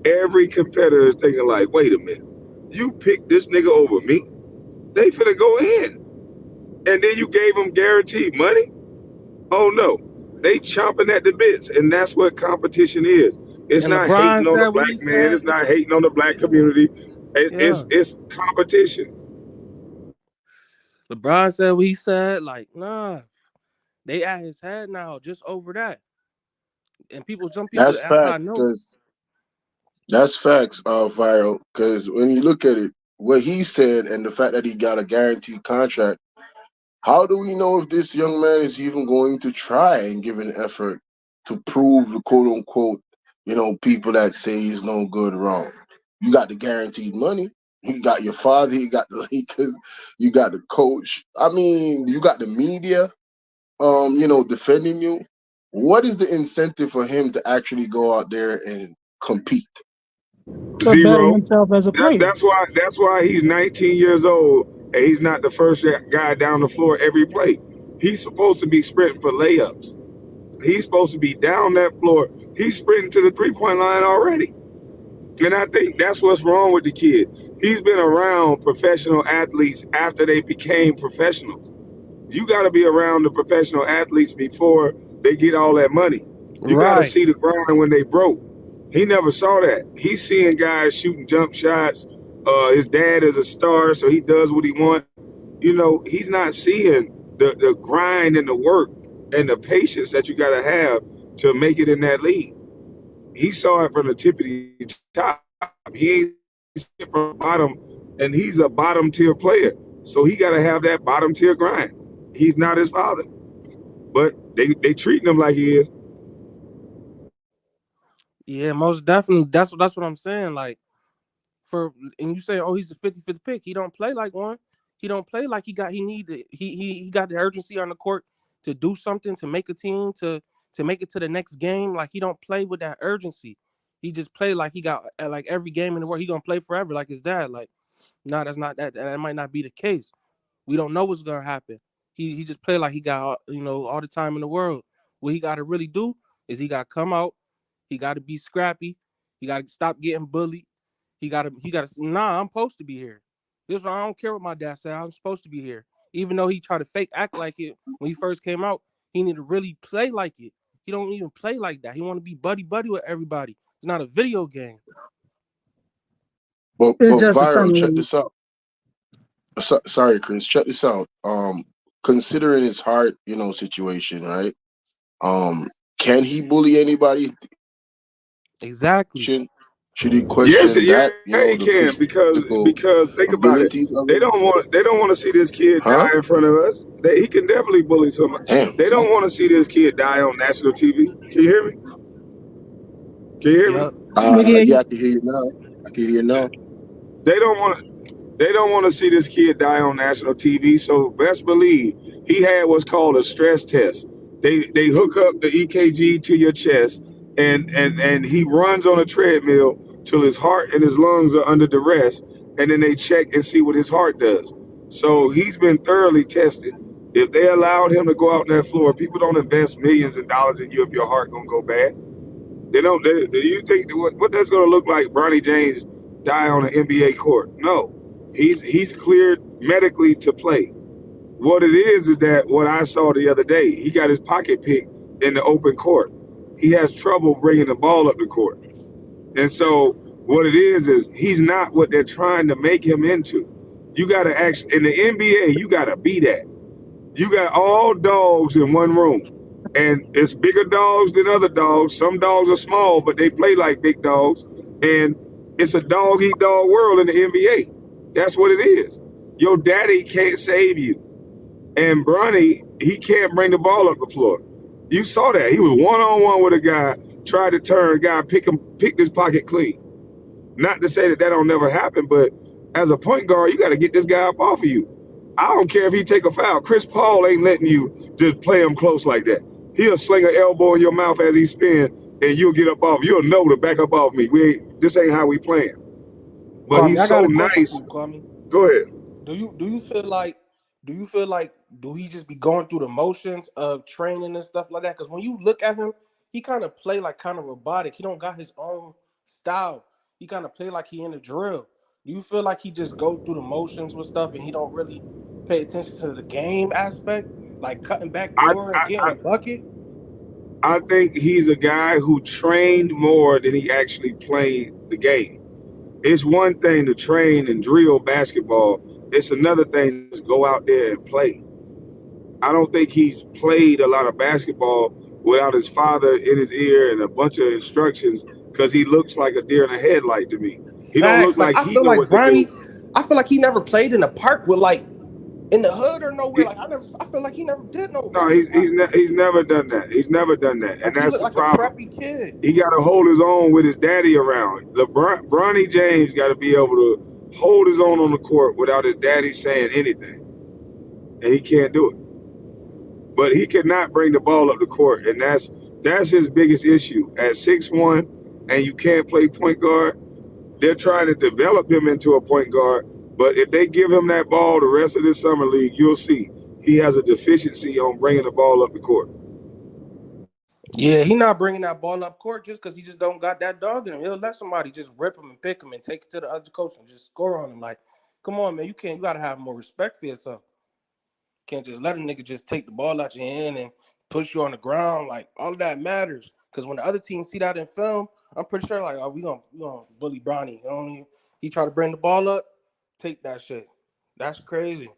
Every competitor is thinking like, wait a minute, you picked this nigga over me? They finna go in. And then you gave them guaranteed money? Oh no. They chomping at the bits, and that's what competition is. It's And not LeBron hating on said the what black he man. said. It's not hating on the black community. It's competition. LeBron said what he said. Like, nah, they at his head now just over that. And some people, That's that's how I facts, know. because that's facts, Viral. Because when you look at it, what he said and the fact that he got a guaranteed contract, how do we know if this young man is even going to try and give an effort to prove the quote unquote, people that say he's no good wrong? You got the guaranteed money. You got your father. You got the Lakers. You got the coach. I mean, you got the media, defending you. What is the incentive for him to actually go out there and compete? To better Zero. himself as a player. That's why he's 19 years old and he's not the first guy down the floor every play. He's supposed to be sprinting for layups. He's supposed to be down that floor. He's sprinting to the 3-point line already. And I think that's what's wrong with the kid. He's been around professional athletes after they became professionals. You got to be around the professional athletes before they get all that money. You got to Right. see the grind when they broke. He never saw that. He's seeing guys shooting jump shots. His dad is a star, so he does what he wants. He's not seeing the grind and the work and the patience that you got to have to make it in that league. He saw it from the tippity top. He ain't seen it from the bottom and he's a bottom tier player. So he got to have that bottom tier grind. He's not his father, but they treating him like he is. Yeah, most definitely. That's what I'm saying. Like, and you say, oh, he's a 50-50 pick. He don't play like one. He don't play like he got he got the urgency on the court to do something, to make a team, to make it to the next game. Like, he don't play with that urgency. He just play like he got like every game in the world. He gonna play forever like his dad. Like, nah, that's not that might not be the case. We don't know what's gonna happen. He just play like he got all the time in the world. What he got to really do is he got to come out. He got to be scrappy. He got to stop getting bullied. He got to nah, I'm supposed to be here. This one, I don't care what my dad said. I'm supposed to be here. Even though he tried to fake act like it when he first came out, he need to really play like it. He don't even play like that. He want to be buddy with everybody. It's not a video game. But It's just for Byron, some check reason. this out. Sorry, Chris, check this out. Considering his heart, situation, right? Can he bully anybody? Exactly. Should he Yes, question yeah, that? he The can physical because think about it. abilities of They it? don't want to see this kid Huh? die in front of us. He can definitely bully somebody. Damn. They don't want to see this kid die on national TV. Can you hear me? Can you hear me? Yeah, I can hear you now. I can hear you now. They don't want to see this kid die on national TV. So best believe he had what's called a stress test. They hook up the EKG to your chest, and he runs on a treadmill till his heart and his lungs are under duress, and then they check and see what his heart does. So he's been thoroughly tested. If they allowed him to go out on that floor, people don't invest millions of dollars in you if your heart gonna go bad. They don't. Do you think what that's gonna look like? Bronny James die on an NBA court? No, he's cleared medically to play. What it is that what I saw the other day, he got his pocket picked in the open court. He has trouble bringing the ball up the court. And so what it is he's not what they're trying to make him into. You got to actually, in the NBA, you got to be that. You got all dogs in one room. And it's bigger dogs than other dogs. Some dogs are small, but they play like big dogs. And it's a dog-eat-dog world in the NBA. That's what it is. Your daddy can't save you. And Bronny, he can't bring the ball up the floor. You saw that. He was one-on-one with a guy, tried to turn, a guy picked his pocket clean. Not to say that don't never happen, but as a point guard, you got to get this guy up off of you. I don't care if he take a foul. Chris Paul ain't letting you just play him close like that. He'll sling an elbow in your mouth as he spin, and you'll get up off. You'll know to back up off me. This ain't how we playing. But Kwame, he's I got so a question nice. for you, Kwame. Go ahead. Do you feel like do he just be going through the motions of training and stuff like that? Because when you look at him, he kind of play like kind of robotic. He don't got his own style. He kind of play like he in a drill. Do you feel like he just go through the motions with stuff and he don't really pay attention to the game aspect, like cutting back door and getting a bucket? I think he's a guy who trained more than he actually played the game. It's one thing to train and drill basketball. It's another thing to go out there and play. I don't think he's played a lot of basketball without his father in his ear and a bunch of instructions, because he looks like a deer in a headlight to me. He don't look like I he feel know like what to Bronny, do. I feel like he never played in a park with like in the hood or nowhere. Like I feel like he never did no. No, he's never done that. He's never done that, and Like, he that's looked the like problem. a preppy kid. He got to hold his own with his daddy around. Bronny James got to be able to hold his own on the court without his daddy saying anything, and he can't do it. But he cannot bring the ball up the court, and that's his biggest issue. At 6'1", and you can't play point guard, they're trying to develop him into a point guard. But if they give him that ball the rest of this summer league, you'll see he has a deficiency on bringing the ball up the court. Yeah, he not bringing that ball up court just because he just don't got that dog in him. He'll let somebody just rip him and pick him and take it to the other coach and just score on him. Like, come on, man, you got to have more respect for yourself. Can't just let a nigga just take the ball out your hand and push you on the ground. Like, all of that matters. Because when the other team see that in film, I'm pretty sure, like, oh, we gonna bully Bronny. He try to bring the ball up, take that shit. That's crazy.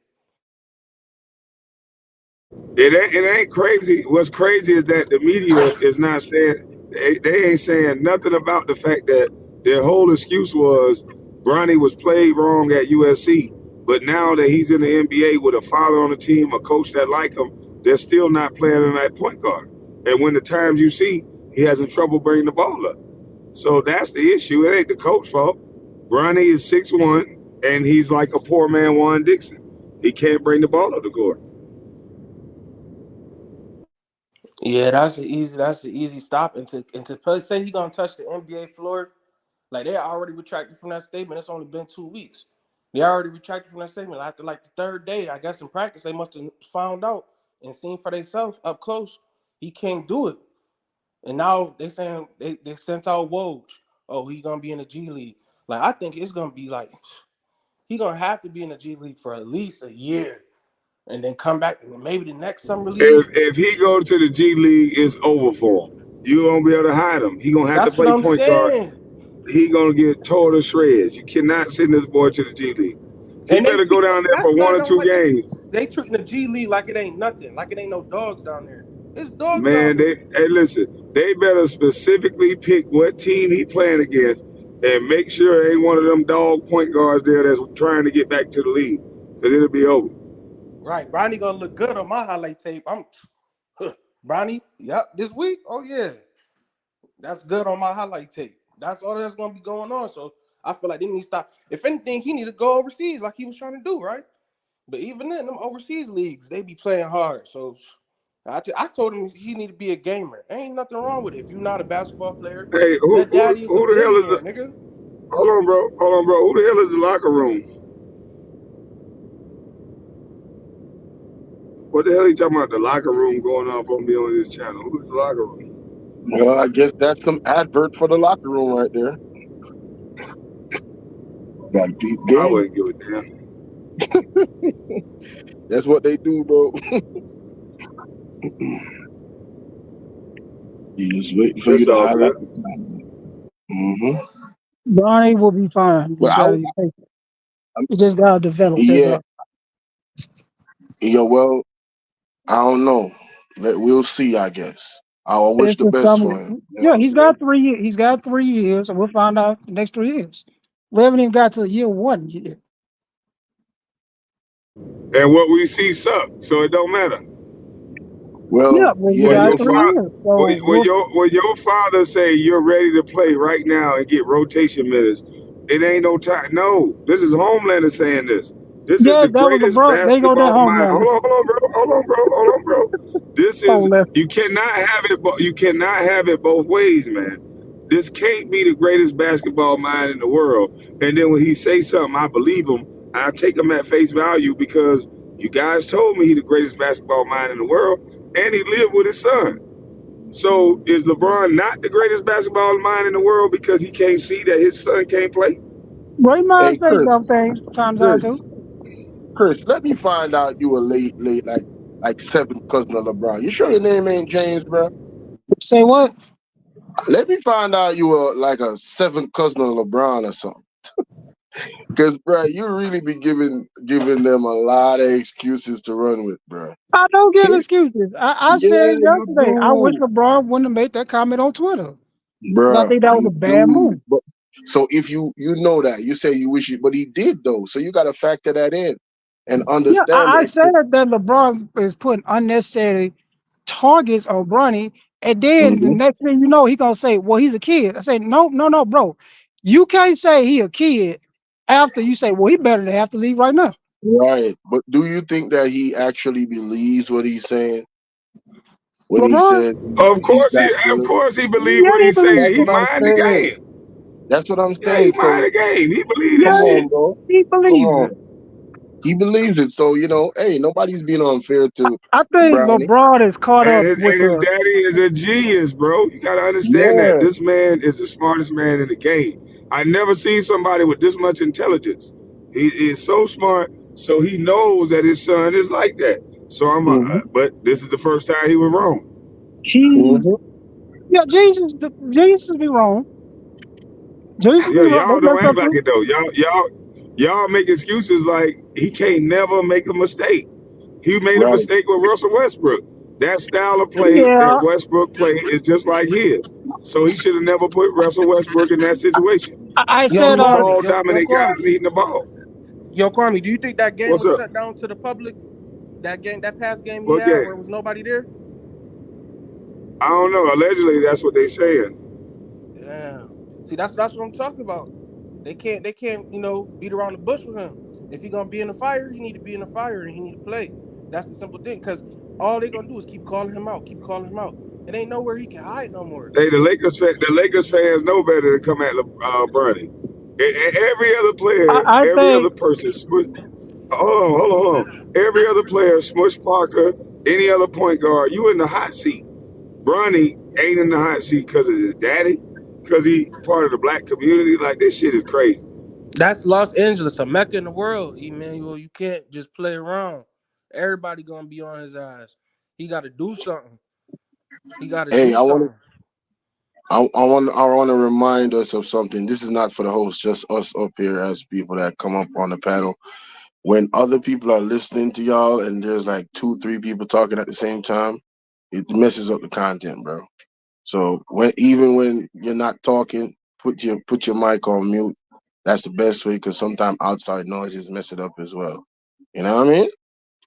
It ain't crazy. What's crazy is that the media is not saying, they ain't saying nothing about the fact that their whole excuse was Bronny was played wrong at USC, but now that he's in the NBA with a father on the team, a coach that like him, they're still not playing him at point guard. And when the times you see, he has trouble bringing the ball up. So that's the issue. It ain't the coach fault. Bronny is 6'1", and he's like a poor man Juan Dixon. He can't bring the ball up the court. Yeah, that's an easy stop. And to say he gonna touch the NBA floor, like they already retracted from that statement. It's only been 2 weeks. They already retracted from that statement. After like the third day, I guess in practice, they must have found out and seen for themselves up close he can't do it. And now they saying they sent out Woj. Oh, he's gonna be in the G League. Like I think it's gonna be like he gonna have to be in the G League for at least a year, and then come back and maybe the next summer league. If he go to the G League, it's over for him. You won't be able to hide him. He gonna have to That's what play I'm point guard. saying. He gonna get tore to shreds. You cannot send this boy to the G League. He And better go down there for 1 or 2 games. They treating the G League like it ain't nothing, like it ain't no dogs down there. It's dogs Man, down there. hey, listen, they better specifically pick what team he playing against and make sure ain't one of them dog point guards there that's trying to get back to the league, because it'll be over. Right, Bronny gonna look good on my highlight tape. Bronny, yep, this week. Oh yeah, that's good on my highlight tape. That's all that's gonna be going on. So I feel like they need to stop. If anything, he need to go overseas like he was trying to do, right? But even then, them overseas leagues, they be playing hard. So I told him he need to be a gamer. Ain't nothing wrong with it. If you're not a basketball player, Hey, that daddy is a who the hell is billionaire, nigga. Hold on, bro. Who the hell is the locker room? What the hell are you talking about? The locker room going off on me on this channel. Who's the locker room? Well, I guess that's some advert for the locker room right there. Got a peep game. I wouldn't give a damn. That's what they do, bro. You just wait for you to highlight the time. Bronny will be fine. He just gotta develop. Yeah. Yeah, well, I don't know. We'll see, I guess. I wish the best for him. Yeah, he's got 3 years. He's got 3 years, and we'll find out the next 3 years. We haven't even got to year 1 yet. And what we see sucks, so it don't matter. Well, yeah, when your father say you're ready to play right now and get rotation minutes, it ain't no time. No, this is Homelander saying this. This is the greatest basketball mind. Hold on, bro. This is you cannot have it. You cannot have it both ways, man. This can't be the greatest basketball mind in the world. And then when he say something, I believe him. I take him at face value because you guys told me he's the greatest basketball mind in the world, and he lived with his son. So is LeBron not the greatest basketball mind in the world because he can't see that his son can't play? Raymond say dumb things times out too. Chris, let me find out you were late, like 7th cousin of LeBron. You sure your name ain't James, bro? Say what? Let me find out you were like a 7th cousin of LeBron or something. Because, bro, you really be giving them a lot of excuses to run with, bro. I don't give excuses. I said it yesterday. I wish LeBron wouldn't have made that comment on Twitter. Bro, I think that was a bad move. But so if you know that, you say you wish you, but he did though. So you got to factor that in and understand. Yeah, I said that LeBron is putting unnecessary targets on Bronny, and then the next thing you know, he gonna say, "Well, he's a kid." I say, "No, bro. You can't say he a kid after you say, well, he better to have to leave right now." Right, but do you think that he actually believes what he's saying? When LeBron? he said, of course he believes what he's saying. He mind the game. That's what I'm Yeah, saying. he mind the game. He believes that shit. Bro. He believes it. He believes it. So, hey, nobody's being unfair to I think Brownie. LeBron is caught up and with his daddy is a genius, bro. You got to understand that. This man is the smartest man in the game. I never seen somebody with this much intelligence. He is so smart, so he knows that his son is like that. So but this is the first time he was wrong. Yeah, Jesus be wrong. Y'all don't act like it though. Y'all make excuses like he can't never make a mistake. He made a mistake with Russell Westbrook. That style of play that Westbrook play is just like his. So he should have never put Russell Westbrook in that situation. I Yo, said, Kwame, Ball dominant guys Kwame, needing the ball. yo, Kwame, do you think that game What's was up? shut down to the public? That past game he What had where game? was nobody there? I don't know. Allegedly, that's what they saying. Yeah. See, that's what I'm talking about. They can't, beat around the bush with him. If he gonna be in the fire, he need to be in the fire and he need to play. That's the simple thing. Because all they gonna do is keep calling him out, keep calling him out. It ain't nowhere he can hide no more. Hey, the Lakers fans know better than come at Bronny. Every other player, I every think other person. Hold on. Every other player, Smush Parker, any other point guard, you in the hot seat. Bronny ain't in the hot seat because of his daddy, because he part of the black community. Like, this shit is crazy. That's Los Angeles, a mecca in the world, Emmanuel. You can't just play around. Everybody gonna be on his ass. He got to do something. He got to Hey, do something. I want to remind us of something. This is not for the host, just us up here as people that come up on the panel. When other people are listening to y'all and there's like 2-3 people talking at the same time, it messes up the content, bro. So even when you're not talking, put your mic on mute. That's the best way, because sometimes outside noises mess it up as well. You know what I mean?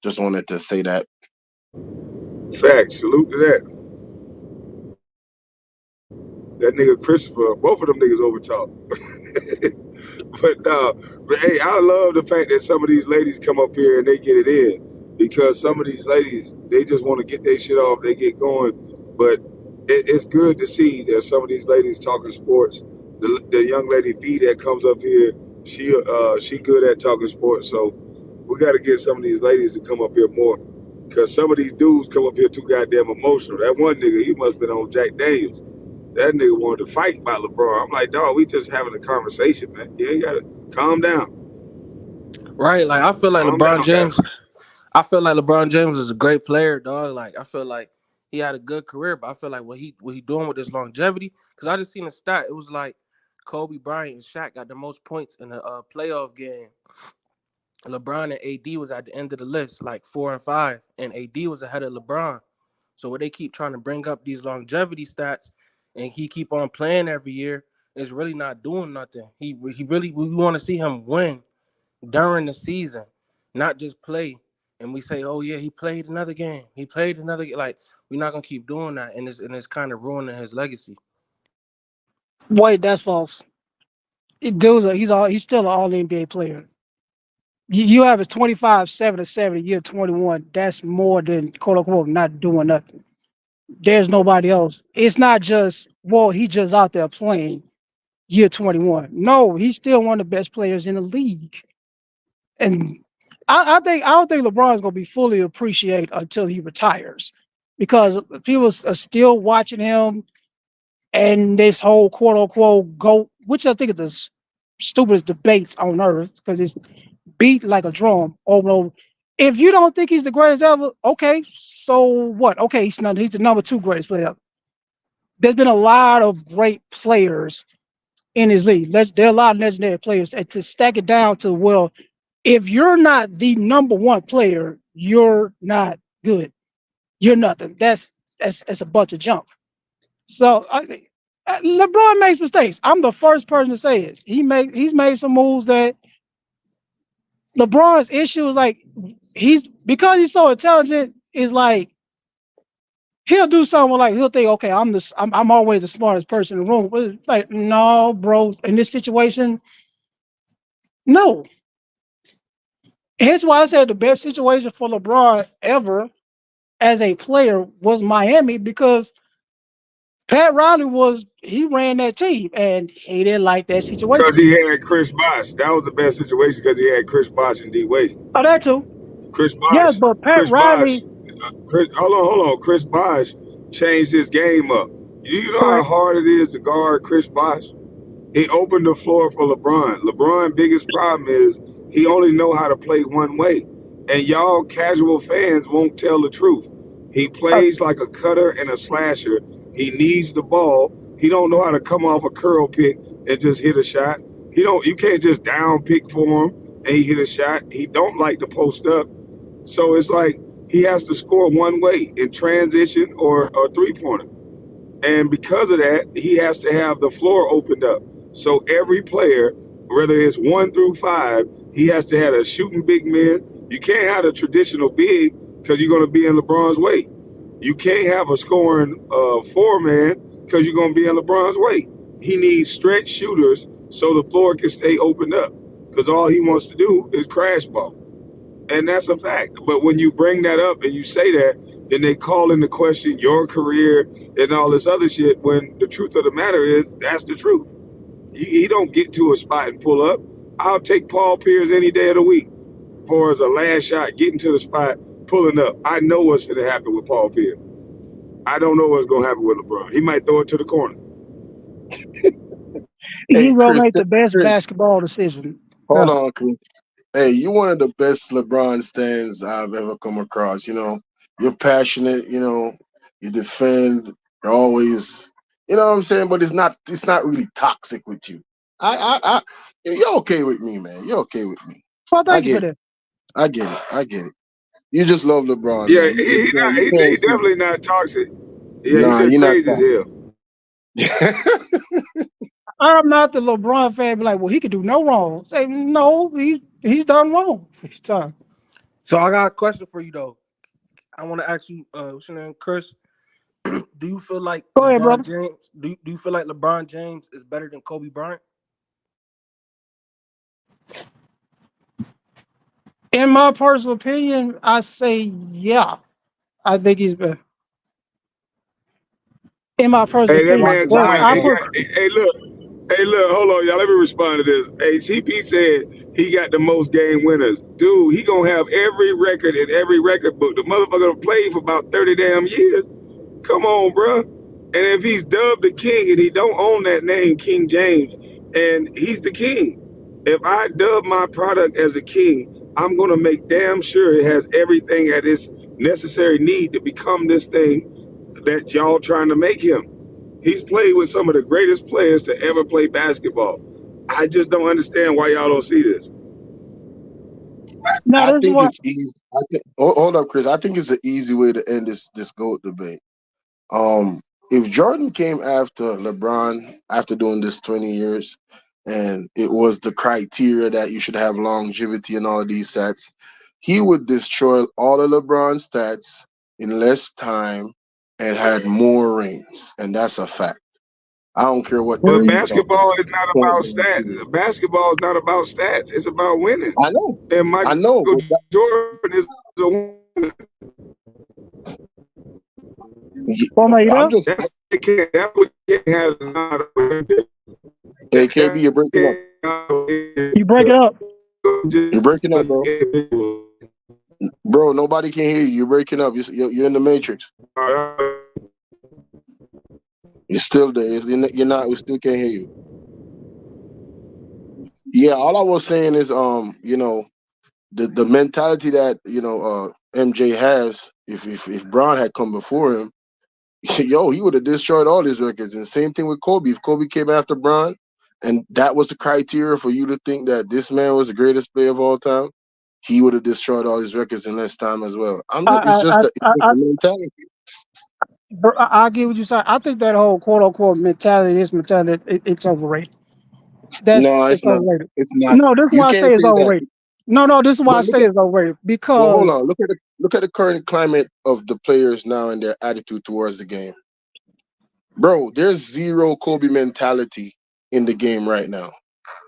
Just wanted to say that. Facts. Salute to that. That nigga Christopher, both of them niggas overtalk. But hey, I love the fact that some of these ladies come up here and they get it in, because some of these ladies, they just want to get their shit off, they get going. But it's good to see that some of these ladies talking sports. The young lady V that comes up here, she good at talking sports. So we got to get some of these ladies to come up here more, because some of these dudes come up here too goddamn emotional. That one nigga, he must have been on Jack Daniels. That nigga wanted to fight by LeBron. I'm like, dog, we just having a conversation, man. You ain't gotta calm down. Right, like I feel like Calm LeBron down, James. man. I feel like LeBron James is a great player, dog. Like I feel like he had a good career, but I feel like what he doing with his longevity. Because I just seen a stat. It was like Kobe Bryant and Shaq got the most points in a playoff game. LeBron and AD was at the end of the list, like 4 and 5, and AD was ahead of LeBron. So what they keep trying to bring up these longevity stats, and he keep on playing every year, is really not doing nothing. He really, we want to see him win during the season, not just play. And we say, oh yeah, he played another game. He played another game. Like, we're not gonna keep doing that, and it's kind of ruining his legacy. wait, that's false. He's still an all NBA player. You have a 25, 7-7 year 21. That's more than quote unquote not doing nothing. There's nobody else. It's not just, well, he just out there playing year 21. No, he's still one of the best players in the league. And I don't think LeBron's gonna be fully appreciated until he retires, because people are still watching him, and this whole quote unquote GOAT, which I think is the stupidest debates on earth, because it's beat like a drum over and over. If you don't think he's the greatest ever, okay, so what? Okay, he's the number 2 greatest player ever. There's been a lot of great players in his league. There are a lot of legendary players. And to stack it down to, well, if you're not the number 1 player, you're not good. You're nothing. That's a bunch of junk. So LeBron makes mistakes. I'm the first person to say it. He's made some moves that LeBron's issue is like, because he's so intelligent, is like he'll do something like he'll think, okay, I'm always the smartest person in the room. But it's like, no, bro, in this situation, no. Hence why I said the best situation for LeBron ever as a player was Miami, because Pat Riley he ran that team and he didn't like that Because situation. he had Chris Bosh. That was the best situation, because he had Chris Bosh and D Wade. Oh, that too. Chris Yes, Bosh, but Pat Chris Bosh, Riley, hold on. Chris Bosh changed his game up. You know how correct. hard it is to guard Chris Bosh? He opened the floor for LeBron. LeBron's biggest problem is he only know how to play one way. And y'all casual fans won't tell the truth. He plays like a cutter and a slasher. He needs the ball. He don't know how to come off a curl pick and just hit a shot. You can't just down pick for him and he hit a shot. He don't like to post up. So it's like he has to score one way in transition or 3-pointer. And because of that, he has to have the floor opened up. So every player, whether it's 1 through 5, he has to have a shooting big man. You can't have a traditional big because you're going to be in LeBron's weight. You can't have a scoring 4-man because you're going to be in LeBron's weight. He needs stretch shooters so the floor can stay opened up because all he wants to do is crash ball. And that's a fact. But when you bring that up and you say that, then they call into question your career and all this other shit when the truth of the matter is that's the truth. He don't get to a spot and pull up. I'll take Paul Pierce any day of the week for as a last shot, getting to the spot, pulling up. I know what's going to happen with Paul Pierce. I don't know what's going to happen with LeBron. He might throw it to the corner. He gonna Chris, make the best Chris, basketball decision. hold Yeah. on, Chris. Hey, you're one of the best LeBron stands I've ever come across. You're passionate. You defend. You're always, you know what I'm saying. But it's not really toxic with you. You're okay with me, man. You're okay with me. Well, I thank you for get it. that. I get it. I get it. You just love LeBron, Yeah, man. You he can't see it. definitely not toxic. Yeah, he's Nah, just you're not crazy as hell. I'm not the LeBron fan. Be like, well, he could do no wrong. Say no, he's done wrong. He's done. So I got a question for you though. I want to ask you, what's your name, Chris? Do you feel like Go ahead, brother. LeBron James? Do you feel like LeBron James is better than Kobe Bryant? In my personal opinion, I say yeah. I think he's better. In my personal Hey, that opinion, Why? man talking but about, Why I though? put hey, look, hold on, y'all. Let me respond to this. Hey, CP said he got the most game winners. Dude, he gonna have every record in every record book. The motherfucker played for about 30 damn years. Come on, bro. And if he's dubbed the king and he don't own that name, King James, and he's the king. If I dub my product as the king, I'm gonna make damn sure it has everything at its necessary need to become this thing that y'all trying to make him. He's played with some of the greatest players to ever play basketball. I just don't understand why y'all don't see this. no. I This is think what it's easy. Hold up, Chris. I think it's an easy way to end this GOAT debate. If Jordan came after LeBron after doing this 20 years, and it was the criteria that you should have longevity and all of these stats, he would destroy all of LeBron's stats in less time and had more rings, and that's a fact. I don't care what era But you talk basketball is not about. about stats. Basketball is not about stats. It's about winning. I know, And I Michael know, but Jordan is a winner. Kwame, you there? I'm just, That's what can't have not a winner. hey, KB, you're breaking up. You break it up. You're breaking up, bro. Bro, nobody can hear you. You're breaking up. You're in the matrix. You're still there. You're not. We still can't hear you. Yeah, all I was saying is, the mentality that MJ has. If Braun had come before him, yo, he would have destroyed all his records. And same thing with Kobe. If Kobe came after Braun, and that was the criteria for you to think that this man was the greatest player of all time, he would have destroyed all his records in less time as well. It's I just the mentality. I get what you're saying. I think that whole quote unquote mentality, his mentality, it's overrated. No, it's It's not. overrated. It's not. No, this is You why I can't say it's say that. overrated. No, this is why I But say it's overrated hold because on. Look at the current climate of the players now and their attitude towards the game. Bro, there's zero Kobe mentality in the game right now.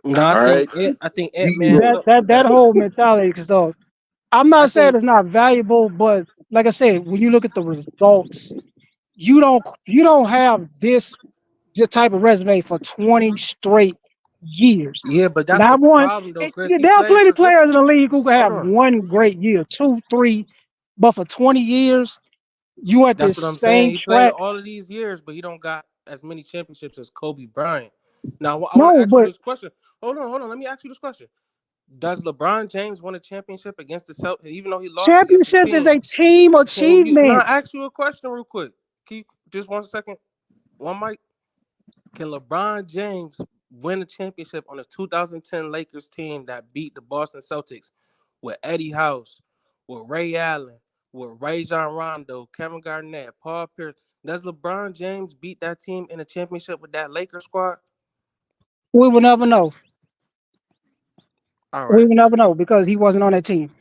No, All right, I think Ant-Man zero. helped with that that. whole mentality stuff. I'm I not saying think it's not valuable, but like I said, when you look at the results, you don't have this type of resume for 20 straight years. yeah, but that's the Not one. problem though, Chris. He There are played plenty for of listen, players in the league who can hold have on. one great year, two, three, but for 20 years, you at That's this what I'm saying. same He played track. all of these years, but he don't got as many championships as Kobe Bryant. Now I want to No, ask you but this question. Hold on. Let me ask you this question. Does LeBron James win a championship against the Celtics, even though he lost against his championships is team? a team Can I achievement. ask you a question real quick? Keep just 1 second. One mic. Can LeBron James win a championship on the 2010 Lakers team that beat the Boston Celtics with Eddie House, with Ray Allen, with Rajon Rondo, Kevin Garnett, Paul Pierce? Does LeBron James beat that team in a championship with that Lakers squad? We will never know. All We right. will never know because he wasn't on that team.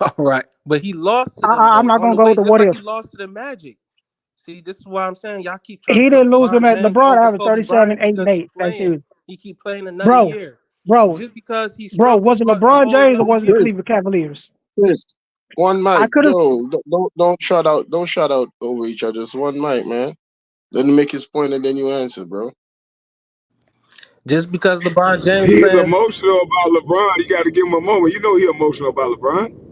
All right. But he lost to them I'm though not on gonna the go with way, the just what like he if. lost to the Magic. See, this is why I'm saying y'all keep trying to He put didn't lose to LeBron James LeBron over averaged Kobe 37, Bryant 8, and because 8 that series. he keep playing another Bro, year. bro, Just because he's bro, was struggling it for a LeBron whole James or another was it the year. Cleveland Cavaliers? Chris, one I mic. could have. Yo, don't shout out over each other. Just one mic, man. Let him make his point and then you answer, bro. Just because LeBron James He's playing, emotional about LeBron. You got to give him a moment. You know he emotional about LeBron.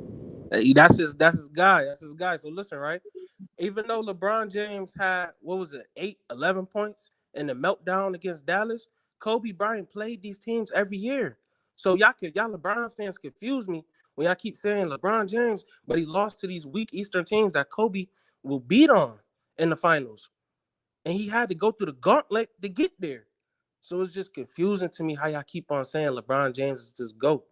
that's his guy. That's his guy. So listen, right? Even though LeBron James had, what was it, 11 points in the meltdown against Dallas, Kobe Bryant played these teams every year. So y'all LeBron fans confuse me when y'all keep saying LeBron James, but he lost to these weak Eastern teams that Kobe will beat on in the finals. And he had to go through the gauntlet to get there. So it's just confusing to me how y'all keep on saying LeBron James is this GOAT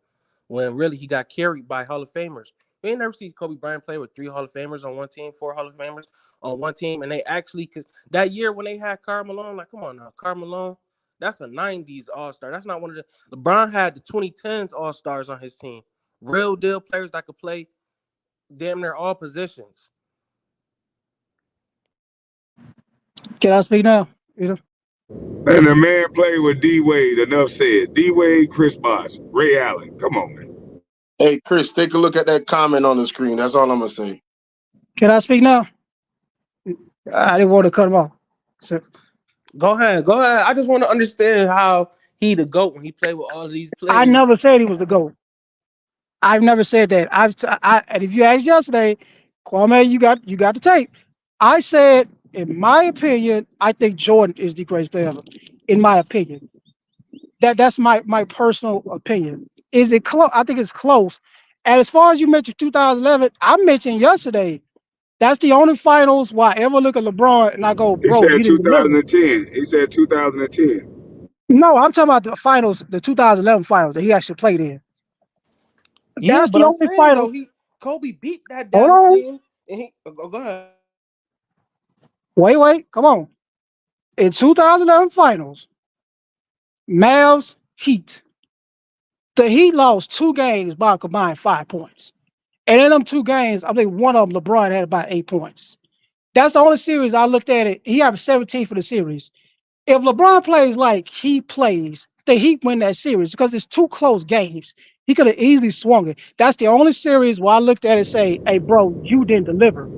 when really he got carried by Hall of Famers. We ain't never seen Kobe Bryant play with 3 Hall of Famers on one team, 4 Hall of Famers on one team, and they actually, cause that year when they had Karl Malone, like, come on now, Karl Malone, that's a 90s All-Star. That's not one of the LeBron had the 2010s All-Stars on his team. Real deal players that could play damn near all positions. Can I speak now? And the man played with D Wade. Enough said. D Wade, Chris Bosh, Ray Allen. Come on, man. Hey, Chris, take a look at that comment on the screen. That's all I'm gonna say. Can I speak now? I didn't want to cut him off. So, Go ahead. I just want to understand how he the GOAT when he played with all of these I players. never said he was the GOAT. I've never said that. And if you asked yesterday, Kwame, you got the tape. I said, in my opinion, I think Jordan is the greatest player ever. In my opinion, that's my personal opinion. Is it close? I think it's close. And as far as you mentioned 2011, I mentioned yesterday. That's the only finals where I ever look at LeBron and I go, He bro, said he didn't deliver. 2010. He said 2010. No, I'm talking about the finals, the 2011 finals that he actually played in. Yeah, That's but the I'm only saying final. though, Kobe beat that Hold Dallas on. team, and go ahead. Wait, come on. In 2011 finals, Mavs Heat. The Heat lost 2 games by a combined 5 points. And in them 2 games, I think one of them, LeBron had about 8 points. That's the only series I looked at it. He had 17 for the series. If LeBron plays like he plays, the Heat win that series because it's 2 close games. He could have easily swung it. That's the only series where I looked at it and say, hey, bro, you didn't deliver.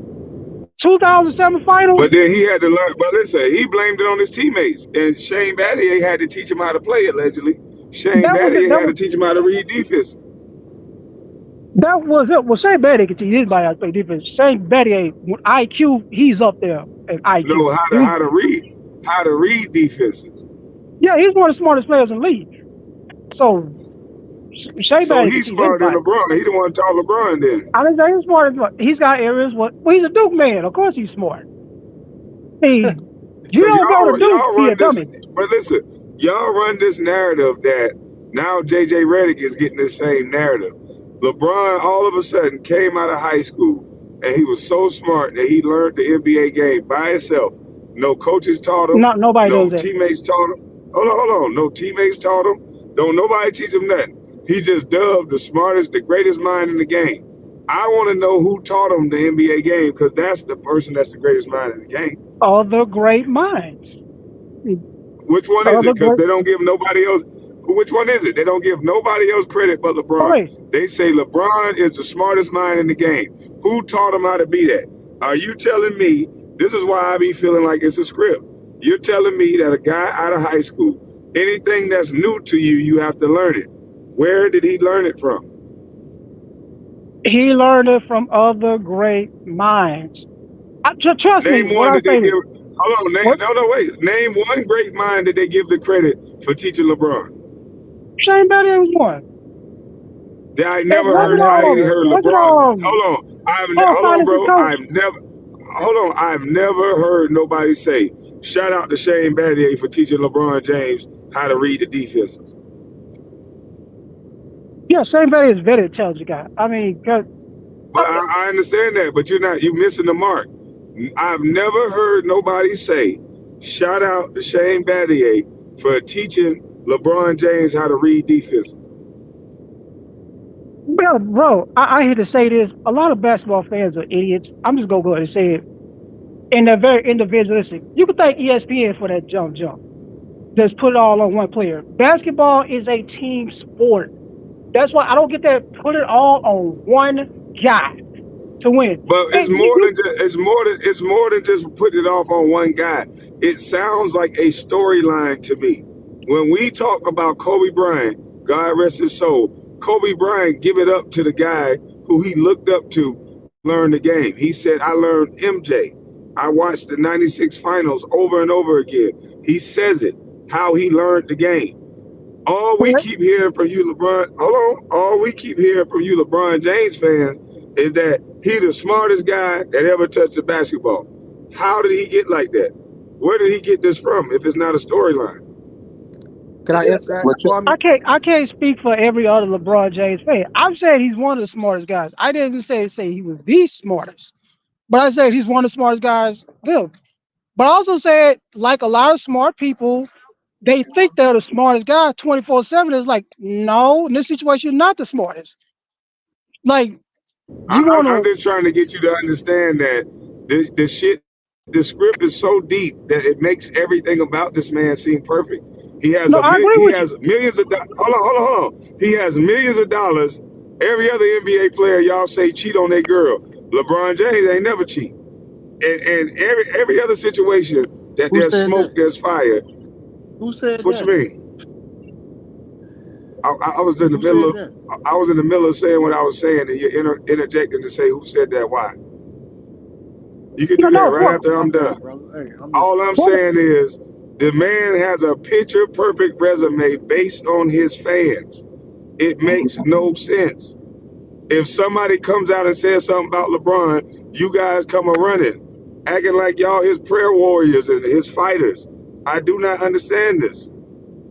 2007 But finals, then he had to learn. But listen, he blamed it on his teammates. And Shane Battier had to teach him how to play, allegedly. Shane that was it. Battier had to teach him how to read defense. That was it. Well, Shane Battier can teach anybody how to play defense. Shane Battier, with IQ, he's up there in IQ. Know how to read defenses. Yeah, he's one of the smartest players in the league. So Shea So Battier can he's teach smarter than anybody. LeBron. He the one taught LeBron then. I didn't say he's smart. He's got areas. Well, he's a Duke man. Of course he's smart. He, you Because don't go to Duke, y'all he run a this, dummy. but listen, y'all run this narrative that now JJ Redick is getting the same narrative. LeBron all of a sudden came out of high school and he was so smart that he learned the NBA game by himself. No coaches taught him, Nobody no does that. teammates taught him. Hold on. No teammates taught him. Don't nobody teach him nothing. He just dubbed the smartest, the greatest mind in the game. I want to know who taught him the NBA game because that's the person that's the greatest mind in the game. Other great minds. Which one is Other it? Because great. they don't give nobody else. Which one is it? They don't give nobody else credit but Okay, LeBron. They say LeBron is the smartest mind in the game. Who taught him how to be that? Are you telling me this is why I be feeling like it's a script? You're telling me that a guy out of high school, anything that's new to you, you have to learn it. Where did he learn it from? he learned it from other great minds. Trust me, Name what one I'm that they saying give. is, Hold on, what no, wait. Name one great mind that they give the credit for teaching LeBron. Shane Battier was one. I It never wasn't heard wasn't LeBron. Hold on, hold on, financial bro. coach. I've never heard nobody say, shout out to Shane Battier for teaching LeBron James how to read the defenses. Yeah, Shane Battier is a very intelligent guy. I mean, But I understand that, but you're missing the mark. I've never heard nobody say, shout out to Shane Battier for teaching LeBron James how to read defenses. Well, bro, I hate to say this. A lot of basketball fans are idiots. I'm just gonna go ahead and say it. And they're very individualistic. You can thank ESPN for that jump. Just put it all on one player. Basketball is a team sport. That's why I don't get that. Put it all on one guy to win. But And it's more than just it's more than just putting it off on one guy. It sounds like a storyline to me. When we talk about Kobe Bryant, God rest his soul, Kobe Bryant give it up to the guy who he looked up to learn the game. He said, I learned MJ. I watched the 96 finals over and over again. He says it, how he learned the game. All we keep hearing from you, LeBron, hold on. All we keep hearing from you, LeBron James fans, is that he the smartest guy that ever touched a basketball. How did he get like that? Where did he get this from if it's not a storyline? Can I answer that, Kwame? I can't speak for every other LeBron James fan. I'm saying he's one of the smartest guys. I didn't even say he was the smartest, but I said he's one of the smartest guys lived. But I also said, like a lot of smart people, they think they're the smartest guy 24/7. It's like, no, in this situation, you're not the smartest. Like, you want I'm to. just trying to get you to understand that the script is so deep that it makes everything about this man seem perfect. He has No, I agree he with you. has millions of hold on. He has millions of dollars. Every other NBA player, y'all say cheat on their girl. LeBron James ain't never cheat. And every other situation that Who there's said smoke, that? there's fire. Who said What you that? mean? I was in the Who said middle that? of I was in the middle of saying what I was saying, and you're interjecting to say who said that, why. You can No, do that no, right bro. after My I'm bad, done. brother. Hey, I'm just. All I'm saying is the man has a picture perfect resume based on his fans. It makes no sense. If somebody comes out and says something about LeBron, you guys come a running, acting like y'all his prayer warriors and his fighters. I do not understand this.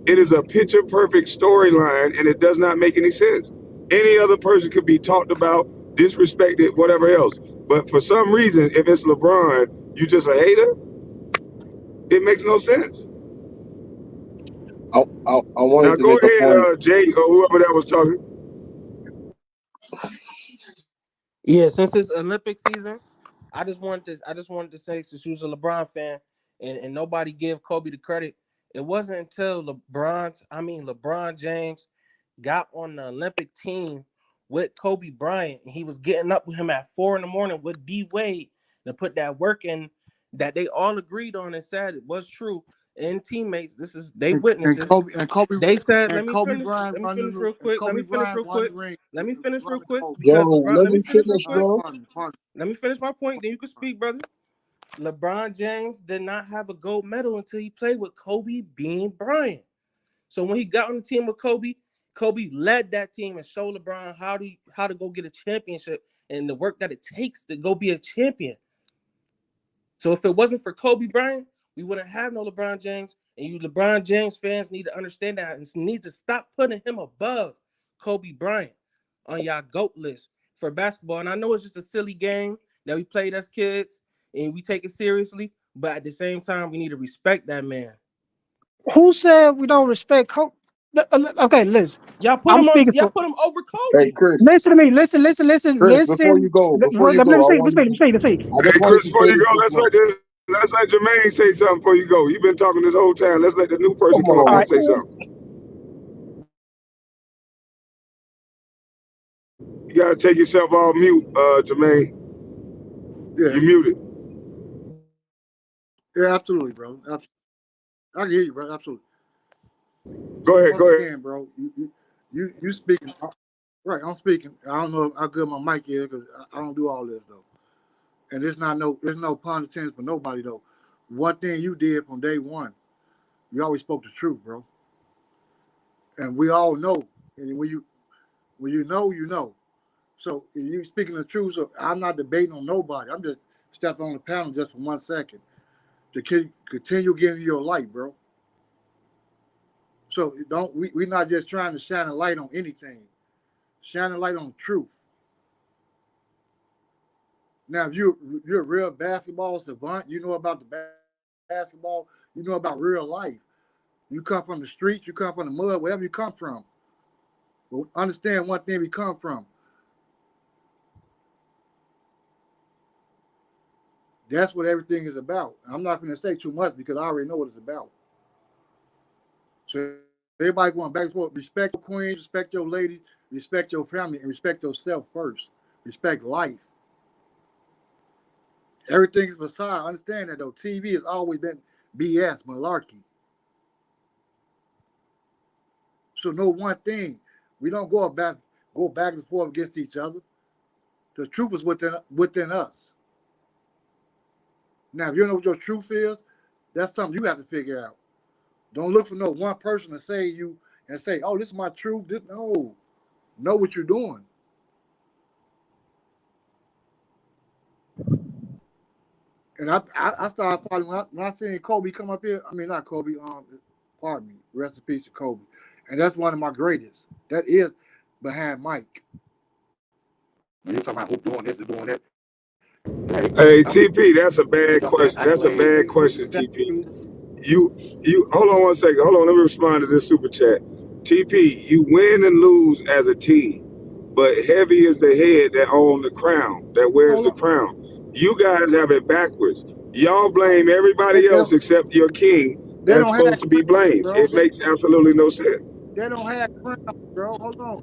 It is a picture perfect storyline and it does not make any sense. Any other person could be talked about, disrespected, whatever else. But for some reason, if it's LeBron, you just a hater? It makes no sense. I Now wanted to go make a ahead, point. Jay, or whoever that was talking. Yeah, since it's Olympic season, I just wanted to say, since you was a LeBron fan and nobody give Kobe the credit, it wasn't until LeBron James got on the Olympic team with Kobe Bryant, and he was getting up with him at 4 a.m. with D Wade to put that work in that they all agreed on and said it was true. And teammates, they And witnesses. Kobe and Kobe They said, and Kobe Bryant let me won finish the real quick. Let Kobe me finish Bryant real won quick. the ring. Let me finish real Brother quick Kobe. because Yo, LeBron. let Let me me finish real finish, quick. bro. Pardon. Let me finish my point. Then you can speak, brother. LeBron James did not have a gold medal until he played with Kobe Bean Bryant. So when he got on the team with Kobe, Kobe led that team and showed LeBron how to go get a championship and the work that it takes to go be a champion. So if it wasn't for Kobe Bryant, we wouldn't have no LeBron James. And you LeBron James fans need to understand that and need to stop putting him above Kobe Bryant on y'all GOAT list for basketball. And I know it's just a silly game that we played as kids and we take it seriously, but at the same time, we need to respect that man. Who said we don't respect Kobe? Okay, listen. I'm speaking Y'all for. put him over Hey, Kobe. Chris. Listen to me. Listen. Chris, before you go, Well, let me speak. Let me speak. I just Hey, wanted Chris, to before say you this go, before. let's let Jermaine say something before you go. You've been talking this whole time. Let's let the new person Come come up on, here All and right. say something. You gotta take yourself off mute, Jermaine. Yeah, You're muted. yeah, absolutely, brother. Absolutely. I can hear you, brother. Absolutely. Go ahead, Once go ahead. again, bro, you speaking. Right, I'm speaking. I don't know how good my mic is because I don't do all this though. And there's no pun intended for nobody though. One thing you did from day one, you always spoke the truth, bro. And we all know. And when you know, you know. So if you speaking the truth, so I'm not debating on nobody. I'm just stepping on the panel just for 1 second to continue giving you your light, bro. So we're not just trying to shine a light on anything. Shine a light on truth. Now, if you're a real basketball savant, you know about the basketball, you know about real life. You come from the streets, you come from the mud, wherever you come from. But understand one thing we come from. That's what everything is about. I'm not going to say too much because I already know what it's about. So everybody going back and forth, respect your queens, respect your ladies, respect your family, and respect yourself first. Respect life. Everything is beside. Understand that though. TV has always been BS, malarkey. So know one thing. We don't go back and forth against each other. The truth is within us. Now, if you don't know what your truth is, that's something you have to figure out. Don't look for no one person to say you and say, "Oh, this is my truth." No, know what you're doing. And I started following when I seen Kobe come up here. I mean, not Kobe. Pardon me. Rest in peace to Kobe. And that's one of my greatest. That is behind Mike. When you talking about who doing this and doing that. Hey, TP, that's a bad question. That's a bad question, TP. You hold on one second. Hold on, let me respond to this super chat. TP, you win and lose as a team, but heavy is the head that owns the crown, that wears the crown. You guys have it backwards. Y'all blame everybody else except your king that's supposed to be blamed. It makes absolutely no sense. They don't have crowns, bro. Hold on.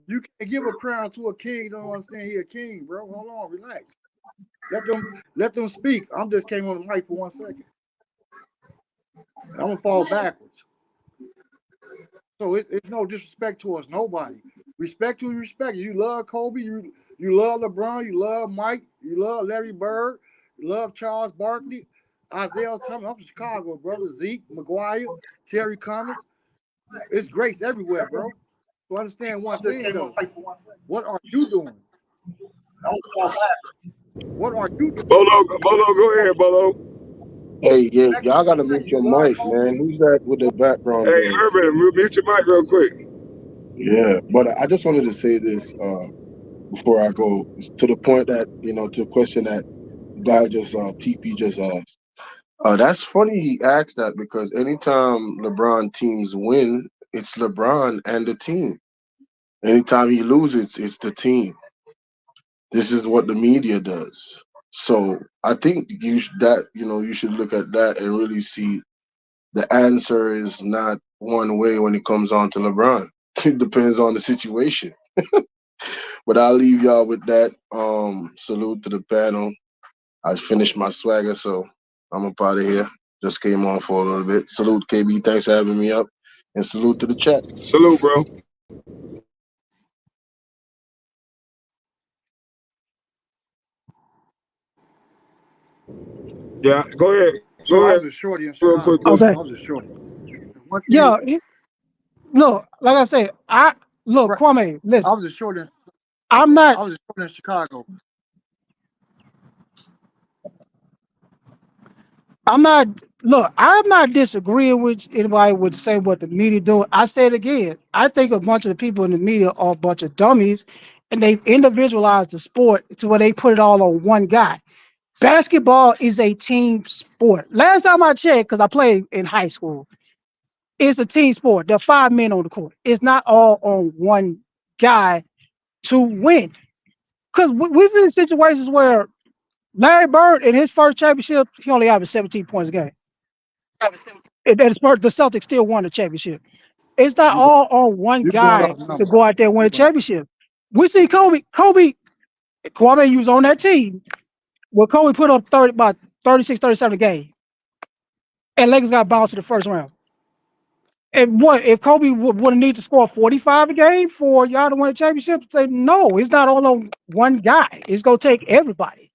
You can't give a crown to a king. Don't understand he a king, bro. Hold on, relax. Let them speak. I'm just came on the mic for 1 second. I'm gonna fall backwards. So it's no disrespect towards nobody. Respect who you respect. You love Kobe. You love LeBron. You love Mike. You love Larry Bird. You love Charles Barkley, Isaiah Thomas. I'm from Chicago, brother. Zeke McGuire, Terry Cummings. It's grace everywhere, bro. So understand one thing though. What are you doing? What are you doing? Bolo, go ahead, Bolo. Hey, yeah, y'all gotta mute your mic, man. Who's that with the background Hey, noise? Urban, mute your mic real quick. Yeah, but I just wanted to say this before I go. It's to the point that, to the question that guy just TP just asked. That's funny he asked that because anytime LeBron teams win, it's LeBron and the team. Anytime he loses, it's the team. This is what the media does. So I think you should look at that and really see the answer is not one way when it comes on to LeBron. It depends on the situation. But I'll leave y'all with that. Salute to the panel. I finished my swagger, so I'm up out of here. Just came on for a little bit. Salute, KB. Thanks for having me up. And salute to the chat. Salute, bro. Yeah, go ahead. So I was a shorty in Real Chicago. quick Okay. question. I was a shorty. Yeah. Look, like I said, Kwame, listen. I was a shorty. I'm not. I was a shorty in Chicago. I'm not disagreeing with anybody would say what the media doing. I say it again. I think a bunch of the people in the media are a bunch of dummies, and they've individualized the sport to where they put it all on one guy. Basketball is a team sport. Last time I checked, because I played in high school, it's a team sport. There are 5 men on the court. It's not all on one guy to win. Because we've been in situations where Larry Bird in his first championship, he only averaged 17 points a game. And the Celtics still won the championship. It's not all on one You going guy off to numbers. go out there and win a championship. We see Kwame, he was on that team. Well, Kobe put up about 36, 37 a game. And Lakers got bounced in the first round. And what if Kobe would need to score 45 a game for y'all to win a championship? Say no, it's not all on one guy. It's gonna take everybody.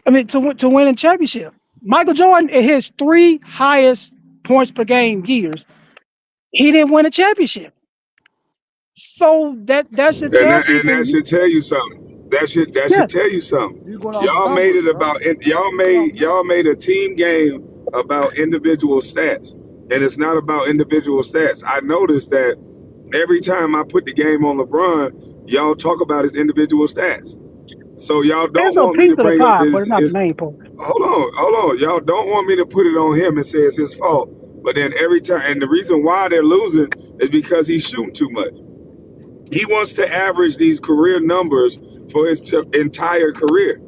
I mean, to win a championship. Michael Jordan, in his 3 highest points per game years, he didn't win a championship. So that should tell people. That should tell you something. That should tell you something. You going off Y'all made numbers, it bro. about y'all made a team game about individual stats, and it's not about individual stats. I noticed that every time I put the game on LeBron, y'all talk about his individual stats. So y'all It's don't a want me to piece of the bring up pie, but it's not the his main part. hold on. Y'all don't want me to put it on him and say it's his fault But then every time, and the reason why they're losing is because he's shooting too much. He wants to average these career numbers for his entire career.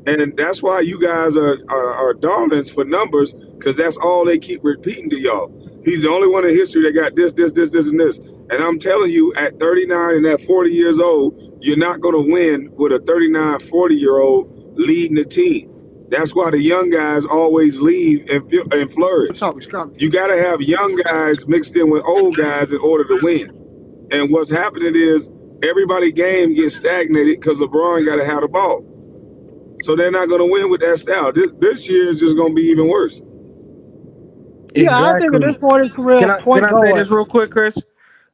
And that's why you guys are darlings for numbers, because that's all they keep repeating to y'all. He's the only one in history that got this, and this. And I'm telling you, at 39 and at 40 years old, you're not going to win with a 39, 40-year-old leading the team. That's why the young guys always leave and flourish. You got to have young guys mixed in with old guys in order to win. And what's happening is everybody game gets stagnated because LeBron got to have the ball. So they're not going to win with that style. This year is just going to be even worse. Yeah, I think at this Exactly. point in his career, Can point I say guard. this real quick, Chris?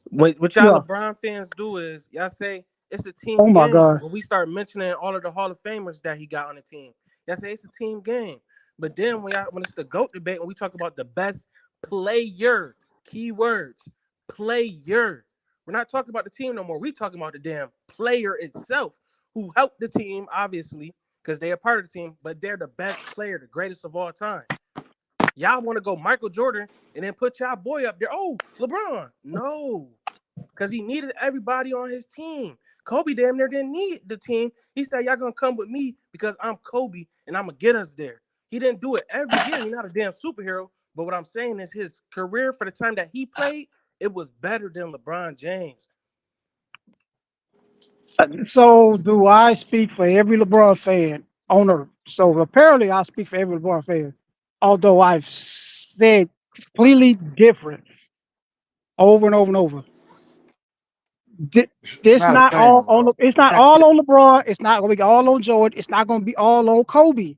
What y'all Yeah. LeBron fans do is y'all say it's a team Oh my game. God. When we start mentioning all of the Hall of Famers that he got on the team, y'all say it's a team game. But then when it's the GOAT debate, when we talk about the best player, keywords, player. We're not talking about the team no more. We talking about the damn player itself, who helped the team, obviously, because they're a part of the team, but they're the best player, the greatest of all time. Y'all want to go Michael Jordan and then put y'all boy up there. Oh, LeBron. No, because he needed everybody on his team. Kobe damn near didn't need the team. He said, y'all going to come with me because I'm Kobe and I'm going to get us there. He didn't do it every year. He's not a damn superhero. But what I'm saying is his career for the time that he played, it was better than LeBron James. So do I speak for every LeBron fan on earth? So apparently I speak for every LeBron fan, although I've said completely different over and over and over. This Not a not fan, all on. bro. It's not all on LeBron. It's not going to be all on Jordan. It's not going to be all on Kobe.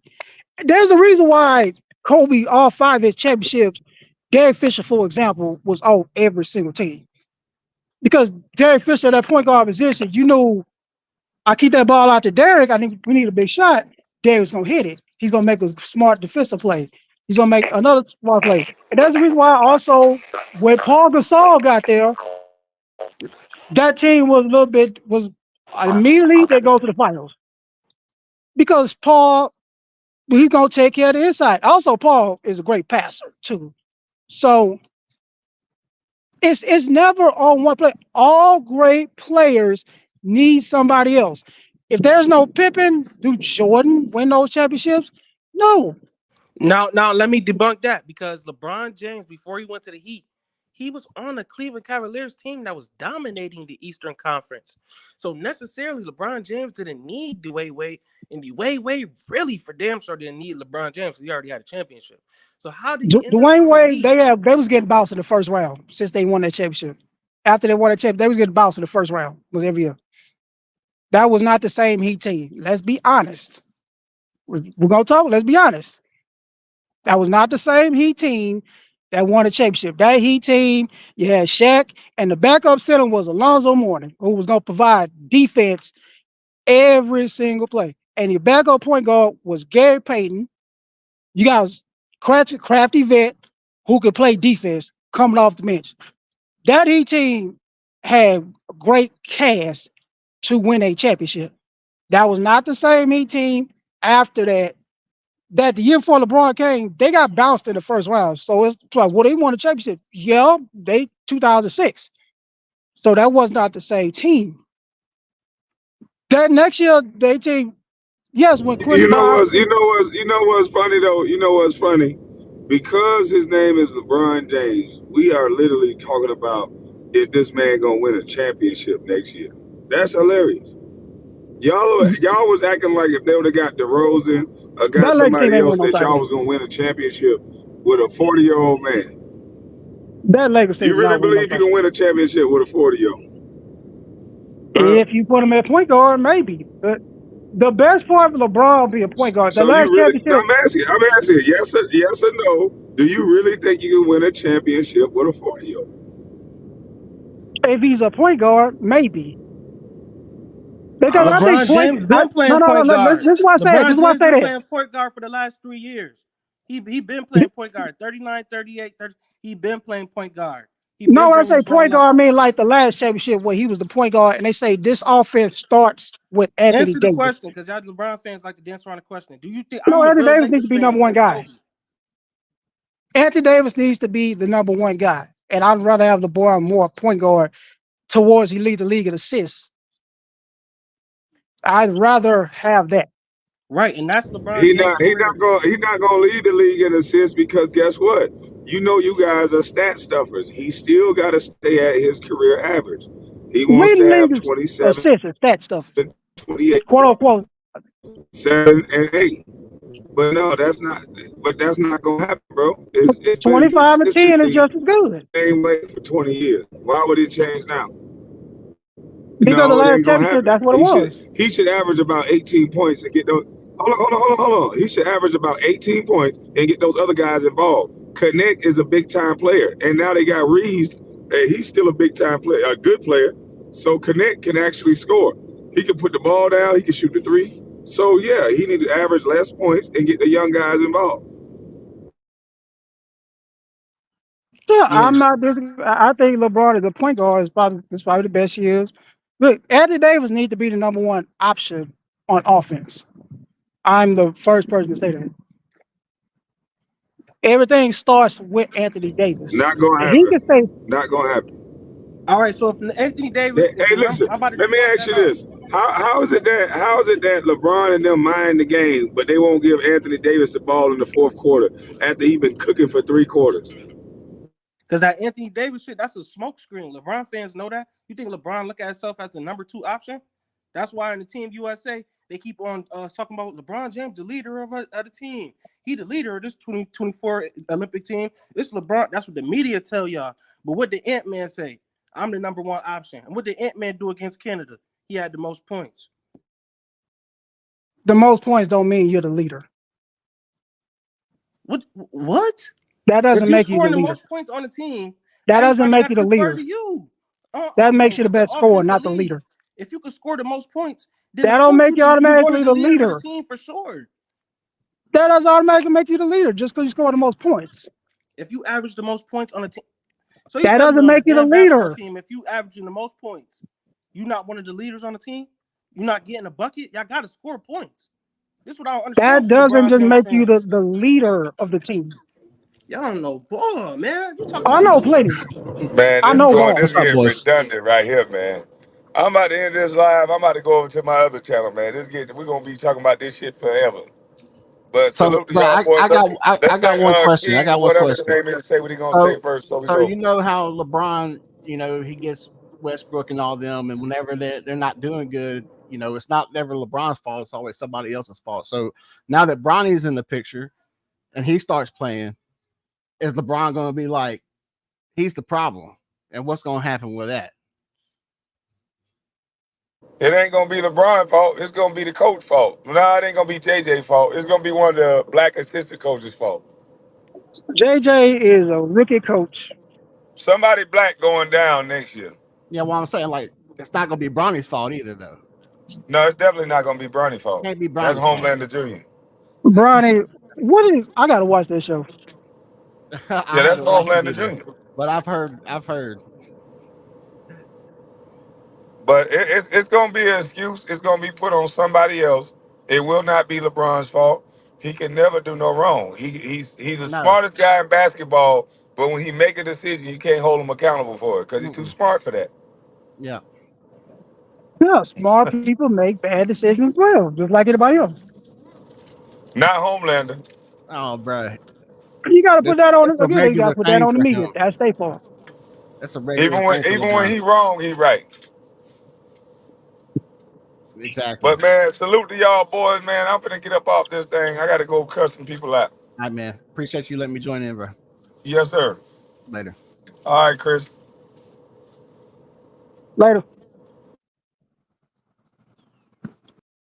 There's a reason why Kobe, all 5 of his championships, Derek Fisher, for example, was on every single team. Because Derek Fisher, at that point guard position, you know, I keep that ball out to Derek. We need a big shot. Derek's gonna hit it. He's gonna make a smart defensive play. He's gonna make another smart play. And that's the reason why also when Paul Gasol got there, that team was a little bit immediately they go to the finals. Because Paul, he's gonna take care of the inside. Also, Paul is a great passer too. So it's never on one play. All great players need somebody else. If there's no Pippen, do Jordan win those championships? No. Now let me debunk that, because LeBron James, before he went to the Heat, he was on the Cleveland Cavaliers team that was dominating the Eastern Conference. So necessarily LeBron James didn't need Dwayne Wade, and Dwayne Wade really for damn sure didn't need LeBron James. He already had a championship. So how did he end up Dwayne on the Wade, Heat? they was getting bounced in the first round since they won that championship. After they won that championship, they was getting bounced in the first round. Was every year. That was not the same Heat team. Let's be honest. We're gonna talk. Let's be honest. That was not the same Heat team that won the championship. That Heat team, you had Shaq, and the backup center was Alonzo Mourning, who was gonna provide defense every single play. And your backup point guard was Gary Payton. You got a crafty vet who could play defense coming off the bench. That Heat team had a great cast to win a championship. That was not the same Heat team after that. That the year before LeBron came, they got bounced in the first round. So it's like, well, they won a championship. Yeah, they 2006. So that was not the same team. That next year, they team, yes, when Quentin Bob. You know what's funny though? You know what's funny? Because his name is LeBron James, we are literally talking about if this man gonna win a championship next year. That's hilarious. Y'all was acting like if they would have got DeRozan or got That Lakers team somebody ain't else win no that y'all title. was gonna win a championship with a 40-year-old man. That Lakers team You is really not winning no believe you title. can win a championship with a 40-year-old? If you put him at point guard, maybe. But the best part of LeBron being point guard, the So you last really? No, championship, I'm asking, yes or no. Do you really think you can win a championship with a 40-year-old? if he's a point guard, maybe. Because I think LeBron James been no, playing no, no, point no. This guard. is why I say it. This LeBron is why I James say been that. playing point guard for the last 3 years. He been playing point guard. 39, 38, 30. He been playing point guard. He No, been when I bringing say his point lineup. guard, I mean like the last championship where he was the point guard, and they say this offense starts with Anthony Answer the Davis. question, because y'all LeBron fans like to dance around the question. Do you think No, I'm a Anthony real Davis needs Lakers to be fan number one since guy. Kobe? Anthony Davis needs to be the number one guy, and I'd rather have LeBron more point guard towards he lead the league in assists. I'd rather have that. Right, and that's LeBron He James' not career. he not gonna lead the league in assists because guess what? You know you guys are stat stuffers. He still got to stay at his career average. He wants to Leading have league is 27, assists and stat stuff, 28, quote unquote. 7, and 8. But no, that's not. But that's not gonna happen, bro. It's been 25 and 10 is consistently just as good. the same way for 20 years. Why would it change now? Because the No, it last ain't gonna championship, happen. that's what it was. He should average about 18 points and get those. Hold on. He should average about 18 points and get those other guys involved. Connect is a big time player, and now they got Reeves, and he's still a big time player, a good player. So Connect can actually score. He can put the ball down. He can shoot the three. So yeah, he need to average less points and get the young guys involved. Yeah, I'm Yes. not disagreeing. I think LeBron as a point guard is probably the best he is. Look, Anthony Davis needs to be the number one option on offense. I'm the first person to say that. Everything starts with Anthony Davis. Not gonna And he can happen. say Not gonna happen. All right, so if Anthony Hey, Davis, hey, listen. I'm about to Let me debunk ask that. you this: how is it that LeBron and them mind the game, but they won't give Anthony Davis the ball in the fourth quarter after he been cooking for 3 quarters? Because that Anthony Davis shit, that's a smokescreen. LeBron fans know that. You think LeBron look at himself as the number 2 option? That's why in the Team USA, they keep on talking about LeBron James, the leader of the team. He the leader of this 2024 Olympic team. It's LeBron. That's what the media tell y'all. But what did Ant-Man say? I'm the number 1 option. And what did Ant-Man do against Canada? He had the most points. the most points don't mean you're the leader. What? That If doesn't you make you the scoring the leader. most points on the team, That doesn't everybody make got you to the defer leader. to you. That makes you the It's an best scorer, offensive not the league. leader. If you could score the most points, then That of don't course make you you one automatically of the the leaders of the leader. team for sure. That doesn't automatically make you the leader just because you score the most points. If you average the most points on a team, so you That telling me doesn't on a make you the damn basketball leader. team, if you averaging the most points, you not one of the leaders on the team. You not getting a bucket. Y'all got to score points. This is what I don't understand That with you doesn't LeBron just James make you fans. the leader of the team. Y'all don't know ball, man. You talking I about know leaders? plenty. Man, I know ball. this getting redundant right here, man. I'm about to end this live. I'm about to go over to my other channel, man. We're gonna be talking about this shit forever. But So, salute to but y'all boys. I Let's got let one question. I King or got one whatever his question. name is say what he gonna say So, first, so we so go. you know how LeBron, he gets Westbrook and all them, and whenever they're not doing good, it's not never LeBron's fault. It's always somebody else's fault. So now that Bronny's in the picture and he starts playing, is LeBron going to be like he's the problem? And what's going to happen with that? It ain't gonna be LeBron's fault. It's gonna be the coach fault. Nah, it ain't gonna be JJ's fault. It's gonna be one of the black assistant coaches' fault. JJ is a rookie coach. Somebody black going down next year. Yeah, well, I'm saying like it's not going to be Bronny's fault either, though. No, it's definitely not gonna be Bronny's fault. Can't be That's Bronny's fault. Homelander Jr. Bronny, what is? I gotta watch that show. I Yeah, that's haven't watched it Homelander either, Jr. but I've heard. But it's gonna be an excuse. It's gonna be put on somebody else. It will not be LeBron's fault. He can never do no wrong. He's the No, smartest guy in basketball. But when he make a decision, you can't hold him accountable for it because he's too mm-mm. smart for that. Yeah. Yeah, smart people make bad decisions as well, just like anybody else. Not Homelander. Oh, bro, You gotta put that's that on that's a again. You gotta regular put that thing on the for media. him. That's their fault. That's a regular thing for Even when LeBron. he wrong, he right. Exactly. But man, salute to y'all boys, man. I'm finna get up off this thing. I gotta go cut some people out. All right, man. Appreciate you letting me join in, bro. Yes, sir. Later. All right, Chris. Later.